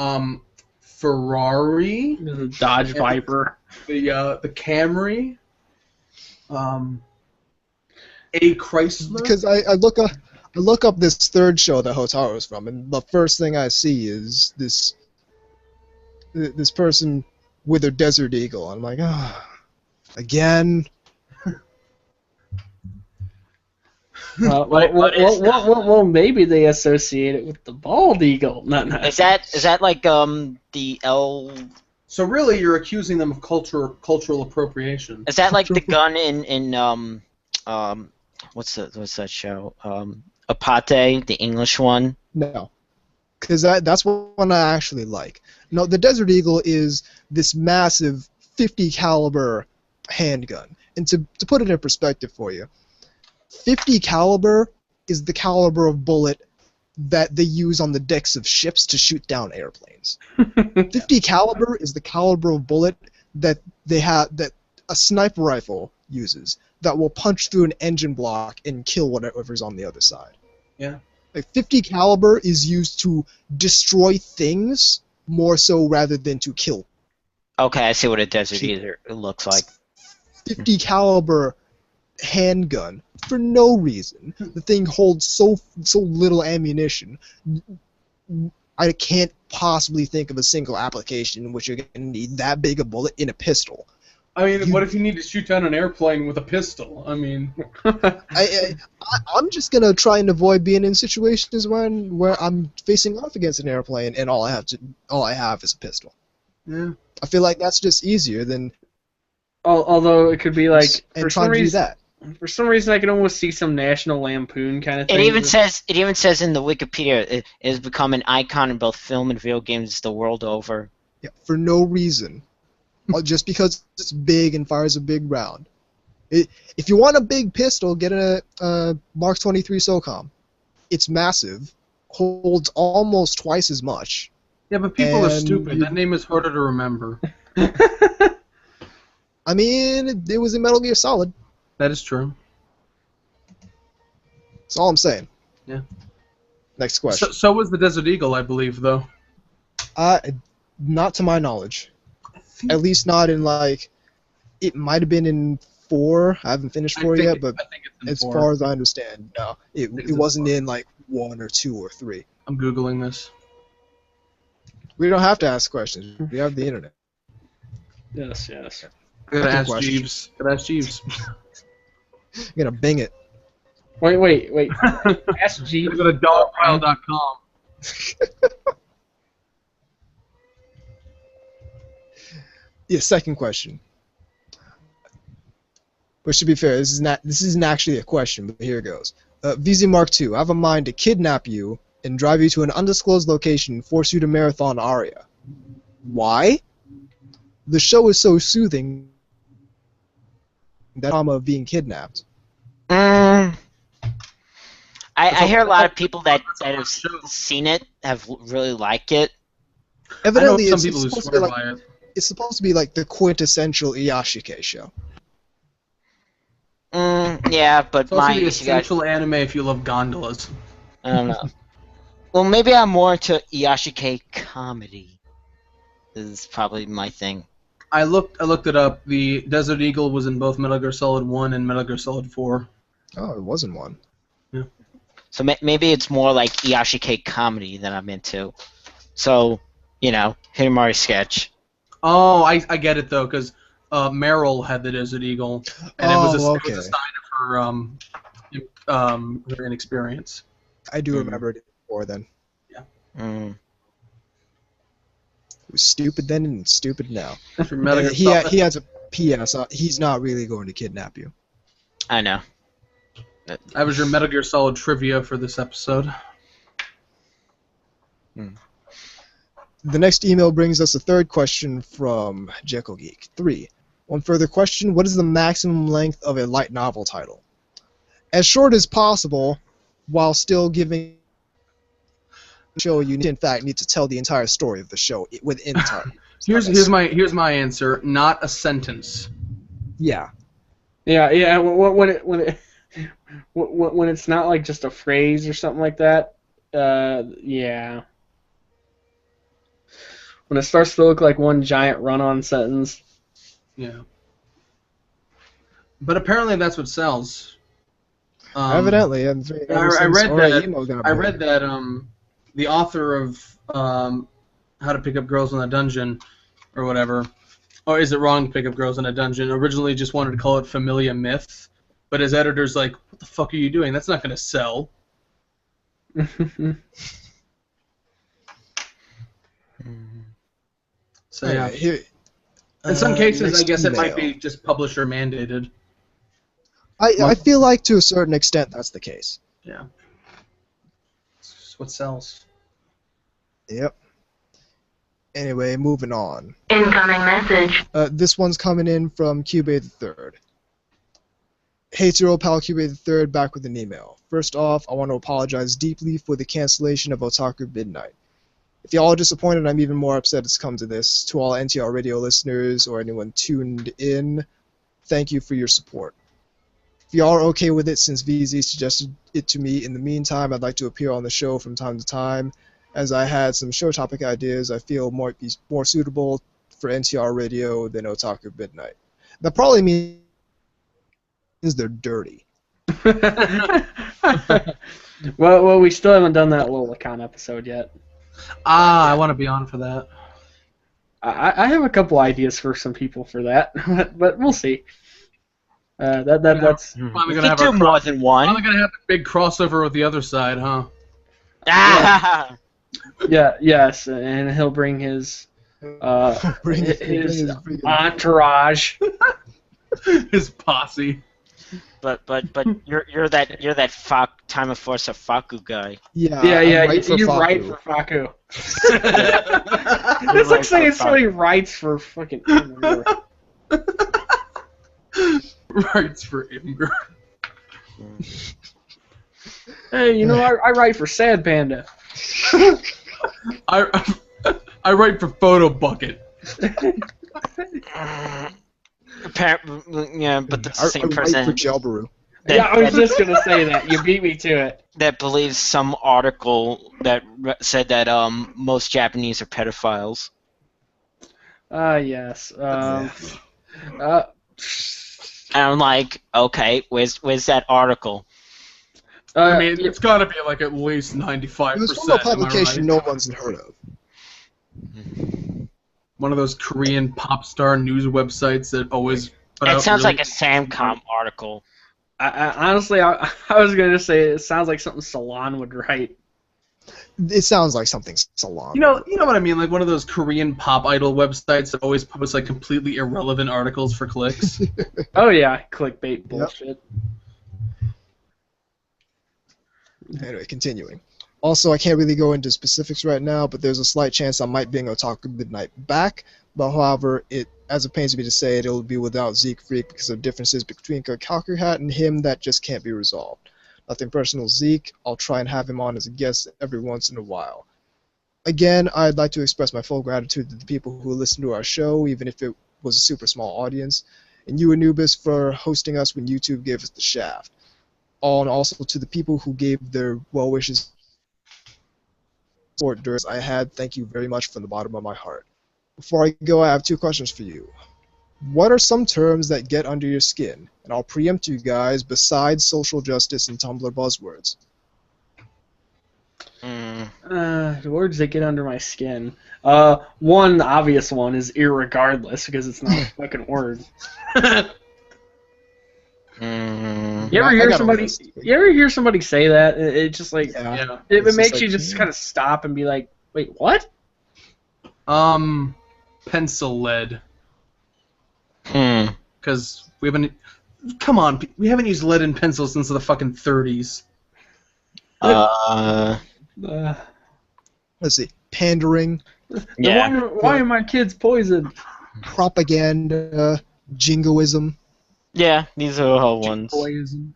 Ferrari, The Dodge Viper. the Camry, a Chrysler. Because I look up this third show that Hotaru's from, and the first thing I see is this person with a Desert Eagle. I'm like, again. Well, maybe they associate it with the bald eagle. No. is that like the L? So really, you're accusing them of cultural appropriation. Is that like the gun in what's that show? Apate, the English one. No. Because that's one I actually like. No, the Desert Eagle is this massive 50 caliber handgun. And to put it in perspective for you, 50 caliber is the caliber of bullet that they use on the decks of ships to shoot down airplanes. 50 caliber is the caliber of bullet that that a sniper rifle uses that will punch through an engine block and kill whatever's on the other side. Yeah. Like 50 caliber is used to destroy things more so rather than to kill. Okay, I see what a Desert Eagle looks like. 50 caliber handgun for no reason. The thing holds so little ammunition. I can't possibly think of a single application in which you're going to need that big a bullet in a pistol. I mean, what if you need to shoot down an airplane with a pistol? I mean, I'm just gonna try and avoid being in situations where I'm facing off against an airplane and all I have is a pistol. Yeah. I feel like that's just easier than. Although it could be like and trying to do that. For some reason, I can almost see some National Lampoon kind of thing. It even says in the Wikipedia it has become an icon in both film and video games the world over. Yeah, for no reason. Just because it's big and fires a big round. If you want a big pistol, get a Mark 23 SOCOM. It's massive, holds almost twice as much. Yeah, but people are stupid. That name is harder to remember. I mean, it was in Metal Gear Solid. That is true. That's all I'm saying. Yeah. Next question. So was the Desert Eagle, I believe, though. Not to my knowledge. At least not in it might have been in 4. I haven't finished 4 yet, but as far as I understand, no, it wasn't in 1 or 2 or 3. I'm googling this. We don't have to ask questions. We have the internet. Yes. Gotta ask Jeeves. I'm gonna Bing it. Wait. Ask Jeeves. Go to dogpile.com. Yeah, second question. Which, to be fair, this isn't actually a question, but here it goes. VZ Mark II, I have a mind to kidnap you and drive you to an undisclosed location and force you to marathon Aria. Why? The show is so soothing. That trauma of being kidnapped. I hear a lot of people that have seen it have really liked it. Evidently, I know some it's people who supposed to be swear like by it. it's supposed to be like the quintessential Iyashike show. Yeah, but It's also my the essential anime if you love gondolas. I don't know. Well, maybe I'm more into Iyashike comedy. This is probably my thing. I looked it up. The Desert Eagle was in both Metal Gear Solid 1 and Metal Gear Solid 4. Oh, it wasn't one. So maybe it's more like Iyashike comedy that I'm into. So, Hidamari sketch. Oh, I get it though, because Meryl had the Desert Eagle, and it was a sign of her inexperience. I do remember it before then. Yeah. It was stupid then and stupid now. For Metal He Gear Solid- has a P.S. He's not really going to kidnap you. I know. That was your Metal Gear Solid trivia for this episode. The next email brings us a third question from Jekyll Geek. 3. One further question: what is the maximum length of a light novel title? As short as possible, while still giving the show you in fact need to tell the entire story of the show within time. Here's my answer. Not a sentence. Yeah. Yeah. When it's not like just a phrase or something like that. Yeah. When it starts to look like one giant run-on sentence. Yeah. But apparently that's what sells. Evidently, I read that the author of How to Pick Up Girls in a Dungeon, or whatever, or is it wrong to pick up girls in a dungeon? Originally, just wanted to call it Familia Myth, but his editor's like, "What the fuck are you doing? That's not going to sell." So yeah. In some cases, I guess it might be just publisher mandated. I feel like to a certain extent that's the case. Yeah. It's what sells. Yep. Anyway, moving on. Incoming message. This one's coming in from Cube the Third. Hey, it's your old pal Cube the Third back with an email. First off, I want to apologize deeply for the cancellation of Otaku Midnight. If y'all are disappointed, I'm even more upset it's come to this. To all NTR Radio listeners or anyone tuned in, thank you for your support. If y'all are okay with it, since VZ suggested it to me in the meantime, I'd like to appear on the show from time to time. As I had some show topic ideas I feel might be more suitable for NTR Radio than Otaku Midnight. That probably means they're dirty. well, we still haven't done that little account episode yet. I want to be on for that. I have a couple ideas for some people for that, but we'll see. That's Finally You gonna can have do more than one. Finally gonna have a big crossover with the other side, huh? Ah! yeah, yes, and he'll bring his his entourage. His posse. But you're that time of force of Faku guy. Yeah, Yeah, right for you Faku. write for Faku. It's like saying somebody writes for fucking Imgur. Writes for Imgur. Hey, I write for Sad Panda. I write for Photo Bucket. Yeah, but that's the same I write person. for Jalbaru. Yeah, I was just gonna say that. You beat me to it. That believes some article that said that most Japanese are pedophiles. Yes. And I'm like, okay, where's that article? I mean, it's got to be like at least 95%. It was from a publication no one's heard of. One of those Korean pop star news websites that always. It sounds like a Samcom article. Honestly, I was gonna say it sounds like something Salon would write. It sounds like something Salon. You know what I mean? Like one of those Korean pop idol websites that always post like completely irrelevant articles for clicks. Oh yeah, clickbait bullshit. Anyway, continuing. Also, I can't really go into specifics right now, but there's a slight chance I might bring Otaku Midnight back. But however, as it pains me to say it, will be without Zeke Freak because of differences between Kaku Hat and him that just can't be resolved. Nothing personal, Zeke. I'll try and have him on as a guest every once in a while. Again, I'd like to express my full gratitude to the people who listen to our show, even if it was a super small audience, and you, Anubis, for hosting us when YouTube gave us the shaft. And also to the people who gave their well wishes support during I had. Thank you very much from the bottom of my heart. Before I go, I have 2 questions for you. What are some terms that get under your skin? And I'll preempt you guys besides social justice and Tumblr buzzwords. The words that get under my skin. One obvious one is irregardless because it's not a fucking word. You ever hear somebody? You ever hear somebody say that? It just like it makes you just kind of stop and be like, wait, what? Pencil lead. Because we haven't. Come on, we haven't used lead in pencils since the fucking 30s. Let's see. Pandering. Yeah. Why are my kids poisoned? Propaganda. Jingoism. Yeah, these are all ones. Poison.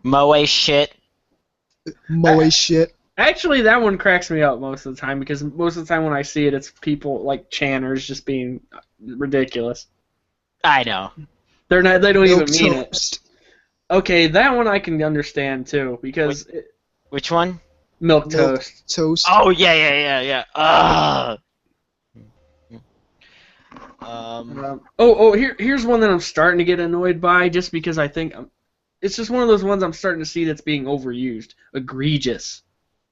Moe shit. Moe shit. Actually, that one cracks me up most of the time because most of the time when I see it, it's people like channers just being ridiculous. I know. They're not. They don't Milk even mean toast. it. Okay, that one I can understand too because Which one? milk toast. Toast. Oh yeah. Here's one that I'm starting to get annoyed by just because I think it's just one of those ones I'm starting to see that's being overused. Egregious.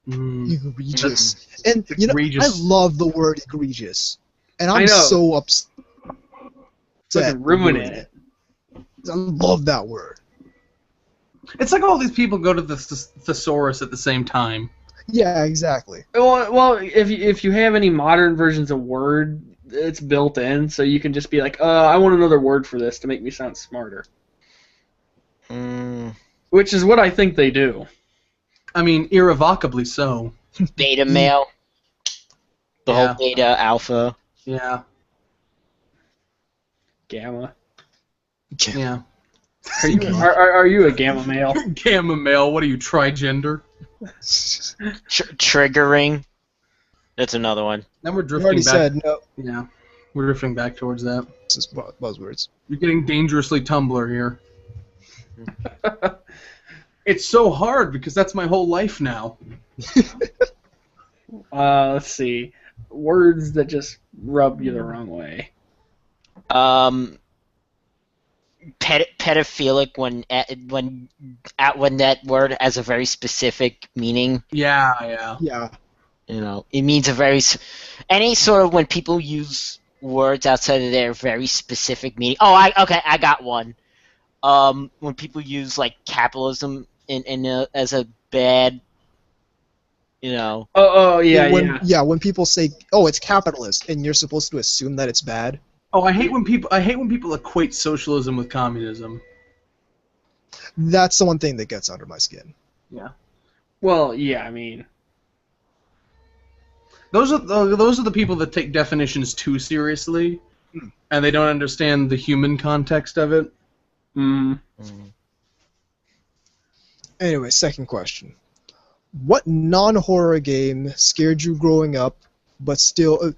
Egregious. And you know, Egregious. I love the word egregious. And I'm I know. so upset. Fucking ruining it. I love that word. It's like all these people go to the thesaurus at the same time. Yeah, exactly. Well, if you have any modern versions of Word, it's built in, so you can just be like, I want another word for this to make me sound smarter. Which is what I think they do. I mean, irrevocably so. Beta male. The whole beta, alpha. Yeah. Gamma. Yeah. Are you a gamma male? Gamma male, what are you, trigender? Triggering. That's another one. Then we're You drifting already back. said no. Yeah. We're drifting back towards that. This is buzzwords. You're getting dangerously Tumblr here. It's so hard because that's my whole life now. Let's see. Words that just rub you the wrong way. Pedophilic when that word has a very specific meaning. Yeah. Yeah. You know, it means a very any sort of when people use words outside of their very specific meaning. Oh, I got one. When people use like capitalism as a bad, you know. When people say, "Oh, it's capitalist," and you're supposed to assume that it's bad. Oh, I hate when people equate socialism with communism. That's the one thing that gets under my skin. Yeah. Well, yeah, I mean, those are the people that take definitions too seriously, and they don't understand the human context of it. Anyway, second question. What non-horror game scared you growing up, but still...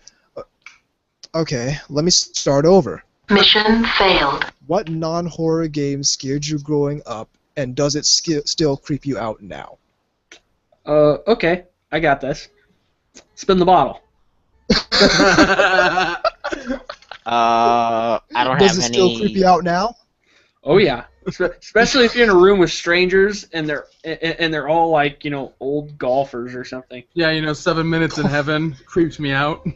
okay, let me start over. Mission failed. What non-horror game scared you growing up, and does it still creep you out now? Okay, I got this. Spin the bottle. I don't Does have it any. still creep you out now? Oh yeah, especially if you're in a room with strangers and they're all like, you know, old golfers or something. Yeah, 7 Minutes in Heaven creeps me out.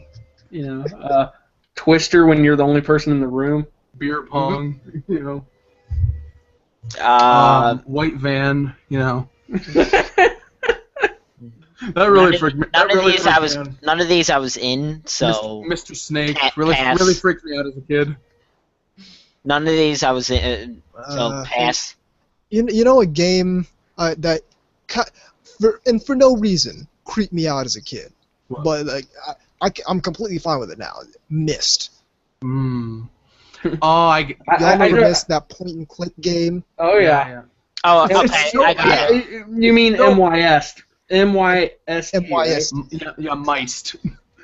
Twister when you're the only person in the room. Beer pong, white van, That really freaked me. None of these I was in, so. Mr. Snake really freaked me out as a kid. None of these I was in, so pass. You know a game that, for no reason, creeped me out as a kid, but like I'm completely fine with it now. Myst. Oh, Y'all remember Myst, that point and click game? Oh yeah. Oh, It's okay. so I got it. You mean No. MYS? MYS. MYS. Yeah, miced.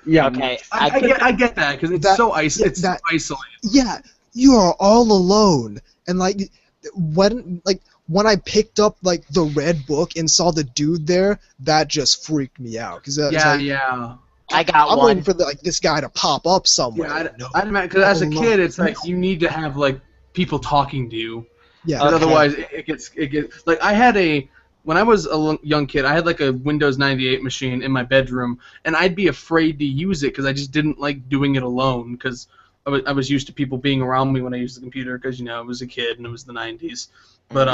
Yeah. Okay. I get that because it's That- so yeah, it's that- isolated. Yeah, you are all alone, and like when I picked up like the red book and saw the dude there, that just freaked me out because Yeah. I got I'm one. waiting for this guy to pop up somewhere. Yeah, No. I'd imagine because as a alone. kid, it's like you need to have like people talking to you. Yeah. 'Cause Okay. otherwise, it gets like I had when I was a young kid, I had like a Windows 98 machine in my bedroom, and I'd be afraid to use it because I just didn't like doing it alone because I was used to people being around me when I used the computer because I was a kid and it was the 90s. But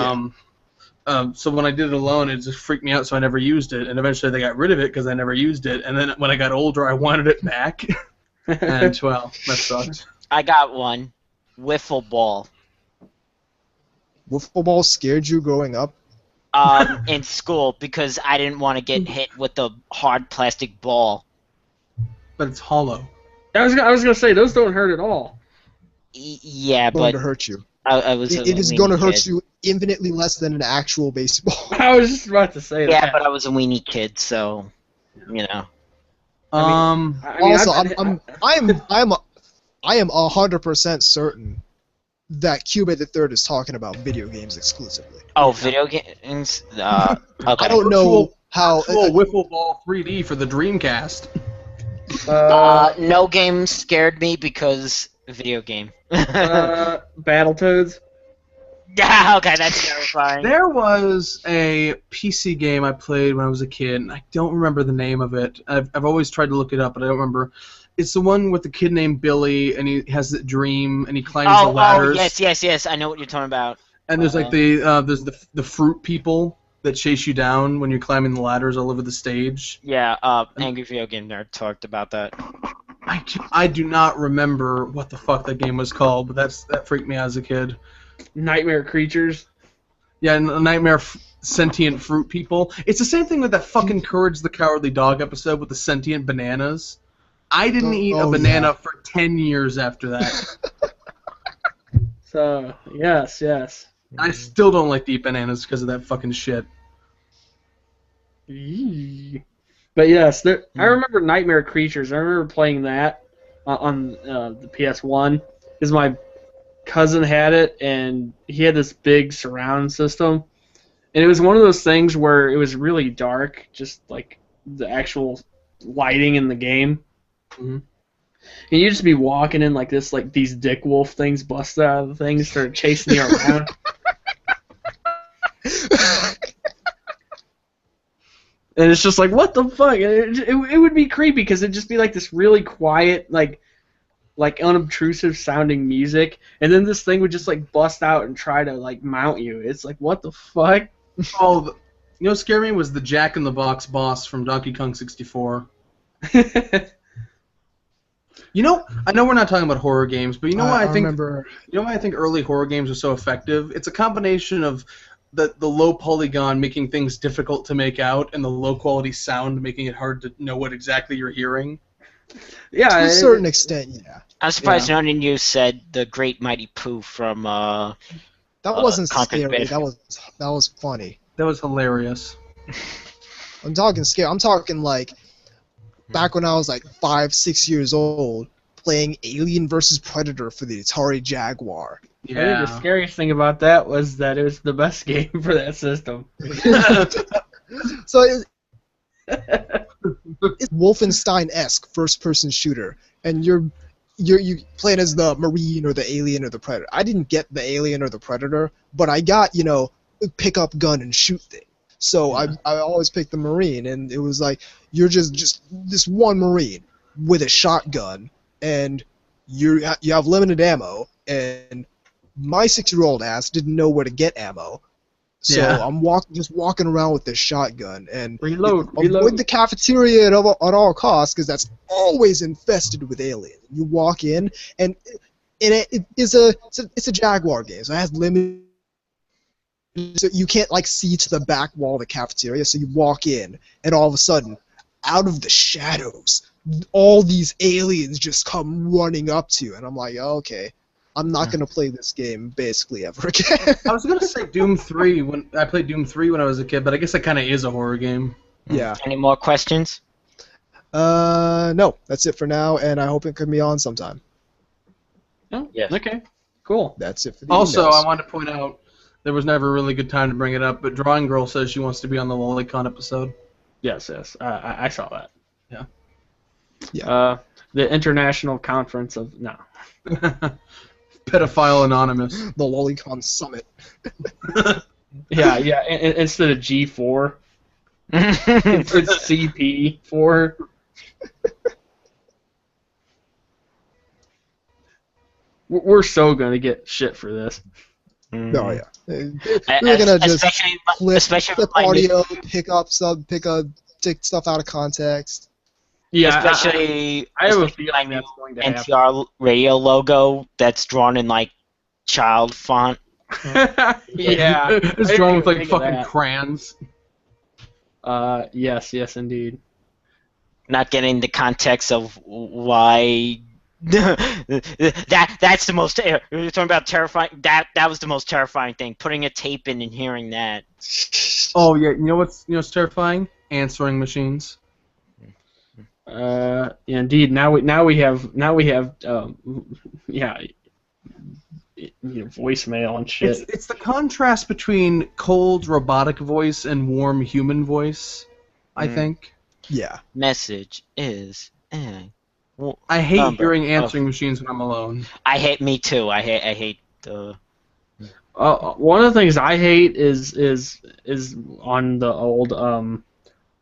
so when I did it alone, it just freaked me out, so I never used it. And eventually they got rid of it because I never used it. And then when I got older, I wanted it back. And well, that sucked. I got one. Wiffle ball. Wiffle ball scared you growing up? In school because I didn't want to get hit with the hard plastic ball. But it's hollow. I was gonna say those don't hurt at all. Yeah, It's going but to hurt you. I was. It is going to hurt you infinitely less than an actual baseball. I was just about to say Yeah, that. but I was a weenie kid, so you know. I mean, Also, I've been- I am 100% certain that Cubit the Third is talking about video games exclusively. Oh, video games. Okay. I don't know how. Cool wiffle ball 3D for the Dreamcast. No game scared me because video game. Battletoads. Yeah, okay, that's terrifying. There was a PC game I played when I was a kid, and I don't remember the name of it. I've always tried to look it up, but I don't remember. It's the one with the kid named Billy, and he has the dream, and he climbs the ladders. Yes, I know what you're talking about. And there's like there's the fruit people that chase you down when you're climbing the ladders all over the stage. Yeah, Angry Video Game Nerd talked about that. I do not remember what the fuck that game was called, but that freaked me out as a kid. Nightmare creatures. Yeah, Nightmare Sentient Fruit People. It's the same thing with that fucking Courage the Cowardly Dog episode with the sentient bananas. I didn't eat a banana for 10 years after that. So yes. I still don't like to eat bananas because of that fucking shit. Eee. But yes, I remember Nightmare Creatures. I remember playing that on the PS1 because my cousin had it, and he had this big surround system. And it was one of those things where it was really dark, just like the actual lighting in the game. Mm-hmm. And you'd just be walking in like this, like these Dick Wolf things busted out of the thing, start chasing you around. And it's just like, what the fuck? And it would be creepy because it'd just be like this really quiet, like unobtrusive sounding music, and then this thing would just like bust out and try to like mount you. It's like, what the fuck? Oh, you know what scared me was the Jack in the Box boss from Donkey Kong 64. You know, I know we're not talking about horror games, but you know why I think remember. you know why I think early horror games are so effective? It's a combination of the low polygon making things difficult to make out, and the low quality sound making it hard to know what exactly you're hearing. Yeah, To a certain extent, yeah. I'm surprised none of you said the Great Mighty Pooh from That wasn't Conquered scary. Bed. That was funny. That was hilarious. I'm talking scary. I'm talking like back when I was like 5-6 years old, playing Alien vs Predator for the Atari Jaguar. I think the scariest thing about that was that it was the best game for that system. So it's Wolfenstein-esque first-person shooter, and you playing as the Marine or the Alien or the Predator. I didn't get the Alien or the Predator, but I got pick up gun and shoot thing. So I always picked the Marine, and it was like you're just this one Marine with a shotgun, and you have limited ammo, and my 6-year-old ass didn't know where to get ammo. So I'm just walking around with this shotgun and Reload. avoid the cafeteria at all costs because that's always infested with aliens. You walk in and it's a Jaguar game, so it has limited. So you can't like see to the back wall of the cafeteria. So you walk in and all of a sudden, out of the shadows, all these aliens just come running up to you, and I'm like, okay. I'm not gonna play this game basically ever again. I was gonna say Doom 3 when I played Doom 3 when I was a kid, but I guess that kind of is a horror game. Yeah. Any more questions? No, that's it for now, and I hope it can be on sometime. Oh, Yes. okay. Cool. That's it for the Also, emails. I wanted to point out there was never a really good time to bring it up, but Drawing Girl says she wants to be on the Lolicon episode. Yes. I saw that. Yeah. The International Conference of no. Pedophile Anonymous. The Lolicon Summit. Yeah. Instead of G4, it's CP4. We're so gonna get shit for this. Oh yeah. We're Es- gonna just especially clip with my new- audio, take stuff out of context. Yeah, especially I have a especially feeling my that's new going to happen. NTR Radio logo that's drawn in like child font. Yeah, It's I drawn didn't with like think of fucking that. crayons. Yes, indeed. Not getting the context of why. That's the most. You're talking about terrifying. That was the most terrifying thing. Putting a tape in and hearing that. Oh yeah, you know what's terrifying? Answering machines. Indeed. Now we have voicemail and shit. It's the contrast between cold robotic voice and warm human voice, I think. Yeah. Message is. I hate Number hearing of- answering machines when I'm alone. I hate me too. I hate the. One of the things I hate is on the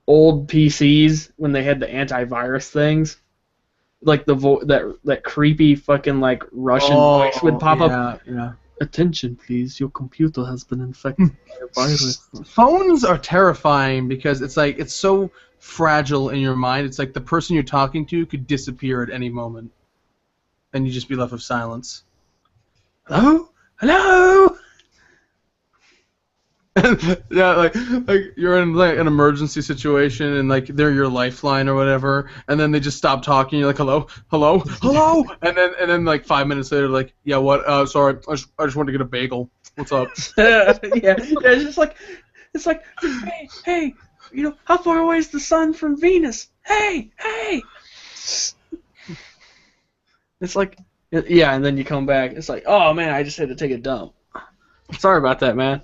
old PCs when they had the antivirus things, like that creepy fucking like Russian voice would pop up. Yeah. Attention, please. Your computer has been infected by a virus. Phones are terrifying because it's so fragile in your mind. It's like the person you're talking to could disappear at any moment, and you just be left with silence. Hello? Yeah, like you're in like an emergency situation and like they're your lifeline or whatever, and then they just stop talking. You're like, hello, and then like 5 minutes later, like, yeah, what? Sorry, I just wanted to get a bagel. What's up? It's like, hey, how far away is the sun from Venus? Hey. It's like, yeah, and then you come back. It's like, oh man, I just had to take a dump. Sorry about that, man.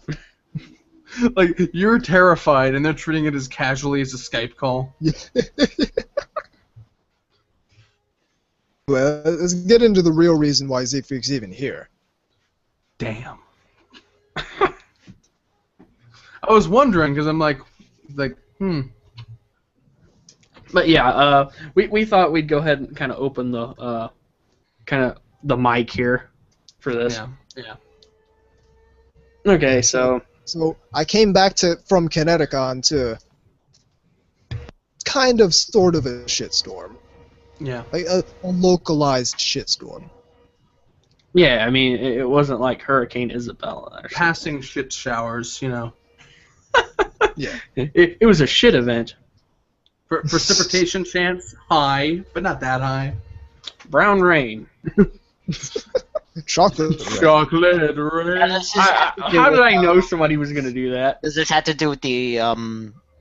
Like, you're terrified, and they're treating it as casually as a Skype call. Well, let's get into the real reason why Siegfried's even here. Damn. I was wondering, because I'm like, But yeah, we thought we'd go ahead and kind of open the the mic here for this. Yeah. Okay, so So I came back from Connecticon to kind of sort of a shitstorm. Yeah. Like a localized shitstorm. yeah, I mean it wasn't like Hurricane Isabella. Or something. Passing shit showers, Yeah. It was a shit event. Precipitation chance, high, but not that high. Brown rain. Chocolate. Chocolate rain. How did I know somebody was gonna do that? Does this have to do with the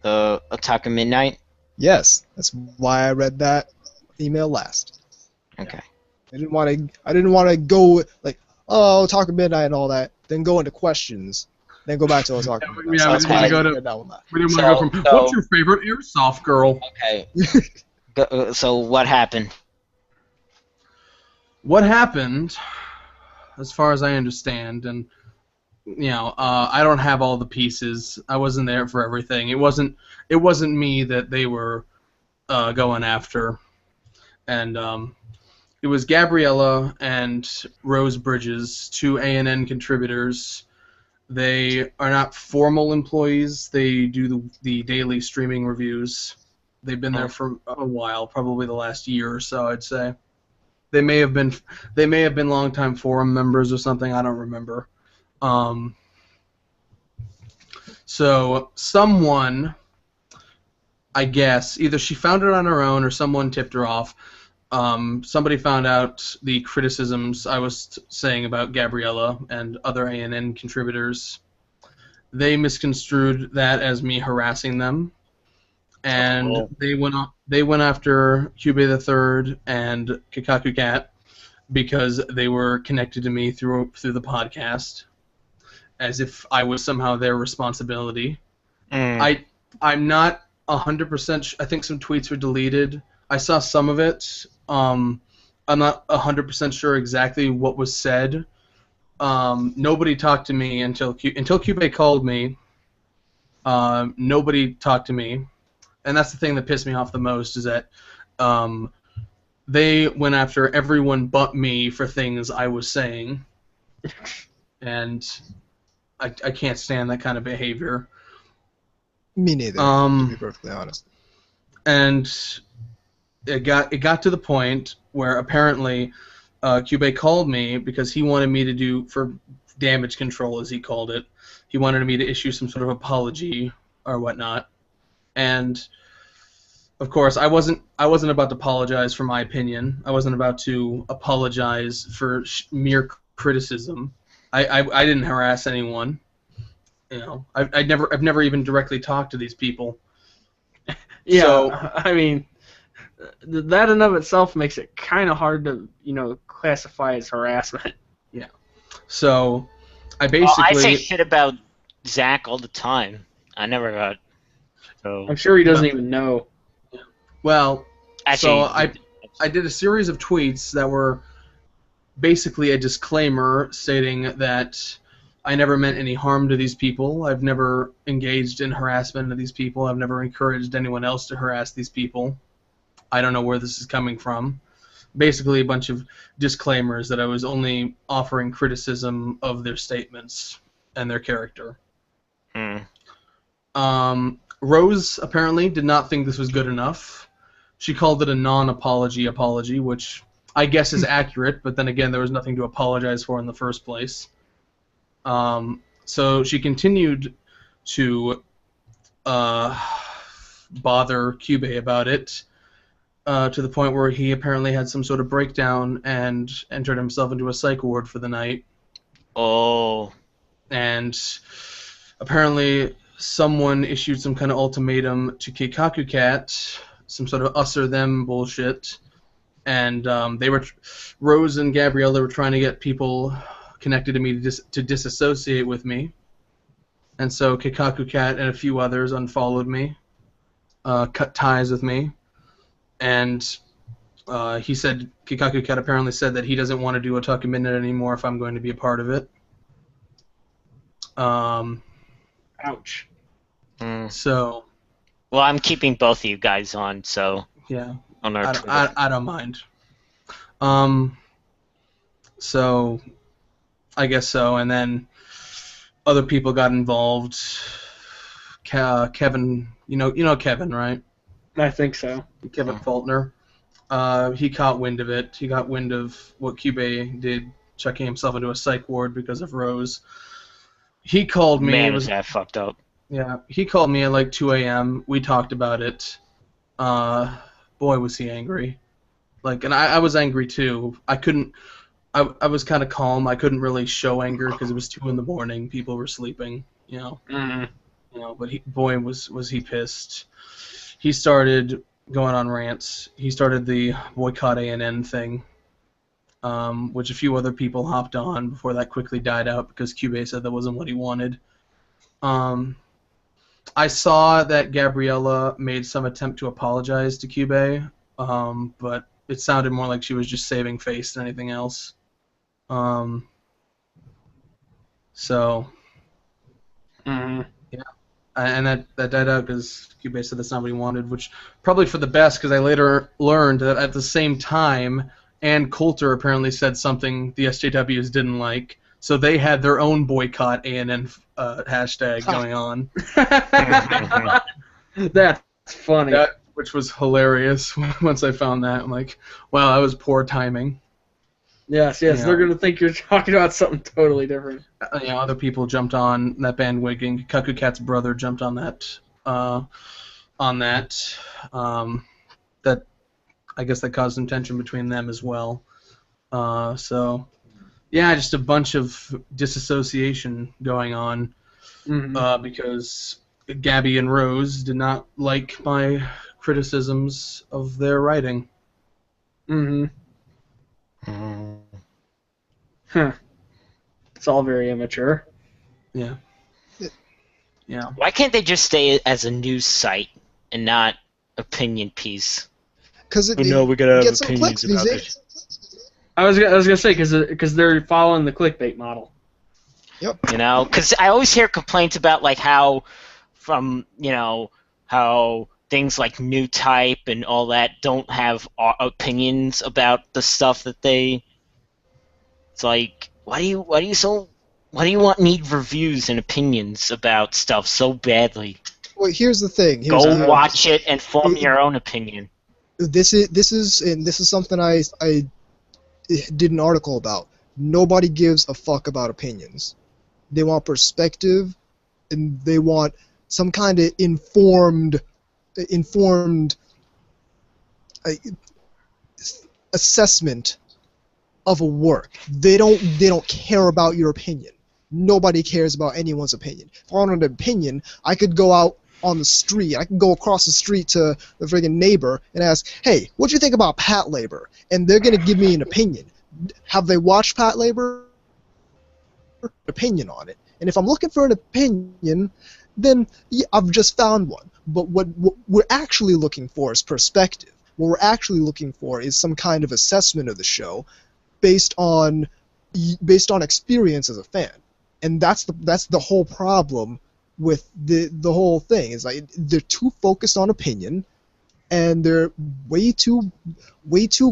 Attack of Midnight? Yes, that's why I read that email last. Okay. I didn't want to go like, oh, talk at midnight and all that, then go into questions, then go back to talk. Yeah, we didn't want to go from So- what's your favorite airsoft girl? Okay. So what happened? What happened, as far as I understand, and I don't have all the pieces. I wasn't there for everything. It wasn't me that they were going after, and it was Gabriella and Rose Bridges, two ANN contributors. They are not formal employees. They do the daily streaming reviews. They've been there for a while, probably the last year or so, I'd say. They may have been longtime forum members or something. I don't remember. So someone, I guess, either she found it on her own or someone tipped her off. somebody found out the criticisms I was saying about Gabriella and other ANN contributors. They misconstrued that as me harassing them, and they went after Cube the III and Kikaku Cat because they were connected to me through the podcast, as if I was somehow their responsibility. I'm not 100%. I think some tweets were deleted. I saw some of it. I'm not 100% sure exactly what was said. Nobody talked to me until Cube called me. Nobody talked to me, and that's the thing that pissed me off the most, is that they went after everyone but me for things I was saying, and I can't stand that kind of behavior. Me neither, to be perfectly honest. And it got to the point where apparently Cube called me because he wanted me to do, for damage control as he called it, he wanted me to issue some sort of apology or whatnot. And of course, I wasn't about to apologize for my opinion. I wasn't about to apologize for mere criticism. I didn't harass anyone. You know, I've never even directly talked to these people. Yeah, so, I mean, that in of itself makes it kind of hard to, classify as harassment. Yeah. So, I basically... I say shit about Zach all the time. I never got... So. I'm sure he doesn't even know. Well, actually, so I did a series of tweets that were basically a disclaimer stating that I never meant any harm to these people. I've never engaged in harassment of these people. I've never encouraged anyone else to harass these people. I don't know where this is coming from. Basically a bunch of disclaimers that I was only offering criticism of their statements and their character. Rose apparently did not think this was good enough. She called it a non-apology apology, which I guess is accurate, but then again, there was nothing to apologize for in the first place. So she continued to bother Cube about it, to the point where he apparently had some sort of breakdown and entered himself into a psych ward for the night. Oh. And apparently someone issued some kind of ultimatum to Kikaku Cat, some sort of us or them bullshit, and Rose and Gabriella were trying to get people connected to me to disassociate with me, and so Kikaku Cat and a few others unfollowed me, cut ties with me, and he said, Kikaku Cat apparently said that he doesn't want to do a Talk a Minute anymore if I'm going to be a part of it. Ouch. So. Well, I'm keeping both of you guys on, so. Yeah. On our I don't mind. So, I guess so, and then other people got involved. Kevin, you know Kevin, right? I think so. Kevin Faulkner. He caught wind of it. He got wind of what Cube did, checking himself into a psych ward because of Rose. He called me. Man, is that fucked up. Yeah, he called me at like 2 a.m. We talked about it. Boy, was he angry. And I was angry too. I was kind of calm. I couldn't really show anger because it was 2 in the morning. People were sleeping, But boy, was he pissed. He started going on rants. He started the boycott ANN thing, which a few other people hopped on before that quickly died out because Cube said that wasn't what he wanted. I saw that Gabriella made some attempt to apologize to Cube, but it sounded more like she was just saving face than anything else. So, yeah, and that died out because Cube said that's not what he wanted, which probably for the best, because I later learned that at the same time, Ann Coulter apparently said something the SJWs didn't like, so they had their own boycott ANN hashtag going on. That's funny. Which was hilarious. Once I found that, I'm like, wow, that was poor timing. Yes, they're going to think you're talking about something totally different. Other people jumped on that bandwagon. Kaku Cat's brother jumped on that. That I I guess that caused some tension between them as well. So, yeah, just a bunch of disassociation going on because Gabby and Rose did not like my criticisms of their writing. Huh. It's all very immature. Yeah. Yeah. Why can't they just stay as a news site and not opinion piece? Because we gotta have get some opinions clicks these about days. I was gonna say because they're following the clickbait model. Yep. You know, because I always hear complaints about like how things like New Type and all that don't have opinions about the stuff that they. It's like, why do you need reviews and opinions about stuff so badly? Well, here's the thing. Go watch it and form your own opinion. This is something I did an article about. Nobody gives a fuck about opinions. They want perspective, and they want some kind of informed assessment of a work. They don't care about your opinion. Nobody cares about anyone's opinion. If I want an opinion, I could go out on the street. I can go across the street to the friggin' neighbor and ask, "Hey, what do you think about Pat Labor?" And they're gonna give me an opinion. Have they watched Pat Labor? Opinion on it. And if I'm looking for an opinion, then yeah, I've just found one. But what we're actually looking for is perspective. What we're actually looking for is some kind of assessment of the show based on experience as a fan. And that's the whole problem with the whole thing. Is like they're too focused on opinion, and they're way too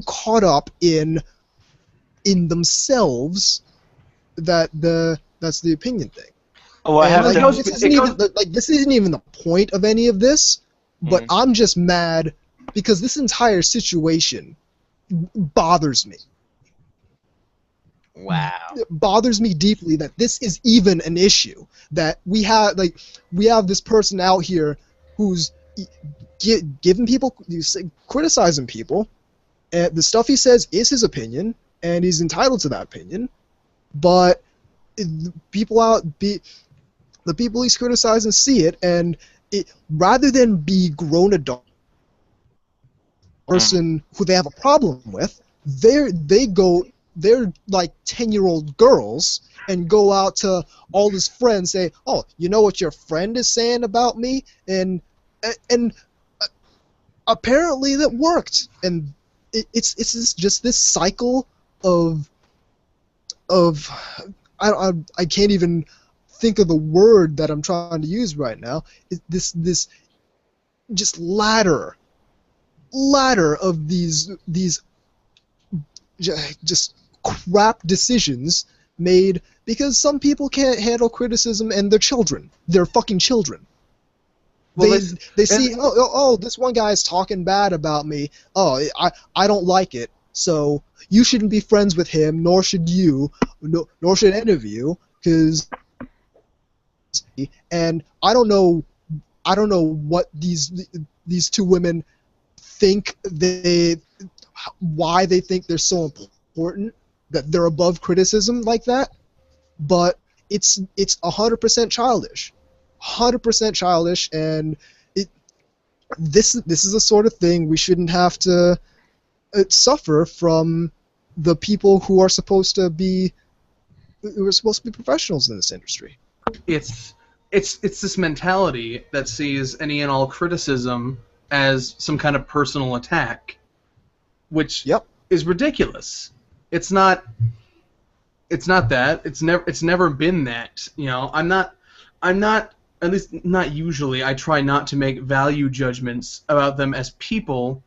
caught up in themselves that's the opinion thing. Oh, this isn't even the point of any of this, but I'm just mad because this entire situation bothers me. Wow. It bothers me deeply that this is even an issue. That we have this person out here who's giving people, criticizing people, and the stuff he says is his opinion, and he's entitled to that opinion, but the people he's criticizing see it, and rather than be grown adult person who they have a problem with, they're like 10-year-old girls and go out to all his friends, say, "Oh, you know what your friend is saying about me?" And apparently that worked, and it's just this cycle of I can't even think of the word that I'm trying to use right now. This just ladder of these just crap decisions made because some people can't handle criticism, and they're children. They're fucking children. Well, they see, oh, this one guy's talking bad about me. Oh, I don't like it. So you shouldn't be friends with him, nor should you, nor should any of you, because. And I don't know what these two women think why they think they're so important, that they're above criticism like that, but it's 100% childish. 100% childish, and this is the sort of thing we shouldn't have to suffer from the people who are supposed to be professionals in this industry. It's this mentality that sees any and all criticism as some kind of personal attack, which is ridiculous. It's not that. It's never been that. You know, I'm not. At least not usually. I try not to make value judgments about them as people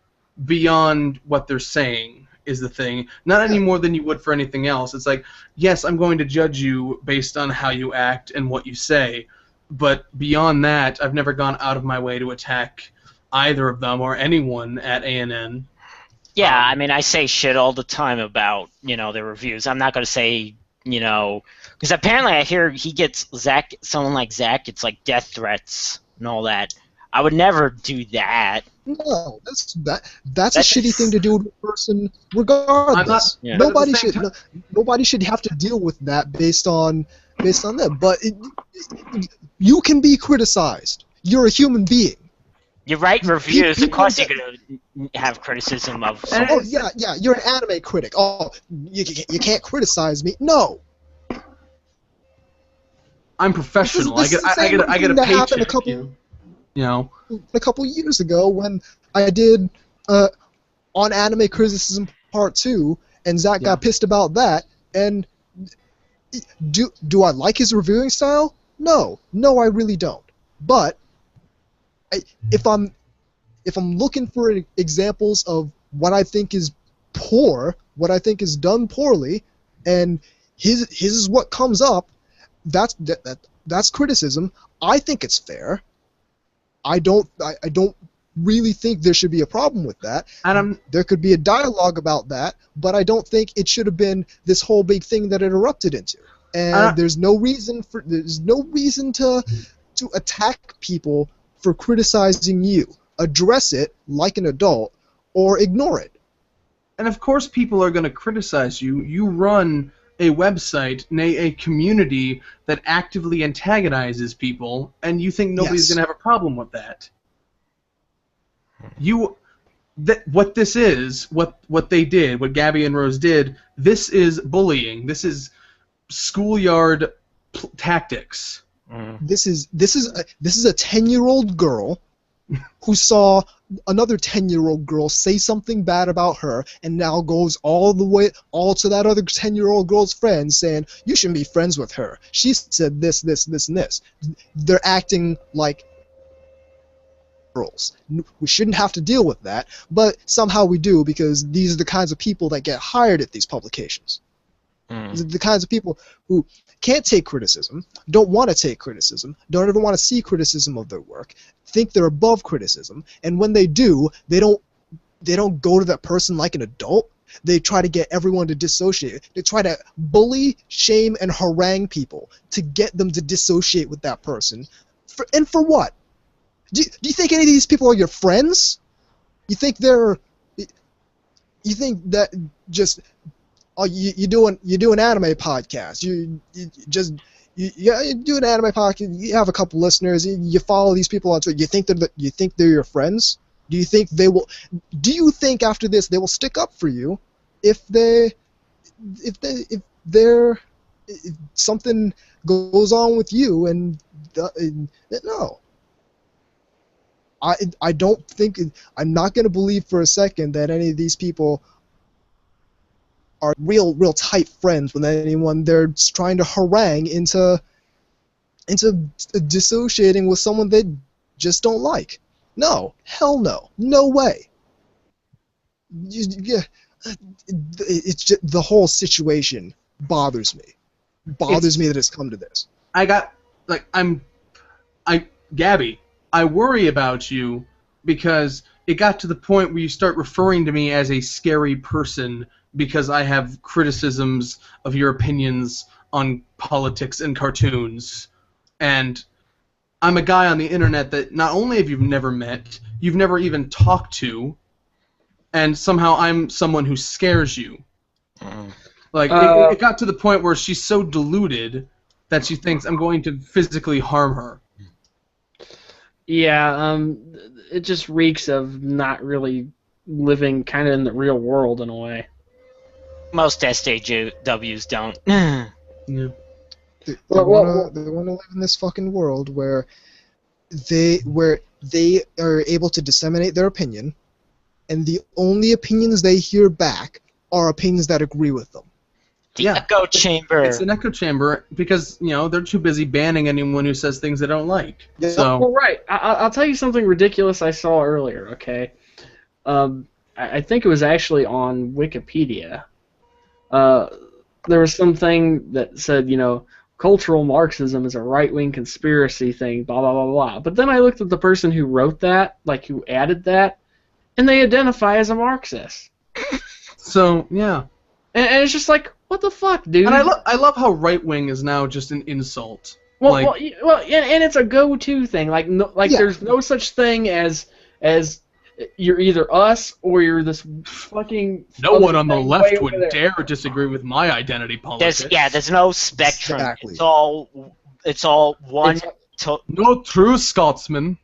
beyond what they're saying is the thing. Not any more than you would for anything else. It's like, yes, I'm going to judge you based on how you act and what you say, but beyond that, I've never gone out of my way to attack either of them or anyone at ANN. Yeah, I mean, I say shit all the time about, their reviews. I'm not going to say, because apparently I hear he gets someone like Zach gets like death threats and all that. I would never do that. No, that's a shitty thing to do to a person, regardless. Yeah. Nobody should have to deal with that based on that. But you can be criticized. You're a human being. You write reviews, of course you're gonna have criticism of. Oh yeah, you're an anime critic. Oh, you can't criticize me. No. I'm professional. I get a paycheck. You know. A couple years ago when I did on Anime Criticism Part 2, and Zach got pissed about that, and do I like his reviewing style? No, I really don't. But if I'm looking for examples of what I think is poor, what I think is done poorly, and his is what comes up, that's criticism. I think it's fair. I don't really think there should be a problem with that. And there could be a dialogue about that, but I don't think it should have been this whole big thing that it erupted into. And there's no reason to attack people for criticizing you. Address it like an adult, or ignore it. And of course people are going to criticize you. You run a website, nay, a community that actively antagonizes people, and you think nobody's going to have a problem with that. What this is, what they did, what Gabby and Rose did, this is bullying. This is schoolyard tactics. This is a 10-year-old girl who saw another 10-year-old girl say something bad about her, and now goes all to that other 10-year-old girl's friend saying, you shouldn't be friends with her. She said this, and this. They're acting like girls. We shouldn't have to deal with that, but somehow we do, because these are the kinds of people that get hired at these publications. These are the kinds of people who can't take criticism, don't want to take criticism, don't ever want to see criticism of their work, think they're above criticism, and when they do, they don't go to that person like an adult. They try to get everyone to dissociate. They try to bully, shame, and harangue people to get them to dissociate with that person. For what? Do you think any of these people are your friends? You think that just... Oh, you do an anime podcast. You do an anime podcast. You have a couple listeners. You follow these people on Twitter. You think they're your friends? Do you think they will? Do you think after this they will stick up for you if something goes on with you? And no. I don't think. I'm not going to believe for a second that any of these people are real tight friends with anyone they're trying to harangue into dissociating with someone they just don't like. No, hell no, no way. It's just, the whole situation bothers me. Bothers me that it's come to this. Gabby, I worry about you because it got to the point where you start referring to me as a scary person because I have criticisms of your opinions on politics and cartoons. And I'm a guy on the internet that not only have you never met, you've never even talked to, and somehow I'm someone who scares you. It got to the point where she's so deluded that she thinks I'm going to physically harm her. Yeah, it just reeks of not really living kind of in the real world in a way. Most SJWs don't. Yeah. They want to live in this fucking world where they are able to disseminate their opinion, and the only opinions they hear back are opinions that agree with them. The echo chamber. It's an echo chamber because they're too busy banning anyone who says things they don't like. Yeah. So. Well, right. I'll tell you something ridiculous I saw earlier. Okay. I think it was actually on Wikipedia. There was something that said, cultural Marxism is a right-wing conspiracy thing, blah, blah, blah, blah. But then I looked at the person who wrote that, who added that, and they identify as a Marxist. So, yeah. And it's just like, what the fuck, dude? And I love how right-wing is now just an insult. Well, and it's a go-to thing. Like, there's no such thing as you're either us or you're this fucking. No one on the left would dare disagree with my identity politics. There's no spectrum. Exactly. It's all one. No true Scotsman.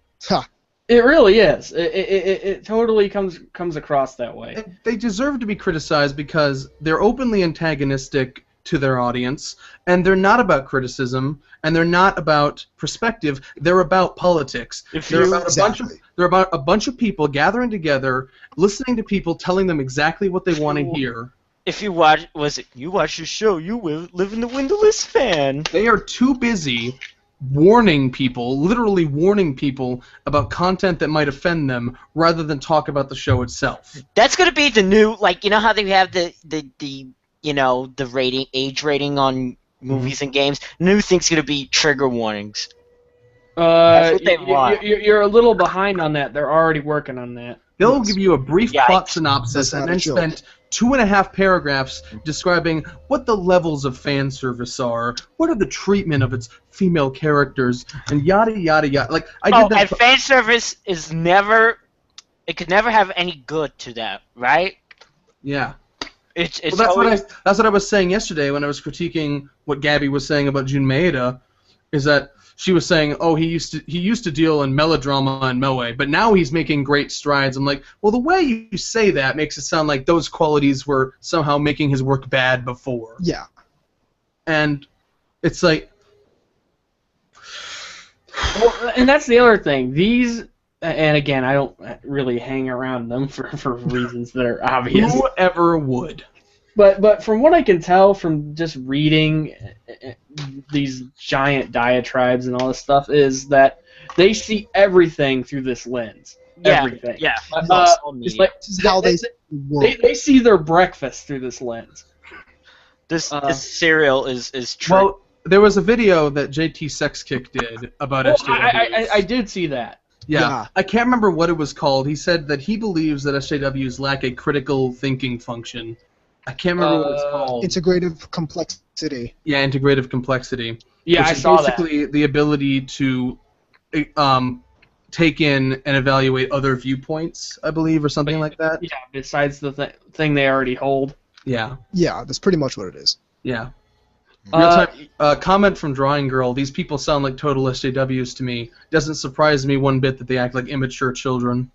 It really is. It totally comes across that way. And they deserve to be criticized because they're openly antagonistic to their audience, and they're not about criticism, and they're not about perspective. They're about politics. They're about a bunch of people gathering together, listening to people, telling them exactly what they want to hear. If you watch the show, you live in the windowless fan. They are too busy warning people, literally warning people about content that might offend them, rather than talk about the show itself. That's gonna be the new, like, you know how they have the age rating on movies and games. New thing's gonna be trigger warnings. That's what they want. You're a little behind on that. They're already working on that. They'll give you a brief plot synopsis and then spend 2.5 paragraphs describing what the levels of fan service are, what are the treatment of its female characters, and yada yada yada. Like and fan service is never. It could never have any good to that, right? Yeah. It's that's what I was saying yesterday when I was critiquing what Gabby was saying about Jun Maeda, is that she was saying, oh, he used to deal in melodrama and moe, but now he's making great strides. I'm like, well, the way you say that makes it sound like those qualities were somehow making his work bad before. Yeah. And it's like... Well, and that's the other thing. These... And again, I don't really hang around them for reasons that are obvious. Whoever would. But from what I can tell from just reading these giant diatribes and all this stuff, is that they see everything through this lens. Yeah, everything. Yeah. It's like, this is how they they see their breakfast through this lens. This cereal is true. Well, there was a video that JT Sexkick did about SJWs. I did see that. Yeah, I can't remember what it was called. He said that he believes that SJWs lack a critical thinking function. I can't remember what it's called. Integrative complexity. Yeah, integrative complexity. Yeah, which I is saw basically the ability to take in and evaluate other viewpoints, I believe, or something like that. Yeah, besides the thing they already hold. Yeah. Yeah, that's pretty much what it is. Yeah. Real-time comment from Drawing Girl. These people sound like total SJWs to me. Doesn't surprise me one bit that they act like immature children.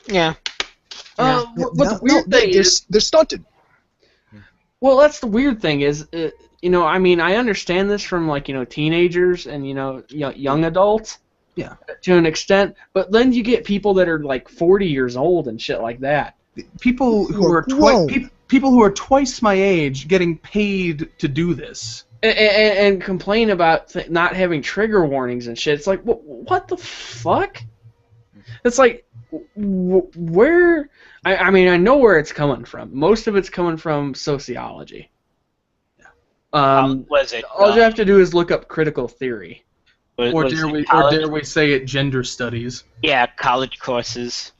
Yeah. But the weird thing is... They're stunted. Well, that's the weird thing is, I mean, I understand this from, like, teenagers and, young adults. Yeah. To an extent. But then you get people that are, like, 40 years old and shit like that. People who are people who are twice my age getting paid to do this. And complain about not having trigger warnings and shit. It's like, what the fuck? It's like, where... I mean, I know where it's coming from. Most of it's coming from sociology. Was it? All you have to do is look up critical theory. Or dare we say it, gender studies. Yeah, college courses.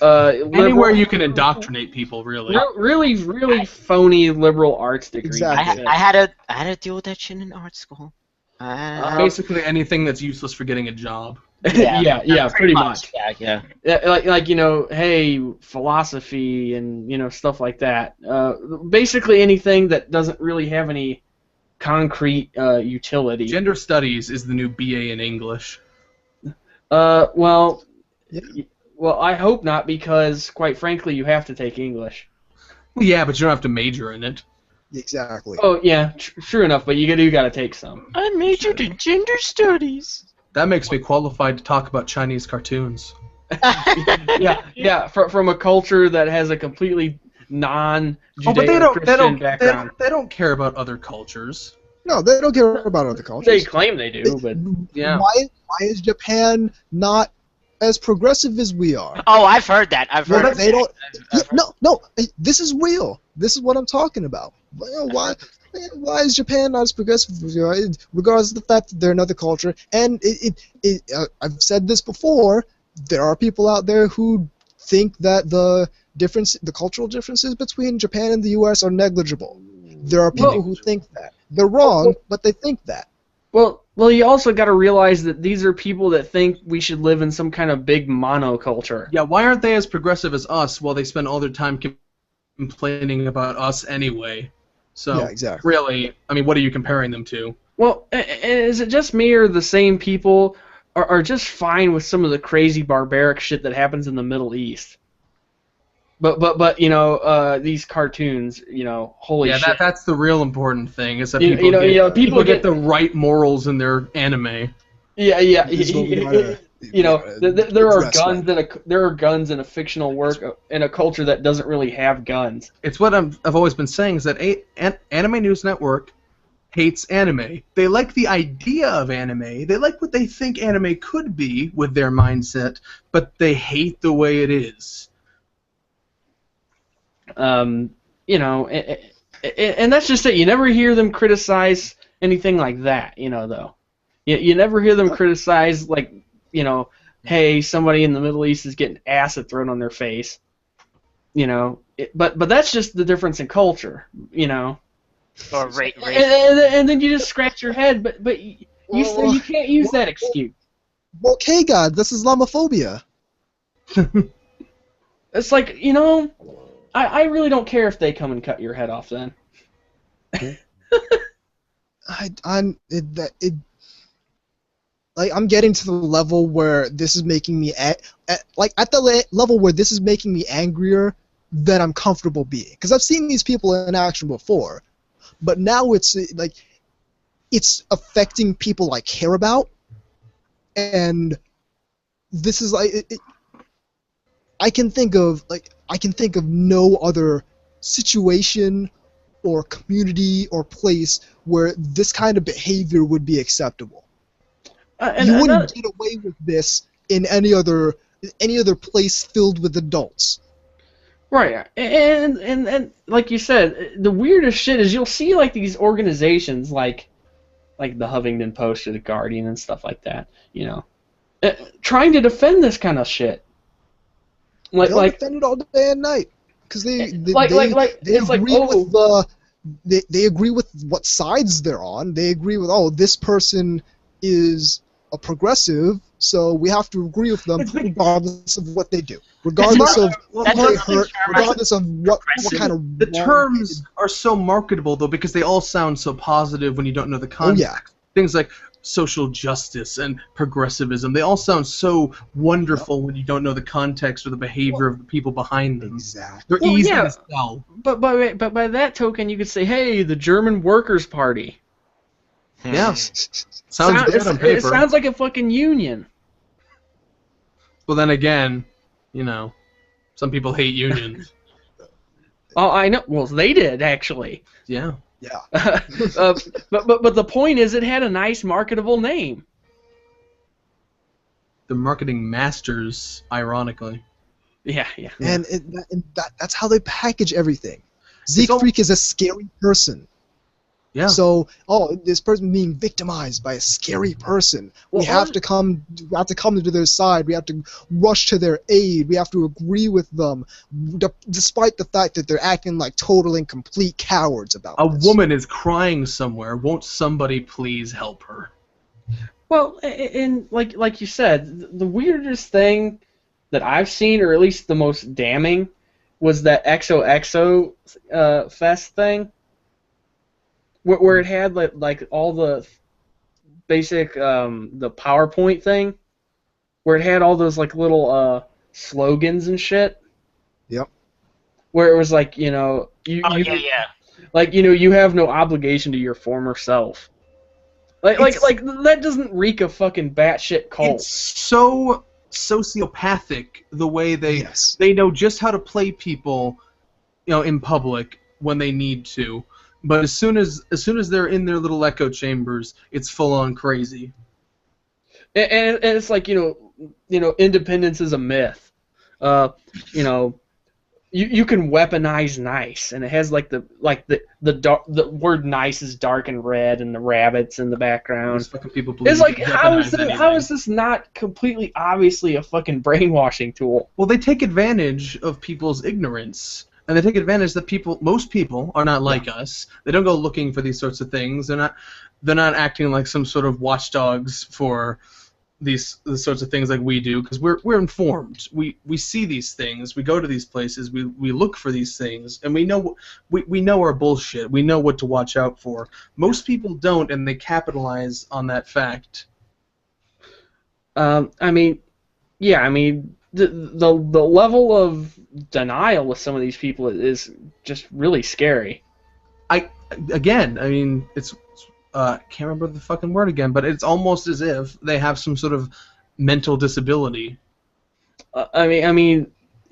Anywhere you can indoctrinate people, really. Really phony liberal arts degree. Exactly. I had to deal with that shit in art school. Basically anything that's useless for getting a job. Yeah, pretty much. Yeah. Like hey, philosophy and stuff like that. Basically anything that doesn't really have any concrete utility. Gender studies is the new BA in English. Well, I hope not, because quite frankly, you have to take English. Well, yeah, but you don't have to major in it. Exactly. Oh yeah, true enough, but you got to take some. I majored in gender studies. That makes me qualified to talk about Chinese cartoons. Yeah. From a culture that has a completely non-Judeo-Christian background. They don't care about other cultures. No, they don't care about other cultures. They claim they do, but yeah. Why is Japan not as progressive as we are? Oh, I've heard that. They don't. No. This is real. This is what I'm talking about. Why is Japan not as progressive as we are, regardless of the fact that they're another culture? And I've said this before. There are people out there who think that the cultural differences between Japan and the U.S. are negligible. There are people who think that. They're wrong, but they think that. Well, Well, you also got to realize that these are people that think we should live in some kind of big monoculture. Yeah, why aren't they as progressive as us while they spend all their time complaining about us anyway? So, Yeah, exactly. really, I mean, what are you comparing them to? Well, is it just me or the same people are just fine with some of the crazy barbaric shit that happens in the Middle East? But you know, these cartoons, you know, holy shit. That's the real important thing, is that people get the right morals in their anime. Yeah. This is what we wanna- You know, there are address guns in a fictional work in a culture that doesn't really have guns. It's what I've always been saying, is that Anime News Network hates anime. They like the idea of anime. They like what they think anime could be with their mindset, but they hate the way it is. You know, and that's just it. You never hear them criticize anything like that, you know, though. You never hear them criticize, like, you know, hey, somebody in the Middle East is getting acid thrown on their face. You know, but that's just the difference in culture, you know. Or race. And then you just scratch your head, but you say you can't use that excuse. Well, okay, God, this is Islamophobia. It's like, you know, I really don't care if they come and cut your head off then. I'm getting to the level where this is making me at the level where this is making me angrier than I'm comfortable being. Because I've seen these people in action before, but now it's like it's affecting people I care about, and this is like I can think of no other situation or community or place where this kind of behavior would be acceptable. You wouldn't get away with this in any other place filled with adults. Right, and like you said, the weirdest shit is you'll see like these organizations like the Huffington Post or the Guardian and stuff like that, you know, trying to defend this kind of shit. They'll defend it all day and night because they agree with what sides they're on. They agree with this person is a progressive, so we have to agree with them regardless of what they do, regardless of who they hurt, regardless of what kind of. The terms are so marketable though because they all sound so positive when you don't know the context. Oh, yeah. Things like social justice and progressivism, they all sound so wonderful when you don't know the context or the behavior of the people behind them. Exactly. They're easy to sell. But by that token, you could say, hey, the German Workers' Party. Yeah. Sounds good on paper. It sounds like a fucking union. Well, then again, you know, some people hate unions. Oh, I know. Well, they did, actually. Yeah. Yeah. But the point is, it had a nice marketable name. The marketing masters, ironically. Yeah. And that's how they package everything. Siegfried is a scary person. Yeah. So, this person being victimized by a scary person. We have to come to their side. We have to rush to their aid. We have to agree with them, despite the fact that they're acting like total and complete cowards about this. A woman is crying somewhere. Won't somebody please help her? Well, and like you said, the weirdest thing that I've seen, or at least the most damning, was that XOXO Fest thing. Where it had like all the basic the PowerPoint thing, where it had all those like little slogans and shit. Yep. Where it was like, you know, like, you know, you have no obligation to your former self. Like that doesn't reek of fucking batshit cult. It's so sociopathic the way they know just how to play people, you know, in public when they need to. But as soon as they're in their little echo chambers, it's full on crazy. And it's like, you know, independence is a myth. You know, you can weaponize nice, and it has like the word nice is dark and red, and the rabbits in the background. Fucking people believe it's like how is this not completely obviously a fucking brainwashing tool? Well, they take advantage of people's ignorance. And they take advantage that most people are not like us. They don't go looking for these sorts of things. They're not acting like some sort of watchdogs for the sorts of things like we do, because we're informed. We see these things. We go to these places. We look for these things, and we know our bullshit. We know what to watch out for. Most people don't, and they capitalize on that fact. I mean, the level of denial with some of these people is just really scary. It's can't remember the fucking word again, but it's almost as if they have some sort of mental disability.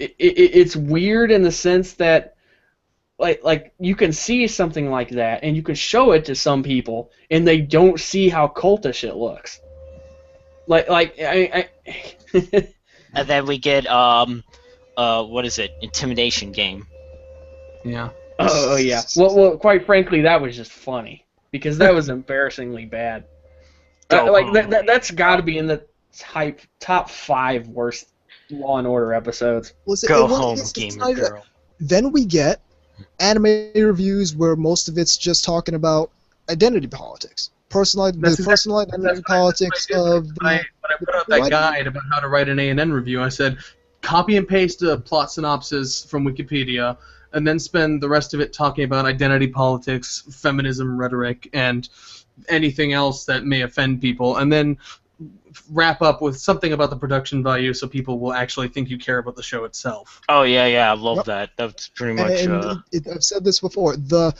It's weird in the sense that, like you can see something like that, and you can show it to some people, and they don't see how cultish it looks. And then we get what is it? Intimidation game. Yeah. Oh yeah. Well, quite frankly, that was just funny. Because that was embarrassingly bad. That's got to be in the top 5 worst Law and Order episodes. Go home, gamer girl. Then we get anime reviews where most of it's just talking about identity politics, personal identity politics of. When I put out that guide about how to write an A&N review, I said, copy and paste a plot synopsis from Wikipedia, and then spend the rest of it talking about identity politics, feminism rhetoric, and anything else that may offend people, and then wrap up with something about the production value so people will actually think you care about the show itself. Oh, yeah, I love that. That's pretty much... I've said this before. The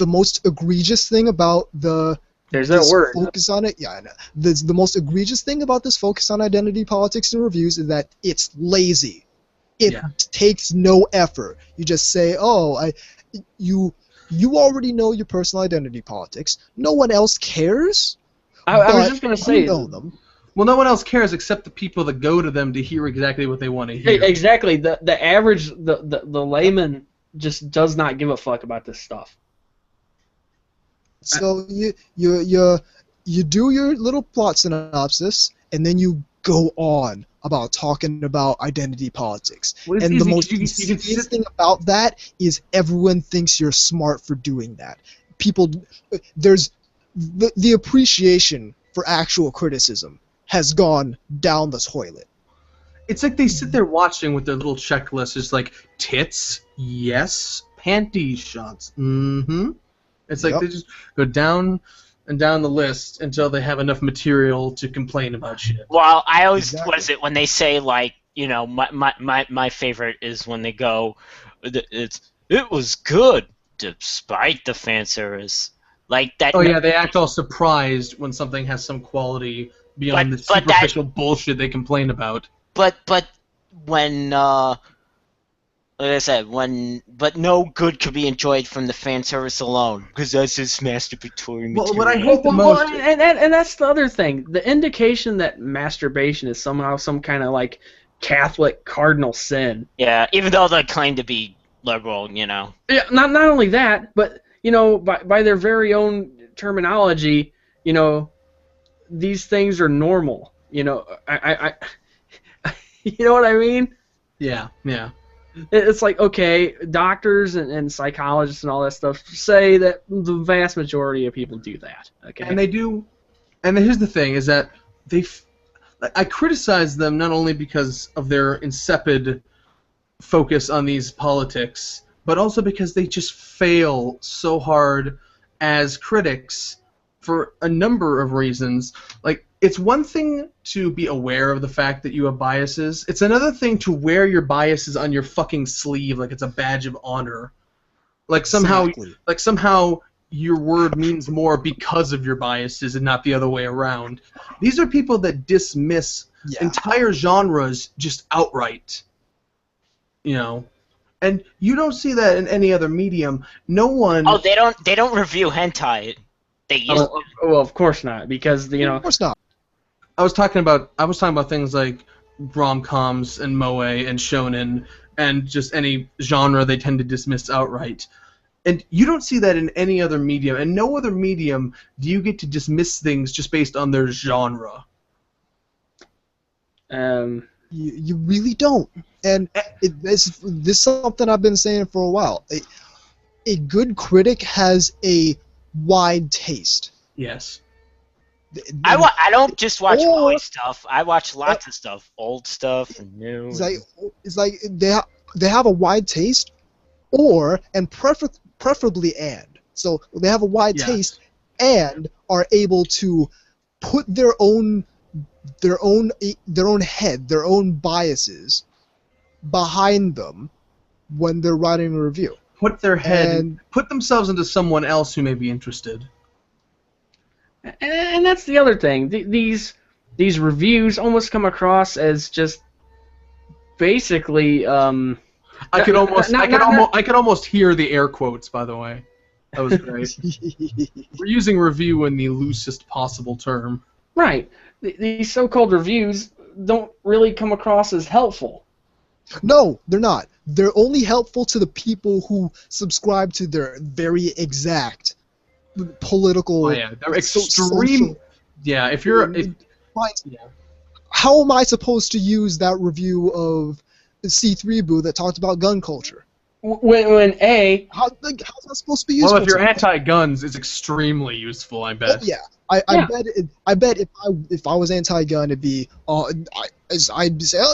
most egregious thing about There's that word. Focus on it. Yeah, I know. The most egregious thing about this focus on identity politics and reviews is that it's lazy. It takes no effort. You just say, you already know your personal identity politics. No one else cares. I was just going to say... You know them. Well, no one else cares except the people that go to them to hear exactly what they want to hear. Exactly. The average, the layman just does not give a fuck about this stuff. So you do your little plot synopsis, and then you go on about talking about identity politics. Well, and easy. the most insidious thing about that is everyone thinks you're smart for doing that. There's the appreciation for actual criticism has gone down the toilet. It's like they sit there watching with their little checklist. It's like, tits, yes. Panty shots, mm-hmm. It's like they just go down and down the list until they have enough material to complain about shit. Well, I always what is it when they say, like, you know, my favorite is when they go, it was good despite the fan service, like that. Oh yeah, they act all surprised when something has some quality beyond the superficial bullshit they complain about. But when like I said, but no good could be enjoyed from the fan service alone, because that's just masturbatory material. Well, what I hate the most... and that's the other thing. The indication that masturbation is somehow some kind of, like, Catholic cardinal sin. Yeah, even though they claim to be liberal, you know. Yeah, not only that, but, you know, by their very own terminology, you know, these things are normal. You know, you know what I mean? Yeah. It's like, okay, doctors and psychologists and all that stuff say that the vast majority of people do that. Okay, and they do. And here's the thing: is that I criticize them not only because of their insipid focus on these politics, but also because they just fail so hard as critics for a number of reasons. Like, it's one thing to be aware of the fact that you have biases. It's another thing to wear your biases on your fucking sleeve like it's a badge of honor. Like somehow your word means more because of your biases and not the other way around. These are people that dismiss entire genres just outright. You know? And you don't see that in any other medium. No one... Oh, they don't review hentai. They used to. Well, of course not, because, you know... Of course not. I was talking about things like rom-coms and moe and shonen and just any genre they tend to dismiss outright. And you don't see that in any other medium. And no other medium do you get to dismiss things just based on their genre. Yeah, You really don't. And this is something I've been saying for a while. A good critic has a wide taste. Yes. I don't just watch movie stuff. I watch lots of stuff, old stuff and new. It's like they have a wide taste, and preferably and. So they have a wide taste and are able to put their own head, their own biases behind them when they're writing a review. Put their head, put themselves into someone else who may be interested. And that's the other thing. These reviews almost come across as just basically. I could almost hear the air quotes. By the way, that was great. We're using review in the loosest possible term. Right. These so-called reviews don't really come across as helpful. No, they're not. They're only helpful to the people who subscribe to their very exact political. Oh yeah, they're extreme. Yeah, How am I supposed to use that review of C3 Boo that talked about gun culture? How's that supposed to be useful? Well, if you're anti-guns, it's extremely useful. I bet. Oh, yeah. I bet if I was anti-gun, it'd be I'd say,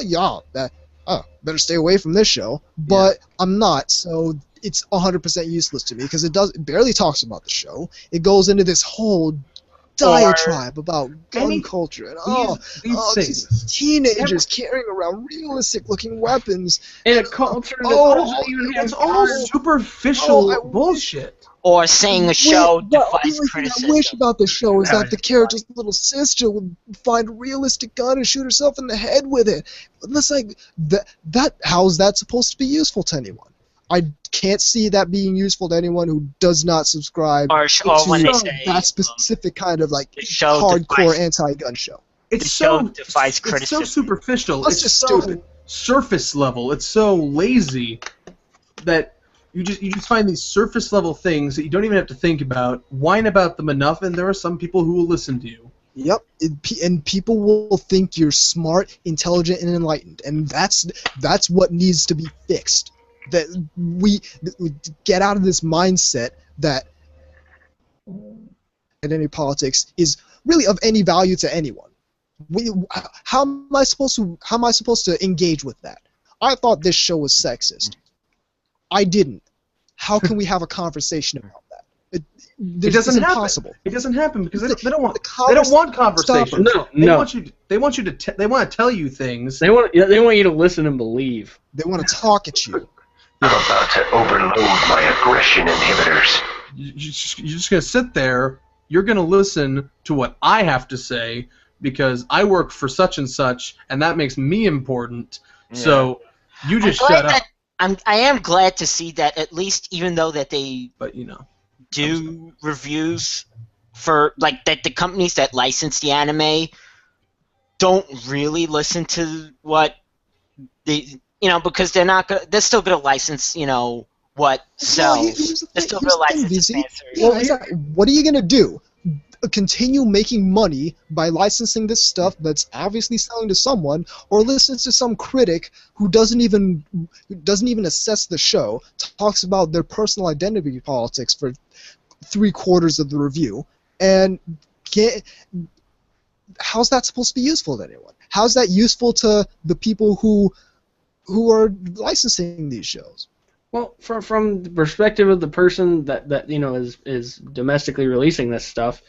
better stay away from this show. But I'm not, so it's 100% useless to me because it barely talks about the show. It goes into this whole diatribe about gun culture and these teenagers carrying around realistic-looking weapons in a culture that's all superficial bullshit. Or saying a show defies criticism. What I wish about the show is that the character's little sister would find a realistic gun and shoot herself in the head with it. It's like that. How's that supposed to be useful to anyone? I can't see that being useful to anyone who does not subscribe to that specific kind of like hardcore anti-gun show. The show defies criticism. It's so superficial. It's just stupid. Surface level. It's so lazy that you just find these surface level things that you don't even have to think about, whine about them enough, and there are some people who will listen to you. Yep, and people will think you're smart, intelligent, and enlightened, and that's what needs to be fixed. That we get out of this mindset that identity politics is really of any value to anyone. How am I supposed to engage with that? I thought this show was sexist. I didn't. How can we have a conversation about that? It doesn't happen. Impossible. It doesn't happen because they don't want conversation. No. They want to tell you things. They want you to listen and believe. They want to talk at you. I'm about to overload my aggression inhibitors. You're just going to sit there. You're going to listen to what I have to say because I work for such and such, and that makes me important. Yeah. So you just shut up. I am glad to see that at least, even though that they do reviews for like that, the companies that license the anime don't really listen to what they. Because they're still gonna license, what sells. They're still gonna license the fan What are you gonna do? Continue making money by licensing this stuff that's obviously selling to someone, or listen to some critic who doesn't even assess the show, talks about their personal identity politics for 3/4 of the review, and how's that supposed to be useful to anyone? How's that useful to the people who are licensing these shows? Well, from the perspective of the person that is domestically releasing this stuff,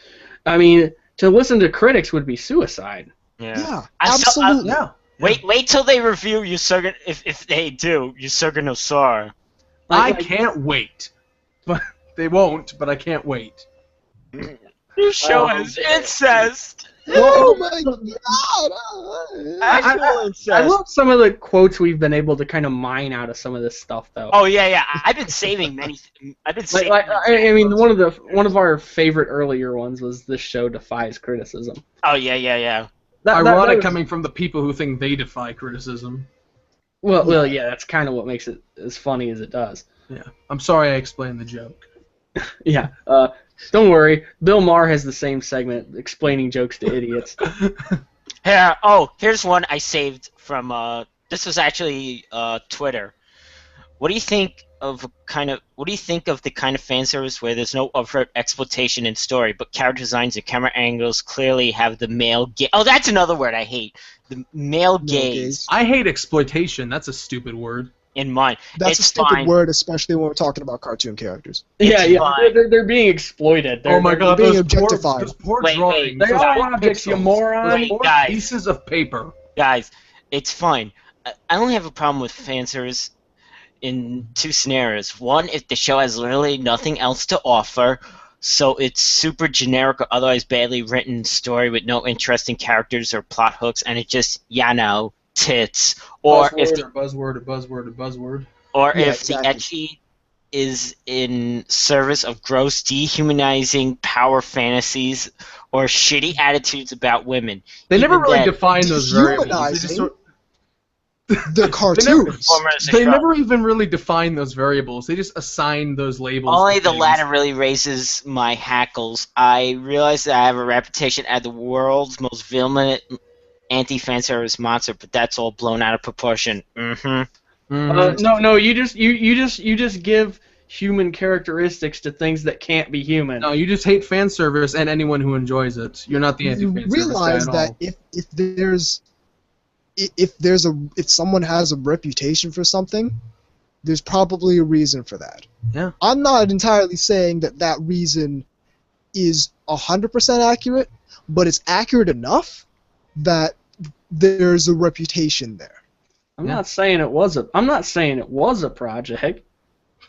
I mean, to listen to critics would be suicide. Yeah, absolutely. Wait till they review Yusuga, if they do, Yusuga no Sora. I can't wait. But they won't, but I can't wait. Your show is incest! Oh my god! Actual incest. I love some of the quotes we've been able to kind of mine out of some of this stuff, though. Oh yeah. I've been saving many. I mean, one of our favorite earlier ones was "This show defies criticism." Oh yeah. Ironic coming from the people who think they defy criticism. Well, yeah, that's kind of what makes it as funny as it does. Yeah, I'm sorry I explained the joke. Yeah. Don't worry, Bill Maher has the same segment explaining jokes to idiots. Here, here's one I saved from. This was actually Twitter. What do you think of the kind of fan service where there's no overt exploitation in story, but character designs and camera angles clearly have the male gaze? Oh, that's another word I hate. The male gaze. I hate exploitation. That's a stupid word. In mind. That's a stupid word, especially when we're talking about cartoon characters. They're being exploited. Oh my god, they're being those objectified. poor drawings. They are objects, you moron. Guys. Pieces of paper. Guys, it's fine. I only have a problem with fan service in two scenarios. One, if the show has literally nothing else to offer, so it's super generic or otherwise badly written story with no interesting characters or plot hooks, and it just, tits. Or if the buzzword. Or Yeah, if exactly. the ecchi is in service of gross, dehumanizing power fantasies or shitty attitudes about women. They never Even really then, define those variables. They just Dehumanizing? sort- The cartoons. They never even really define those variables. They just assign those labels. Only to the things. latter really raises my hackles. I realize that I have a reputation as the world's most villainous anti-fanservice monster, but that's all blown out of proportion. No, you just give human characteristics to things that can't be human. No, you just hate fan service and anyone who enjoys it. You're not the anti-fan service Realize guy that at all. if someone has a reputation for something, there's probably a reason for that. Yeah. I'm not entirely saying that reason is 100% accurate, but it's accurate enough that there's a reputation there. I'm not saying it was a project.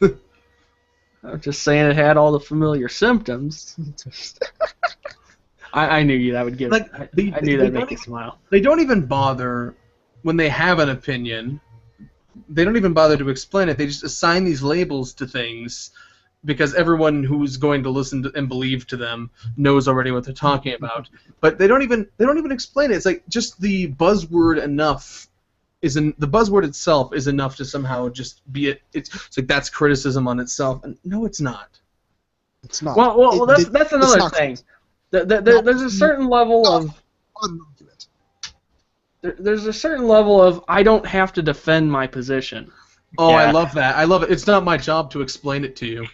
I'm just saying it had all the familiar symptoms. I knew that would give. Like, I knew that'd make you smile. They don't even bother when they have an opinion. They don't even bother to explain it. They just assign these labels to things because everyone who's going to listen to and believe to them knows already what they're talking about. But they don't even explain it. It's like just the buzzword enough. The buzzword itself is enough to somehow just be it. It's like that's criticism on itself, and no, it's not. It's not. Well, that's another thing. There's a certain level of. There's a certain level of I don't have to defend my position. Oh, Yeah. I love that. I love it. It's not my job to explain it to you.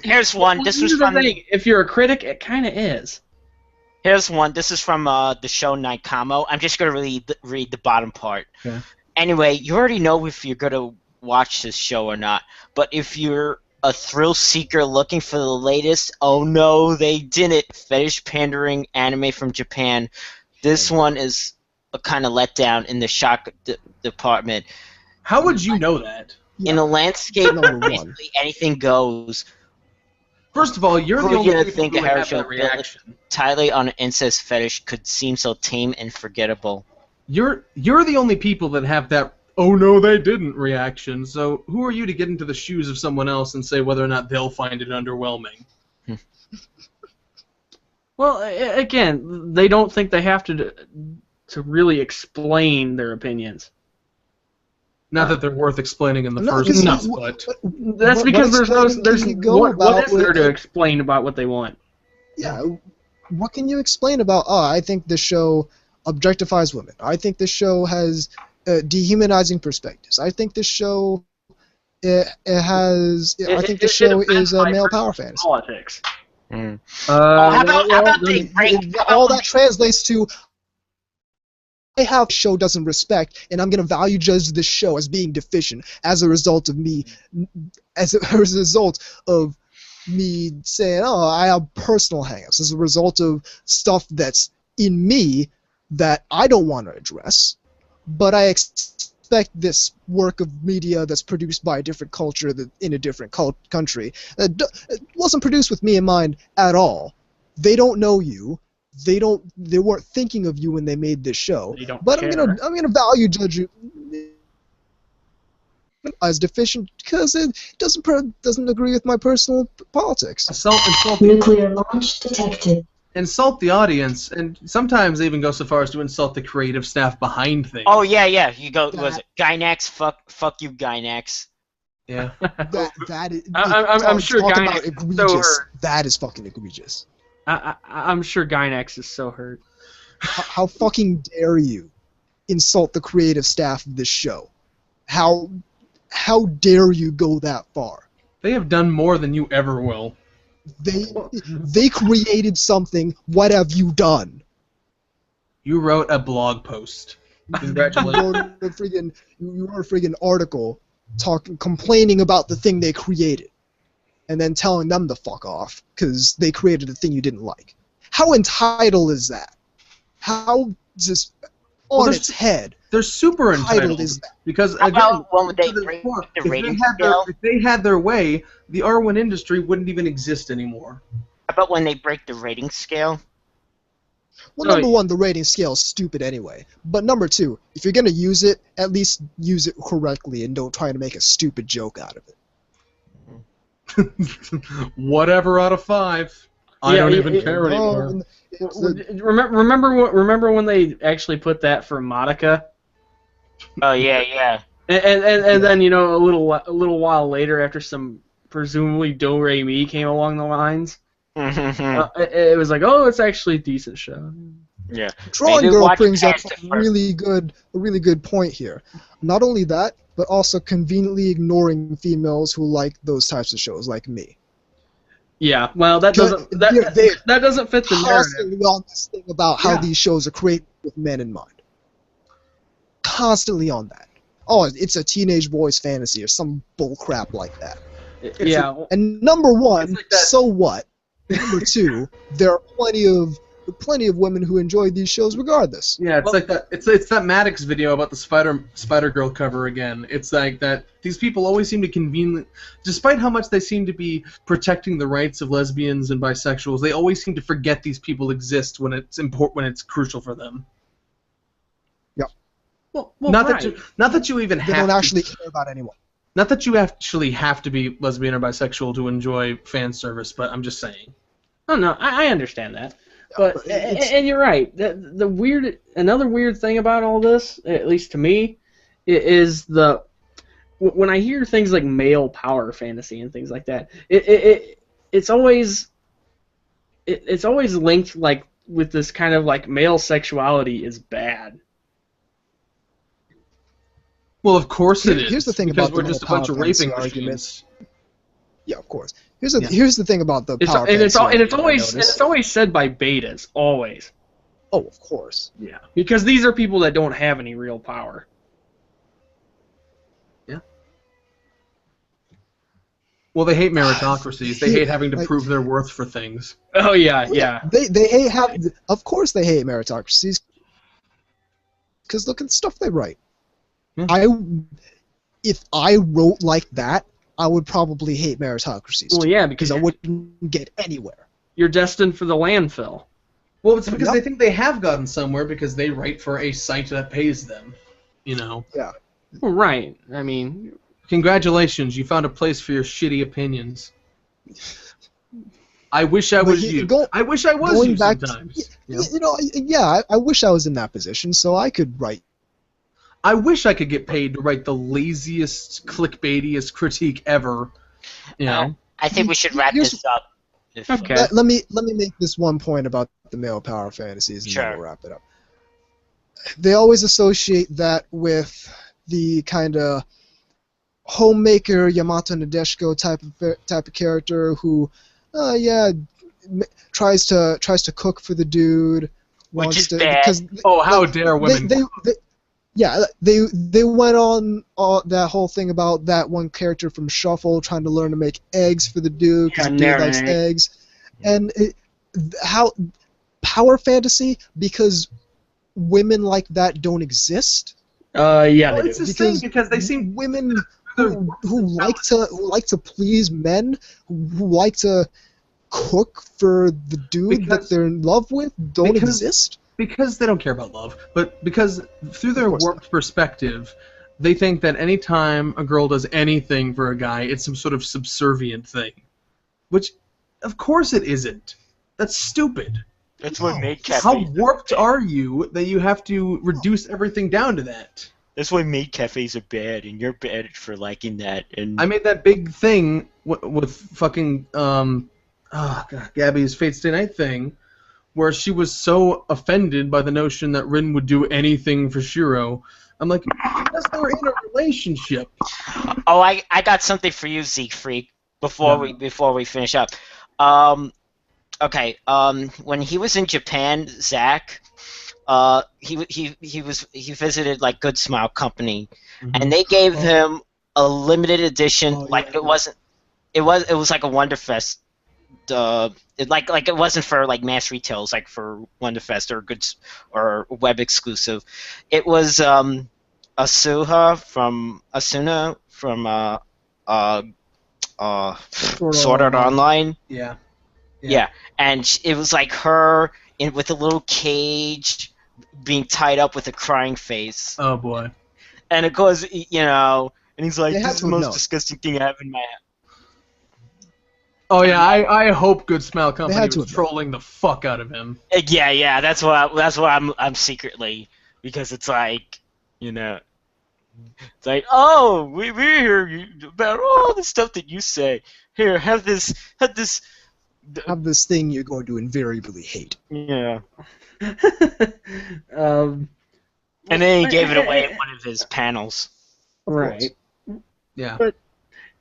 Here's one. This was Here's the from thing. If you're a critic, it kind of is. Here's one. This is from the show Naikamo. I'm just gonna read the bottom part. Okay. Anyway, you already know if you're gonna watch this show or not. But if you're a thrill seeker looking for the latest, oh no, they didn't, fetish pandering anime from Japan, this one is a kind of letdown in the shock department. How would you know that? In a landscape where Number one. basically anything goes, First of all, you're Who the only you people think who a would hair have show that reaction. entirely on an incest fetish could seem so tame and forgettable. You're the only people that have that "oh no, they didn't" reaction. So who are you to get into the shoes of someone else and say whether or not they'll find it underwhelming? Well, again, they don't think they have to really explain their opinions. Not that they're worth explaining in the No, first because place, but That's because there's what is there to it? explain about what they want? Yeah, what can you explain about? Oh, I think the show objectifies women. I think the show has dehumanizing perspectives. I think the show is a male power fantasy. Politics. How about they rank? All that translates to how the show doesn't respect, and I'm going to value judge this show as being deficient as a result of me saying, oh, I have personal hangups as a result of stuff that's in me that I don't want to address, but I expect this work of media that's produced by a different culture in a different country it wasn't produced with me in mind at all. They don't know you. They weren't thinking of you when they made this show. But I'm gonna value judge you as deficient because it doesn't agree with my personal politics. Nuclear launch detected. Insult the audience, and sometimes they even go so far as to insult the creative staff behind things. Oh yeah. You go. Was it Gynax? Fuck you, Gynax. Yeah. That is. I'm sure talk Gynax about is egregious. so hurt. That is fucking egregious. I'm sure Gynax is so hurt. How fucking dare you insult the creative staff of this show? How dare you go that far? They have done more than you ever will. They created something. What have you done? You wrote a blog post. Congratulations. You wrote a friggin' article complaining about the thing they created, and then telling them to fuck off because they created a thing you didn't like. How entitled is that? How just on its head? They're super entitled is that? Because How again, about when they break the rating scale? if they had their way, the R1 industry wouldn't even exist anymore. How about when they break the rating scale? Well, number one, the rating scale is stupid anyway. But number two, if you're gonna use it, at least use it correctly and don't try to make a stupid joke out of it. Whatever out of 5. I don't even care anymore. Remember when they actually put that for Madoka? Oh yeah. And then a little while later, after some presumably Do Re Mi came along the lines, it was like, oh, it's actually a decent show. Yeah. Drawing Girl brings up a really good point here. Not only that, but also conveniently ignoring females who like those types of shows, like me. Yeah, well, that doesn't fit the narrative. Constantly on this thing about how these shows are created with men in mind. Constantly on that. Oh, it's a teenage boy's fantasy or some bullcrap like that. And number one, like so what? Number two, there are plenty of women who enjoy these shows regardless. Yeah, it's like that. It's that Maddox video about the Spider Girl cover again. It's like that. These people always seem to conveniently, despite how much they seem to be protecting the rights of lesbians and bisexuals, they always seem to forget these people exist when it's important, when it's crucial for them. Yep. Well, not that you even have. They don't actually care about anyone. Not that you actually have to be lesbian or bisexual to enjoy fan service, but I'm just saying. Oh no, I understand that. But and you're right. Another weird thing about all this, at least to me, is when I hear things like male power fantasy and things like that, it's always linked like with this kind of like male sexuality is bad. Well, of course it is. Here's the thing because about we're the just a power bunch of fantasy raping arguments. machines. Yeah, of course. Here's the thing about the power and fantasy. It's always said by betas, always. Oh, of course. Yeah, because these are people that don't have any real power. Yeah. Well, they hate meritocracies. They hate having to prove their worth for things. Oh yeah. They hate of course they hate meritocracies. Because look at the stuff they write. If I wrote like that, I would probably hate meritocracies. Well, yeah, because I wouldn't get anywhere. You're destined for the landfill. Well, it's because they think they have gotten somewhere because they write for a site that pays them. Yeah. Well, right. I mean, congratulations, you found a place for your shitty opinions. I wish I was you. I wish I was you sometimes. I wish I was in that position so I could write. I wish I could get paid to write the laziest, clickbaitiest critique ever. I think we should wrap this up. Okay. Let me make this one point about the male power fantasies, and then we'll wrap it up. They always associate that with the kind of homemaker Yamato Nadeshiko type of character who, tries to cook for the dude. Which is bad. How dare women? They went on that whole thing about that one character from Shuffle trying to learn to make eggs for the dude because the dude likes eggs. And how power fantasy because women like that don't exist. They do. It's this thing because they seem women who like to please men, who like to cook for the dude that they're in love with don't exist. Because they don't care about love, but because through their warped perspective, they think that any time a girl does anything for a guy, it's some sort of subservient thing. Which, of course it isn't. That's stupid. That's what maid cafes. How warped are you that you have to reduce everything down to that? That's why maid cafes are bad, and you're bad for liking that. And I made that big thing with fucking Gabby's Fate Stay Night thing, where she was so offended by the notion that Rin would do anything for Shiro. I'm like, because they're in a relationship. Oh, I got something for you, Zeke Freak. Before we finish up. Okay. When he was in Japan, Zach, he visited like Good Smile Company, and they gave him a limited edition. It was like a Wonderfest. It wasn't for like mass retail. It was like for Wonderfest or web exclusive. It was Asuna from Sword Art Online. Yeah, and it was like her with a little cage, being tied up with a crying face. Oh boy! And it goes, and he's like, "This is the most disgusting thing I have in my head." Oh yeah, I hope Good Smile Company was trolling the fuck out of him. Yeah, that's why I'm secretly, because it's like, it's like, oh, we hear about all the stuff that you say. Here, have this thing you're going to invariably hate. Yeah. And then he gave it away at one of his panels. Right. Yeah. But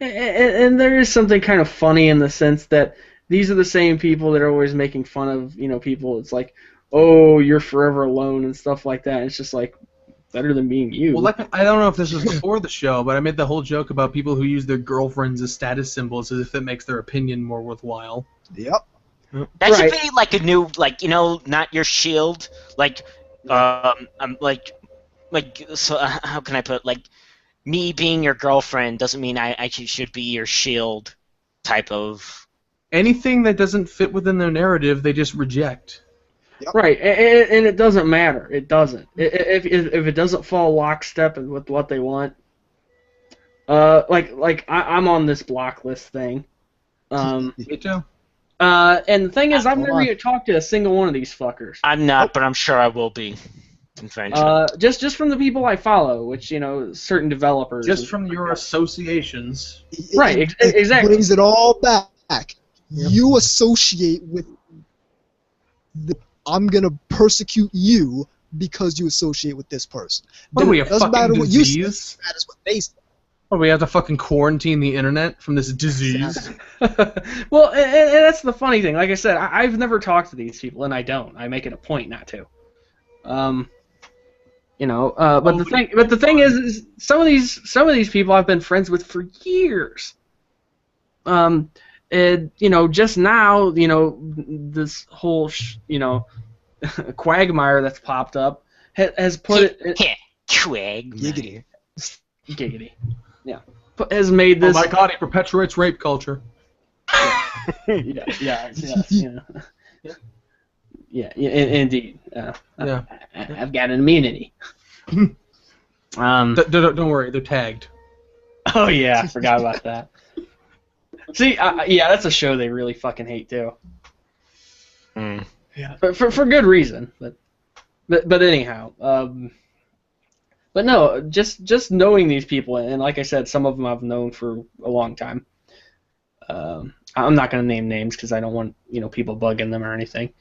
and there is something kind of funny in the sense that these are the same people that are always making fun of, people. It's like, oh, you're forever alone and stuff like that. And it's just like, better than being you. Well, I don't know if this was before the show, but I made the whole joke about people who use their girlfriends as status symbols as if it makes their opinion more worthwhile. Yep. That should be like a new, not your shield. So how can I put me being your girlfriend doesn't mean I should be your shield type of... Anything that doesn't fit within their narrative, they just reject. Yep. Right, and it doesn't matter. It doesn't. If it doesn't fall lockstep with what they want, I'm on this block list thing. Me too. And the thing is, I've never even talked to a single one of these fuckers. I'm not, but I'm sure I will be. Just from the people I follow, which certain developers. Just from your associations. Right, exactly. It brings it all back. Yep. You associate with I'm gonna persecute you because you associate with this person. What are we, a doesn't fucking matter what you say, disease? that is what they say. What, we have to fucking quarantine the internet from this disease? Well, and that's the funny thing. Like I said, I've never talked to these people, and I don't. I make it a point not to. But the thing is some of these people I've been friends with for years. And just now, this whole quagmire that's popped up has put it. Quagmire. Giggity. Yeah. Has made this. Oh my god, he perpetuates rape culture. Yeah, indeed. I've got an immunity. Don't worry, they're tagged. Oh yeah, I forgot about that. See, that's a show they really fucking hate too. Yeah, for good reason, but anyhow, but no, just knowing these people, and like I said, some of them I've known for a long time. I'm not gonna name names because I don't want people bugging them or anything.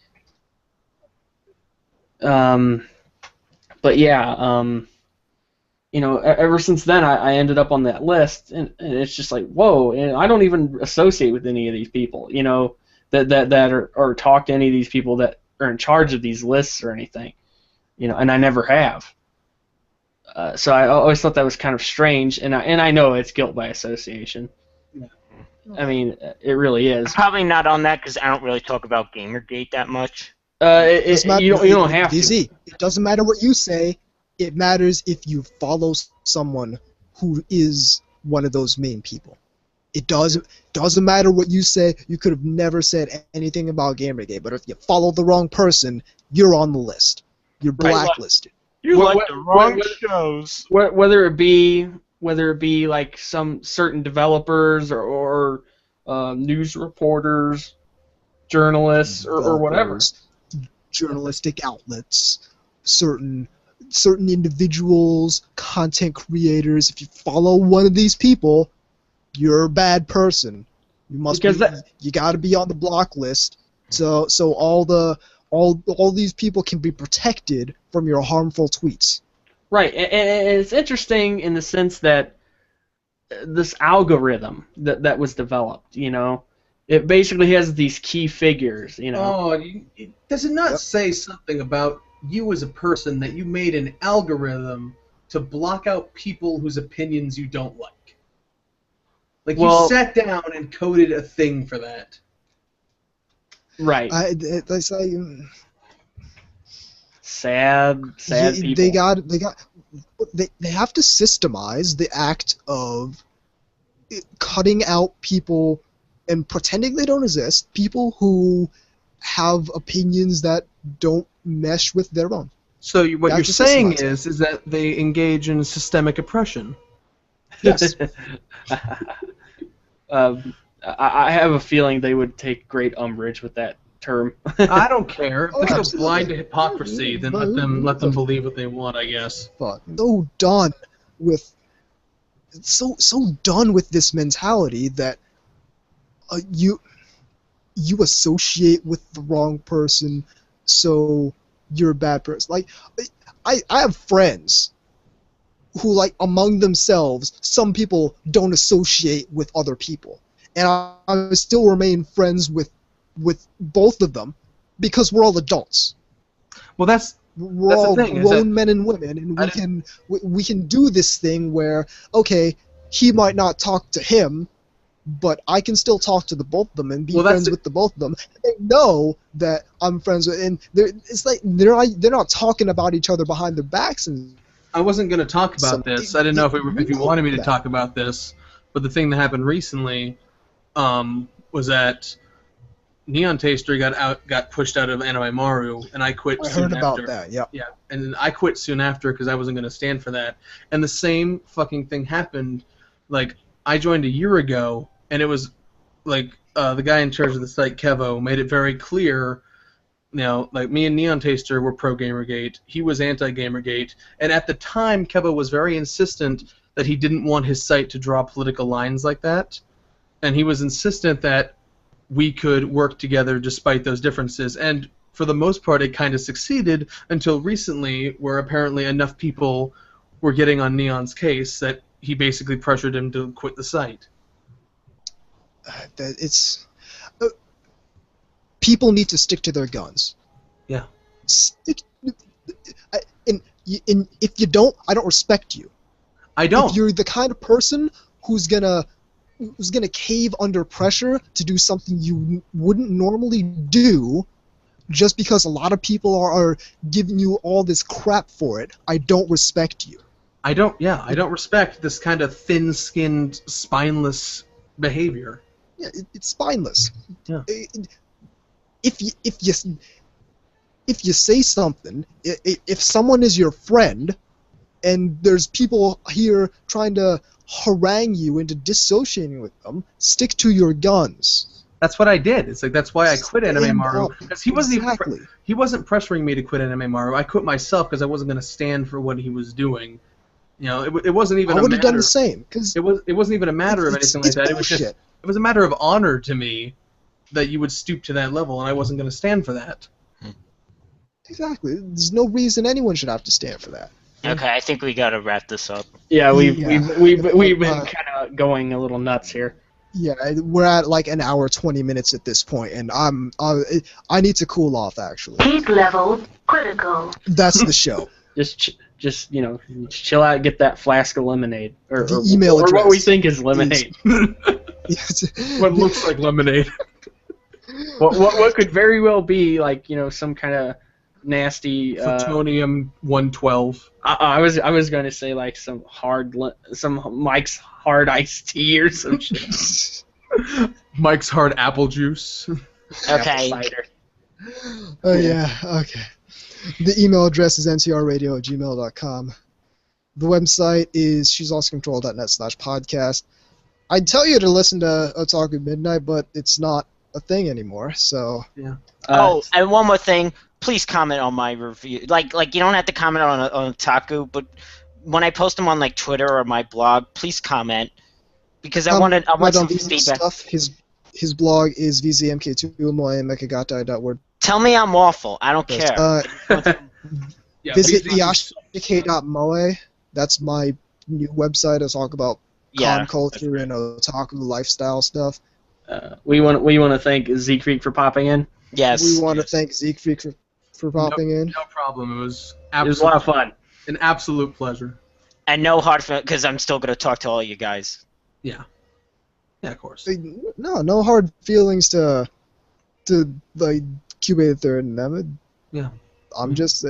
But yeah, ever since then I ended up on that list, and it's just like, whoa, and I don't even associate with any of these people, that are or talk to any of these people that are in charge of these lists or anything, and I never have. So I always thought that was kind of strange, and I know it's guilt by association. Yeah. I mean, it really is. I'm probably not on that because I don't really talk about Gamergate that much. You don't have to. DZ, it doesn't matter what you say. It matters if you follow someone who is one of those main people. It doesn't matter what you say. You could have never said anything about Gamergate, but if you follow the wrong person, you're on the list. You're blacklisted. You like the wrong shows. Whether it be like some certain developers or news reporters, journalists, or whatever. Journalistic outlets, certain individuals, content creators. If you follow one of these people, you're a bad person. You must you got to be on the block list. So all the all these people can be protected from your harmful tweets. Right, and it's interesting in the sense that this algorithm that was developed, it basically has these key figures, Does it not say something about you as a person that you made an algorithm to block out people whose opinions you don't like? Like, you sat down and coded a thing for that. Right. It's like sad people. They have to systemize the act of cutting out people and pretending they don't exist, people who have opinions that don't mesh with their own. So what you're saying is that they engage in systemic oppression. Yes. I have a feeling they would take great umbrage with that term. I don't care. If they're so blind to hypocrisy, then let them believe what they want, I guess. But so done with this mentality that you associate with the wrong person, so you're a bad person. Like, I have friends who, like, among themselves, some people don't associate with other people, and I still remain friends with both of them because we're all adults. Well, we're all grown men and women, and we can do this thing where, okay, he might not talk to him, but I can still talk to the both of them and be friends with the both of them. They know that I'm friends with, and it's like they're not talking about each other behind their backs. And I wasn't going to talk about this. I didn't know if you wanted me to talk about this, but the thing that happened recently was that Neon Taster got pushed out of Anime Maru, and I quit soon after. I heard about that, yeah. Yeah, and I quit soon after because I wasn't going to stand for that. And the same fucking thing happened. Like, I joined a year ago, and it was like the guy in charge of the site, Kevo, made it very clear. Like, me and Neon Taster were pro Gamergate. He was anti Gamergate, and at the time, Kevo was very insistent that he didn't want his site to draw political lines like that, and he was insistent that we could work together despite those differences. And for the most part, it kind of succeeded until recently, where apparently enough people were getting on Neon's case that he basically pressured him to quit the site. People need to stick to their guns. Yeah. And if you don't, I don't respect you. I don't. If you're the kind of person who's gonna cave under pressure to do something you wouldn't normally do, just because a lot of people are giving you all this crap for it, I don't respect you. I don't respect this kind of thin-skinned, spineless behavior. Yeah, it's spineless. Yeah. If you say something, if someone is your friend, and there's people here trying to harangue you into dissociating with them, stick to your guns. That's what I did. It's like, that's why I quit Anime Maru. Because he wasn't he wasn't pressuring me to quit Anime Maru. I quit myself because I wasn't going to stand for what he was doing. It wasn't even. I would have done the same. Cause it wasn't even a matter of anything like that. It was a matter of honor to me that you would stoop to that level, and I wasn't going to stand for that. Exactly. There's no reason anyone should have to stand for that. Okay, I think we gotta wrap this up. Yeah, we've been kind of going a little nuts here. Yeah, we're at like an hour 20 minutes at this point, and I need to cool off actually. Heat level critical. That's the show. Just chill out, get that flask of lemonade, or email address. What we think is lemonade. What looks like lemonade. What could very well be like some kind of nasty plutonium 112. I was going to say like some Mike's hard iced tea or some shit. Mike's hard apple juice. Okay. Apple cider. Oh yeah. Okay. The email address is ntrradio@gmail.com. The website is sheslostcontrol.net/podcast. I'd tell you to listen to Otaku Midnight, but it's not a thing anymore. So yeah. And one more thing. Please comment on my review. Like you don't have to comment on Otaku, but when I post them on like Twitter or my blog, please comment because I want some feedback. Stuff. His blog is vzmk2moemekagatai.word. Tell me I'm awful. I don't care. Yeah, Visit BZ yashike.moe. That's my new website. I talk about con culture and otaku lifestyle stuff. We want to thank Siegfried for popping in. Yes. We want to thank Siegfried for popping in. No problem. It was It was a lot of fun. An absolute pleasure. And no hard feelings, because I'm still gonna talk to all you guys. Yeah. Yeah, of course. No hard feelings to like Cube the Third and them. Yeah. I'm just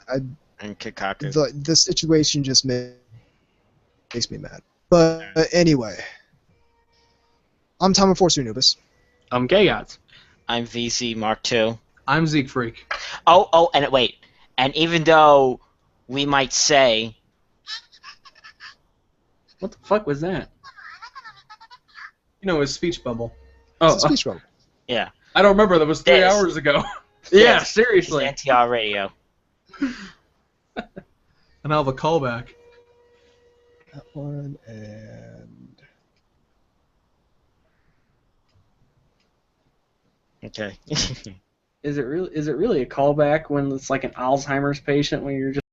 And Kikaku. the situation just makes me mad. But anyway, I'm Tom Force Anubis. I'm Gagots. I'm VC Mark II. I'm Zeke Freak. Oh, and wait. And even though we might say... What the fuck was that? You know, his speech bubble. Oh, It's a speech bubble. Yeah. I don't remember. That was 3 Yes. hours ago. yeah, It's seriously. NTR Radio. And I'll have a callback. That one and Okay. Is it really a callback when it's like an Alzheimer's patient when you're just